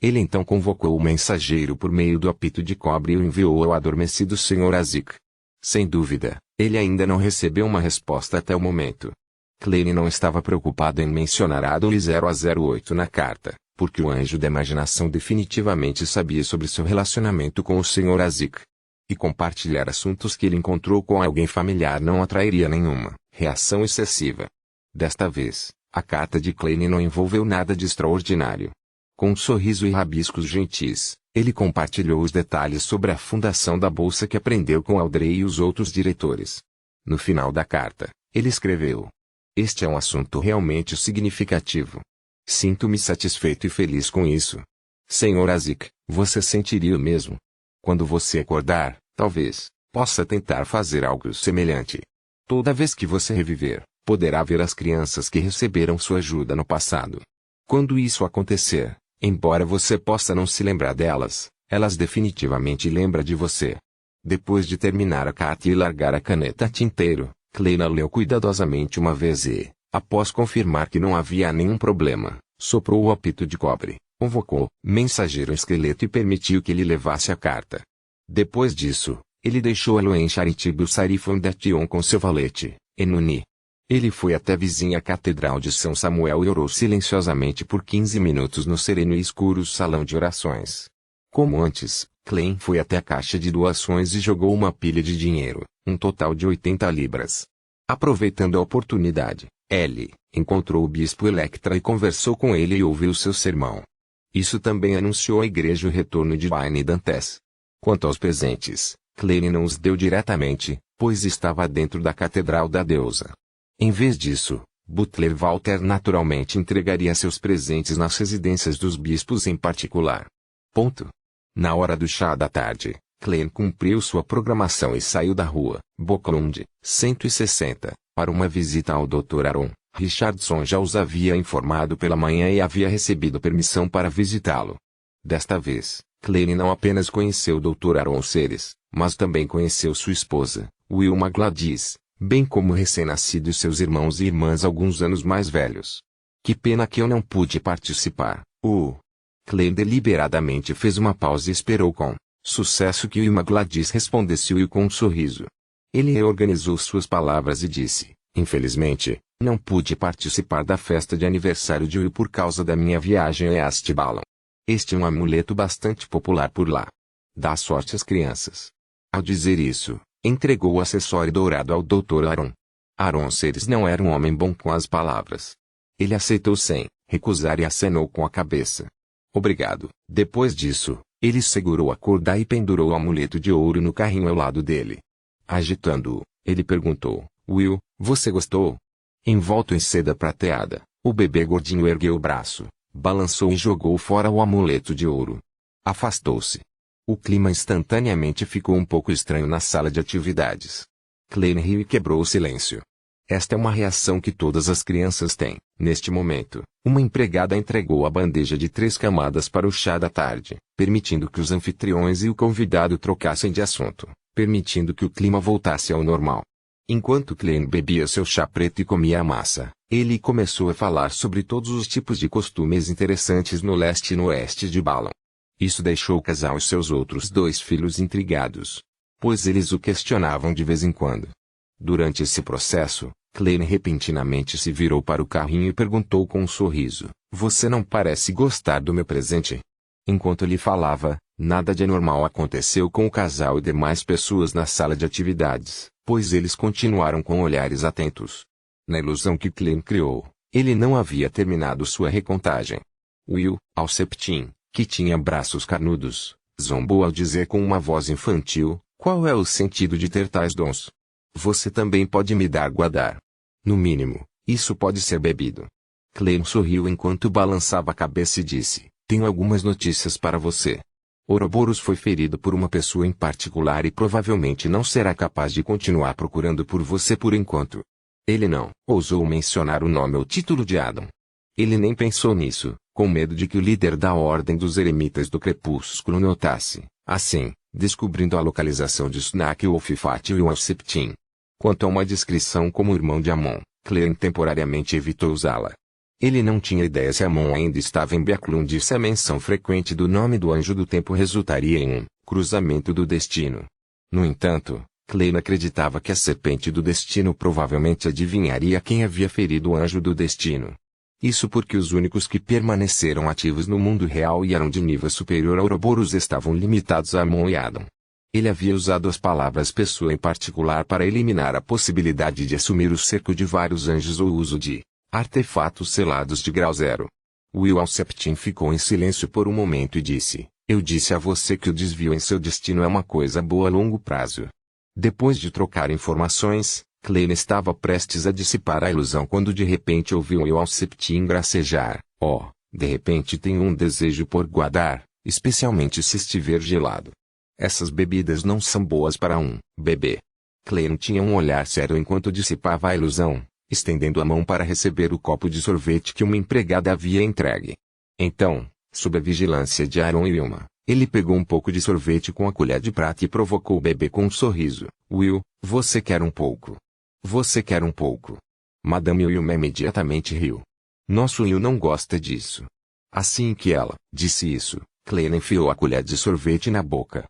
Ele então convocou o mensageiro por meio do apito de cobre e o enviou ao adormecido Sr. Azik. Sem dúvida, ele ainda não recebeu uma resposta até o momento. Klein não estava preocupado em mencionar Adam de 0 a 08 na carta, porque o anjo da imaginação definitivamente sabia sobre seu relacionamento com o Sr. Azik. E compartilhar assuntos que ele encontrou com alguém familiar não atrairia nenhuma reação excessiva. Desta vez, a carta de Klein não envolveu nada de extraordinário. Com um sorriso e rabiscos gentis, ele compartilhou os detalhes sobre a fundação da bolsa que aprendeu com Aldrin e os outros diretores. No final da carta, ele escreveu: "Este é um assunto realmente significativo. Sinto-me satisfeito e feliz com isso. Sr. Azik, você sentiria o mesmo? Quando você acordar, talvez, possa tentar fazer algo semelhante. Toda vez que você reviver, poderá ver as crianças que receberam sua ajuda no passado. Quando isso acontecer, embora você possa não se lembrar delas, elas definitivamente lembram de você." Depois de terminar a carta e largar a caneta tinteiro, Klein a leu cuidadosamente uma vez e, após confirmar que não havia nenhum problema, soprou o apito de cobre, convocou mensageiro esqueleto e permitiu que ele levasse a carta. Depois disso, ele deixou Eloen Charitable Sarifondation com seu valete, Enuni. Ele foi até a vizinha Catedral de São Samuel e orou silenciosamente por 15 minutos no sereno e escuro salão de orações. Como antes, Klein foi até a caixa de doações e jogou uma pilha de dinheiro, um total de 80 libras. Aproveitando a oportunidade, Ellie encontrou o bispo Electra e conversou com ele e ouviu seu sermão. Isso também anunciou à igreja o retorno de Wayne Dantes. Quanto aos presentes, Klein não os deu diretamente, pois estava dentro da Catedral da Deusa. Em vez disso, Butler Walter naturalmente entregaria seus presentes nas residências dos bispos em particular. Na hora do chá da tarde, Klein cumpriu sua programação e saiu da rua Boclund, 160, para uma visita ao Dr. Aaron. Richardson já os havia informado pela manhã e havia recebido permissão para visitá-lo. Desta vez, Klein não apenas conheceu o Dr. Aaron Ceres, mas também conheceu sua esposa, Wilma Gladys, bem como o recém-nascido e seus irmãos e irmãs alguns anos mais velhos. Que pena que eu não pude participar. Klein deliberadamente fez uma pausa e esperou com sucesso que Wilma Gladys respondesse Will com um sorriso. Ele reorganizou suas palavras e disse: "Infelizmente, não pude participar da festa de aniversário de Will por causa da minha viagem a Astbalon. Este é um amuleto bastante popular por lá. Dá sorte às crianças." Ao dizer isso, entregou o acessório dourado ao Dr. Aaron. Aaron Ceres não era um homem bom com as palavras. Ele aceitou sem recusar e acenou com a cabeça. "Obrigado." Depois disso, ele segurou a corda e pendurou o amuleto de ouro no carrinho ao lado dele. Agitando-o, ele perguntou: "Will, você gostou?" Envolto em seda prateada, o bebê gordinho ergueu o braço, balançou e jogou fora o amuleto de ouro. Afastou-se. O clima instantaneamente ficou um pouco estranho na sala de atividades. Klein riu e quebrou o silêncio. Esta é uma reação que todas as crianças têm. Neste momento, uma empregada entregou a bandeja de 3 camadas para o chá da tarde, permitindo que os anfitriões e o convidado trocassem de assunto, permitindo que o clima voltasse ao normal. Enquanto Klein bebia seu chá preto e comia a massa, ele começou a falar sobre todos os tipos de costumes interessantes no leste e no oeste de Balam. Isso deixou o casal e seus outros 2 filhos intrigados, pois eles o questionavam de vez em quando. Durante esse processo, Klein repentinamente se virou para o carrinho e perguntou com um sorriso: "Você não parece gostar do meu presente?" Enquanto ele falava, nada de anormal aconteceu com o casal e demais pessoas na sala de atividades, pois eles continuaram com olhares atentos. Na ilusão que Klein criou, ele não havia terminado sua recontagem. Will, ao septim, que tinha braços carnudos, zombou ao dizer com uma voz infantil: "Qual é o sentido de ter tais dons? Você também pode me dar guardar. No mínimo, isso pode ser bebido." Klein sorriu enquanto balançava a cabeça e disse: "Tenho algumas notícias para você. Ouroboros foi ferido por uma pessoa em particular e provavelmente não será capaz de continuar procurando por você por enquanto." Ele não ousou mencionar o nome ou título de Adam. Ele nem pensou nisso, com medo de que o líder da Ordem dos Eremitas do Crepúsculo notasse, assim, descobrindo a localização de Snack Wolfifat e o Septim. Quanto a uma descrição como irmão de Amon, Klein temporariamente evitou usá-la. Ele não tinha ideia se Amon ainda estava em Beaclund e se a menção frequente do nome do Anjo do Tempo resultaria em um cruzamento do destino. No entanto, Klein acreditava que a Serpente do Destino provavelmente adivinharia quem havia ferido o Anjo do Destino. Isso porque os únicos que permaneceram ativos no mundo real e eram de nível superior a Ouroboros estavam limitados a Amon e Adam. Ele havia usado as palavras pessoa em particular para eliminar a possibilidade de assumir o cerco de vários anjos ou o uso de artefatos selados de grau 0. Will Septim ficou em silêncio por um momento e disse: "Eu disse a você que o desvio em seu destino é uma coisa boa a longo prazo." Depois de trocar informações, Klein estava prestes a dissipar a ilusão quando de repente ouviu Will Septim gracejar: "Oh, de repente tenho um desejo por guardar, especialmente se estiver gelado. Essas bebidas não são boas para um bebê." Klein tinha um olhar sério enquanto dissipava a ilusão, estendendo a mão para receber o copo de sorvete que uma empregada havia entregue. Então, sob a vigilância de Aaron e Wilma, ele pegou um pouco de sorvete com a colher de prata e provocou o bebê com um sorriso: "Will, você quer um pouco? Você quer um pouco?" Madame Wilma imediatamente riu. "Nosso Will não gosta disso." Assim que ela disse isso, Klein enfiou a colher de sorvete na boca.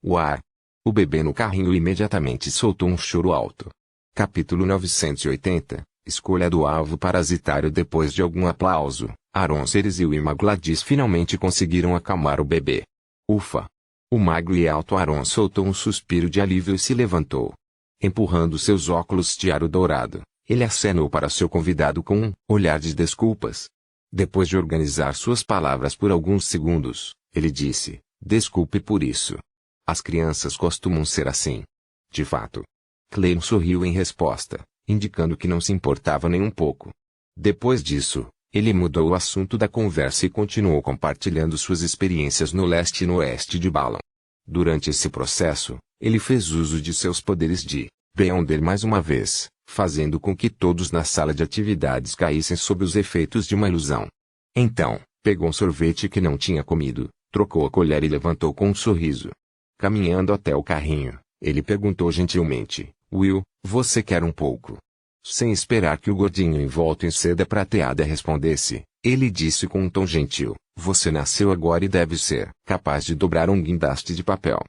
Uar! O bebê no carrinho imediatamente soltou um choro alto. Capítulo 980, Escolha do alvo parasitário. Depois de algum aplauso, Aaron Ceres e Wilma Gladys finalmente conseguiram acalmar o bebê. Ufa! O magro e alto Aaron soltou um suspiro de alívio e se levantou. Empurrando seus óculos de aro dourado, ele acenou para seu convidado com um olhar de desculpas. Depois de organizar suas palavras por alguns segundos, ele disse: "Desculpe por isso. As crianças costumam ser assim." De fato. Klein sorriu em resposta, indicando que não se importava nem um pouco. Depois disso, ele mudou o assunto da conversa e continuou compartilhando suas experiências no leste e no oeste de Balam. Durante esse processo, ele fez uso de seus poderes de Beyonder mais uma vez, fazendo com que todos na sala de atividades caíssem sob os efeitos de uma ilusão. Então, pegou um sorvete que não tinha comido, trocou a colher e levantou com um sorriso. Caminhando até o carrinho, ele perguntou gentilmente: "Will, você quer um pouco?" Sem esperar que o gordinho envolto em seda prateada respondesse, ele disse com um tom gentil: "Você nasceu agora e deve ser capaz de dobrar um guindaste de papel.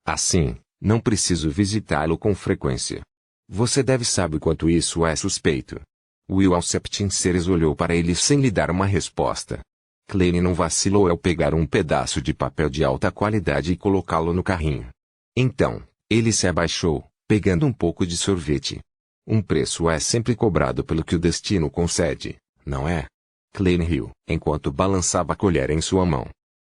Assim, não preciso visitá-lo com frequência. Você deve saber quanto isso é suspeito." Will Septim Ceres olhou para ele sem lhe dar uma resposta. Klein não vacilou ao pegar um pedaço de papel de alta qualidade e colocá-lo no carrinho. Então, ele se abaixou, pegando um pouco de sorvete. "Um preço é sempre cobrado pelo que o destino concede, não é?" Klein riu, enquanto balançava a colher em sua mão.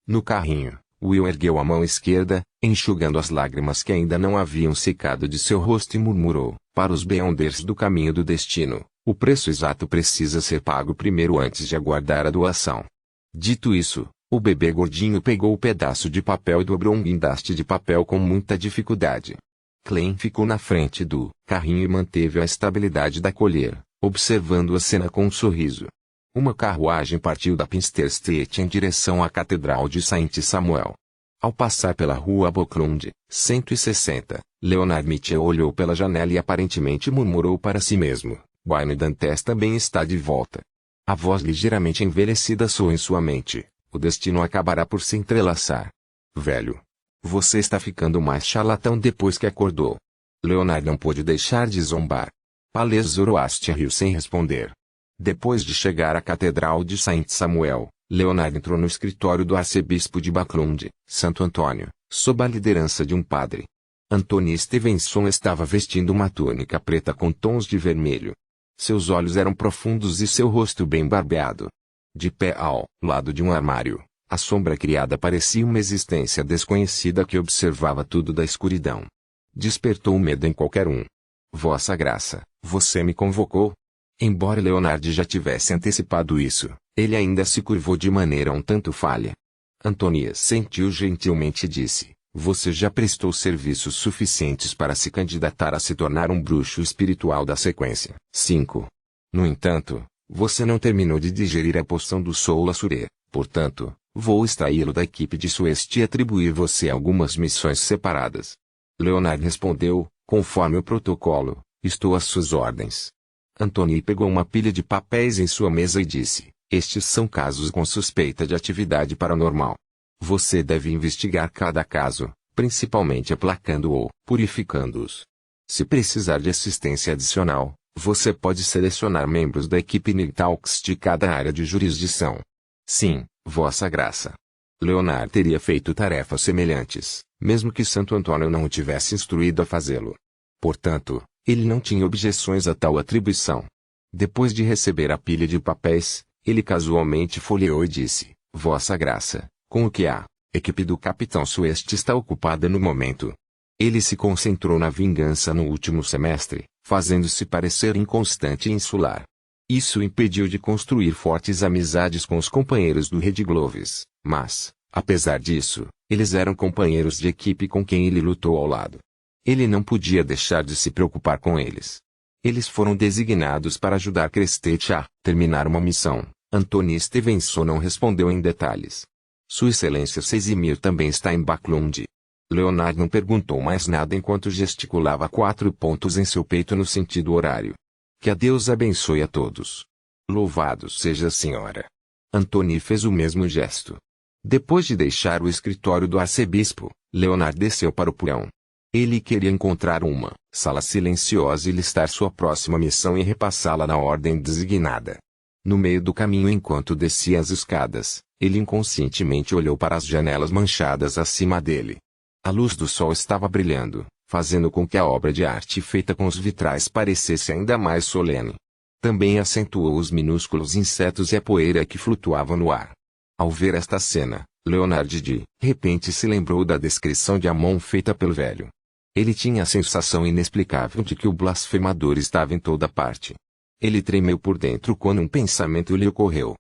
No carrinho, Will ergueu a mão esquerda, enxugando as lágrimas que ainda não haviam secado de seu rosto e murmurou: "Para os Beyonders do caminho do destino, o preço exato precisa ser pago primeiro antes de aguardar a doação." Dito isso, o bebê gordinho pegou o pedaço de papel e dobrou um guindaste de papel com muita dificuldade. Klein ficou na frente do carrinho e manteve a estabilidade da colher, observando a cena com um sorriso. Uma carruagem partiu da Pinster Street em direção à Catedral de Saint Samuel. Ao passar pela rua Boklund, 160, Leonard Mitchell olhou pela janela e aparentemente murmurou para si mesmo, Wayne Dantes também está de volta. A voz ligeiramente envelhecida soou em sua mente, o destino acabará por se entrelaçar. Velho. Você está ficando mais charlatão depois que acordou. Leonard não pôde deixar de zombar. Palais Zoroaster riu sem responder. Depois de chegar à Catedral de Saint Samuel, Leonard entrou no escritório do arcebispo de Backlund, Santo Antônio, sob a liderança de um padre. Anthony Stevenson estava vestindo uma túnica preta com tons de vermelho. Seus olhos eram profundos e seu rosto bem barbeado. De pé ao lado de um armário, a sombra criada parecia uma existência desconhecida que observava tudo da escuridão. Despertou medo em qualquer um. Vossa Graça, você me convocou? Embora Leonard já tivesse antecipado isso, ele ainda se curvou de maneira um tanto falha. Antonias sentiu gentilmente e disse, você já prestou serviços suficientes para se candidatar a se tornar um bruxo espiritual da sequência 5. No entanto, você não terminou de digerir a poção do Soul Assuré, portanto, vou extraí-lo da equipe de Sueste e atribuir você algumas missões separadas. Leonard respondeu, conforme o protocolo, estou às suas ordens. Anthony pegou uma pilha de papéis em sua mesa e disse, estes são casos com suspeita de atividade paranormal. Você deve investigar cada caso, principalmente aplacando ou purificando-os. Se precisar de assistência adicional, você pode selecionar membros da equipe Nigtalks de cada área de jurisdição. Sim, Vossa Graça. Leonard teria feito tarefas semelhantes, mesmo que Santo Antônio não o tivesse instruído a fazê-lo. Portanto, ele não tinha objeções a tal atribuição. Depois de receber a pilha de papéis, ele casualmente folheou e disse, Vossa Graça, com o que a equipe do Capitão Sueste está ocupada no momento. Ele se concentrou na vingança no último semestre, fazendo-se parecer inconstante e insular. Isso o impediu de construir fortes amizades com os companheiros do Red Gloves, mas, apesar disso, eles eram companheiros de equipe com quem ele lutou ao lado. Ele não podia deixar de se preocupar com eles. Eles foram designados para ajudar Crestet a terminar uma missão. Anthony Stevenson não respondeu em detalhes. Sua Excelência Seisimir também está em Backlund. Leonard não perguntou mais nada enquanto gesticulava 4 pontos em seu peito no sentido horário. Que a Deus abençoe a todos. Louvado seja a Senhora. Anthony fez o mesmo gesto. Depois de deixar o escritório do arcebispo, Leonard desceu para o porão. Ele queria encontrar uma sala silenciosa e listar sua próxima missão e repassá-la na ordem designada. No meio do caminho enquanto descia as escadas, ele inconscientemente olhou para as janelas manchadas acima dele. A luz do sol estava brilhando, fazendo com que a obra de arte feita com os vitrais parecesse ainda mais solene. Também acentuou os minúsculos insetos e a poeira que flutuavam no ar. Ao ver esta cena, Leonard de repente se lembrou da descrição de Amon feita pelo velho. Ele tinha a sensação inexplicável de que o blasfemador estava em toda parte. Ele tremeu por dentro quando um pensamento lhe ocorreu.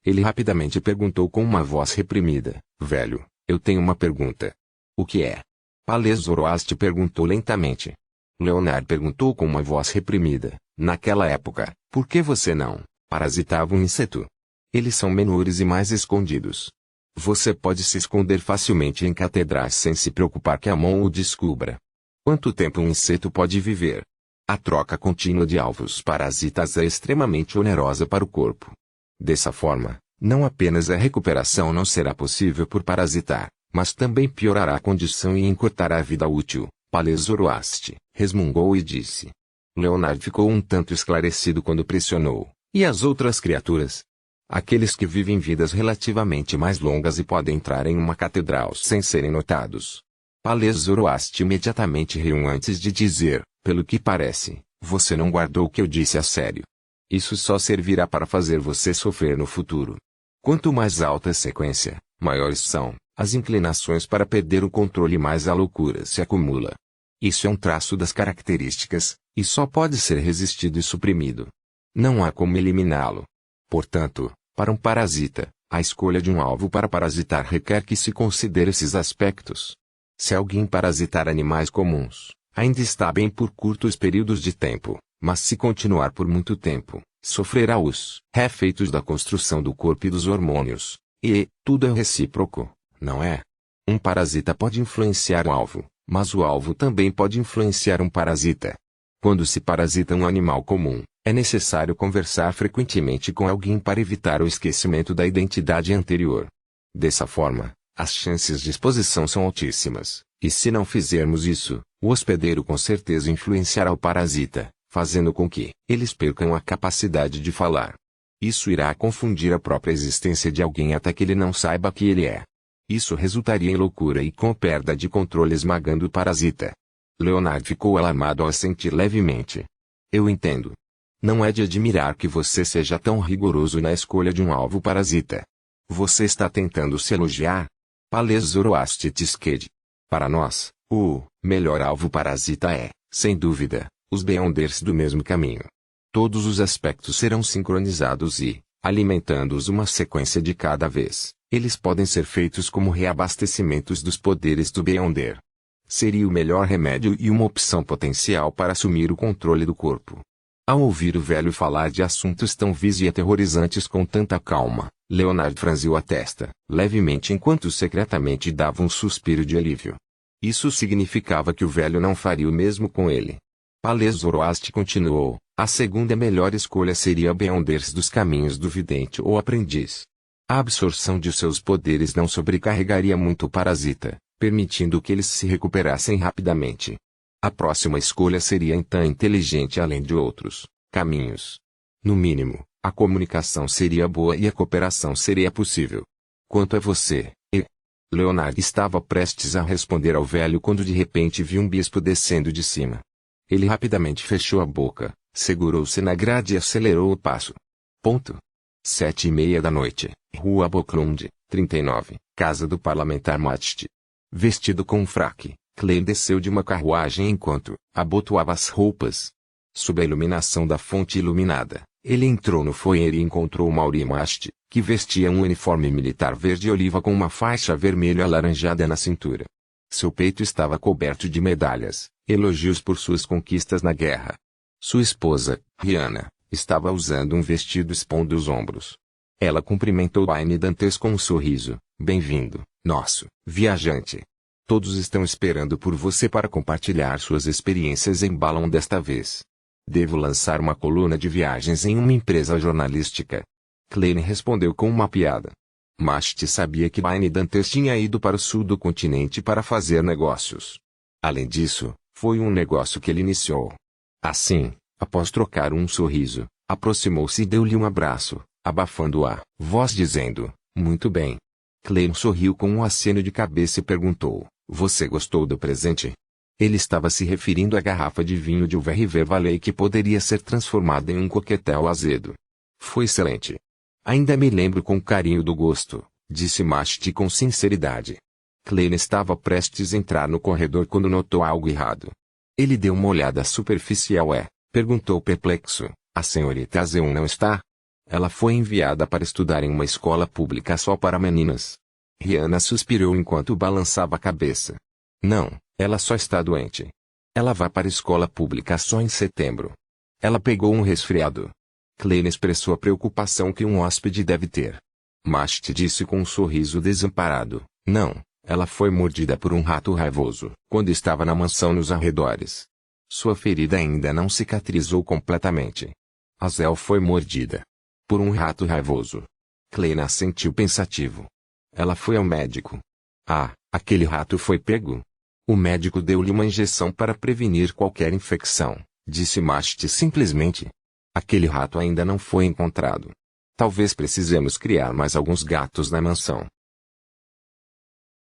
Ele rapidamente perguntou com uma voz reprimida, velho, eu tenho uma pergunta. O que é? Palais Zoroaster perguntou lentamente. Leonard perguntou com uma voz reprimida, naquela época, por que você não parasitava um inseto? Eles são menores e mais escondidos. Você pode se esconder facilmente em catedrais sem se preocupar que Amon o descubra. Quanto tempo um inseto pode viver? A troca contínua de alvos parasitas é extremamente onerosa para o corpo. Dessa forma, não apenas a recuperação não será possível por parasitar, mas também piorará a condição e encurtará a vida útil. Palais Zoroaster resmungou e disse. Leonard ficou um tanto esclarecido quando pressionou. E as outras criaturas? Aqueles que vivem vidas relativamente mais longas e podem entrar em uma catedral sem serem notados. Palais Zoroaster imediatamente riu antes de dizer, pelo que parece, você não guardou o que eu disse a sério. Isso só servirá para fazer você sofrer no futuro. Quanto mais alta a sequência, maiores são as inclinações para perder o controle e mais a loucura se acumula. Isso é um traço das características, e só pode ser resistido e suprimido. Não há como eliminá-lo. Portanto, para um parasita, a escolha de um alvo para parasitar requer que se considere esses aspectos. Se alguém parasitar animais comuns, Ainda está bem por curtos períodos de tempo, mas se continuar por muito tempo, sofrerá os efeitos da construção do corpo e dos hormônios. E, tudo é recíproco, não é? Um parasita pode influenciar o alvo, mas o alvo também pode influenciar um parasita. Quando se parasita um animal comum, é necessário conversar frequentemente com alguém para evitar o esquecimento da identidade anterior. Dessa forma, as chances de exposição são altíssimas, e se não fizermos isso, o hospedeiro com certeza influenciará o parasita, fazendo com que eles percam a capacidade de falar. Isso irá confundir a própria existência de alguém até que ele não saiba que ele é. Isso resultaria em loucura e com perda de controle esmagando o parasita. Leonard ficou alarmado ao sentir levemente. Eu entendo. Não é de admirar que você seja tão rigoroso na escolha de um alvo parasita. Você está tentando se elogiar? Pales Zoroastritisqued. Para nós, o melhor alvo parasita é, sem dúvida, os Beyonders do mesmo caminho. Todos os aspectos serão sincronizados e, alimentando-os uma sequência de cada vez, eles podem ser feitos como reabastecimentos dos poderes do Beyonder. Seria o melhor remédio e uma opção potencial para assumir o controle do corpo. Ao ouvir o velho falar de assuntos tão vis e aterrorizantes com tanta calma, Leonard franziu a testa, levemente enquanto secretamente dava um suspiro de alívio. Isso significava que o velho não faria o mesmo com ele. Pales Zoroastri continuou, a segunda melhor escolha seria Beyonders dos caminhos do vidente ou aprendiz. A absorção de seus poderes não sobrecarregaria muito o parasita, permitindo que eles se recuperassem rapidamente. A próxima escolha seria então inteligente além de outros caminhos. No mínimo, a comunicação seria boa e a cooperação seria possível. Quanto a você, Leonard estava prestes a responder ao velho quando de repente viu um bispo descendo de cima. Ele rapidamente fechou a boca, segurou-se na grade e acelerou o passo. 7:30 da noite, Rua Boklund, 39, casa do parlamentar Matst. Vestido com um fraque, Clay desceu de uma carruagem enquanto abotoava as roupas. Sob a iluminação da fonte iluminada, ele entrou no foyer e encontrou Maury Matst, que vestia um uniforme militar verde-oliva com uma faixa vermelha alaranjada na cintura. Seu peito estava coberto de medalhas, elogios por suas conquistas na guerra. Sua esposa, Rihanna, estava usando um vestido expondo os ombros. Ela cumprimentou Aine Dantes com um sorriso. Bem-vindo, nosso viajante. Todos estão esperando por você para compartilhar suas experiências em Balão desta vez. Devo lançar uma coluna de viagens em uma empresa jornalística. Klein respondeu com uma piada. Matst sabia que Aine Dantes tinha ido para o sul do continente para fazer negócios. Além disso, foi um negócio que ele iniciou. Assim, após trocar um sorriso, aproximou-se e deu-lhe um abraço, abafando a voz dizendo, muito bem. Klein sorriu com um aceno de cabeça e perguntou, você gostou do presente? Ele estava se referindo à garrafa de vinho de Uva River Valley que poderia ser transformada em um coquetel azedo. Foi excelente. Ainda me lembro com carinho do gosto, disse Matst com sinceridade. Klein estava prestes a entrar no corredor quando notou algo errado. Ele deu uma olhada superficial perguntou perplexo, a senhorita Azeon não está? Ela foi enviada para estudar em uma escola pública só para meninas. Rihanna suspirou enquanto balançava a cabeça. Não, ela só está doente. Ela vai para a escola pública só em setembro. Ela pegou um resfriado. Klein expressou a preocupação que um hóspede deve ter. Matst disse com um sorriso desamparado, não, ela foi mordida por um rato raivoso, quando estava na mansão nos arredores. Sua ferida ainda não cicatrizou completamente. Azel foi mordida por um rato raivoso. Klein assentiu pensativo. Ela foi ao médico. Ah, aquele rato foi pego? O médico deu-lhe uma injeção para prevenir qualquer infecção, disse Matst simplesmente. Aquele rato ainda não foi encontrado. Talvez precisemos criar mais alguns gatos na mansão.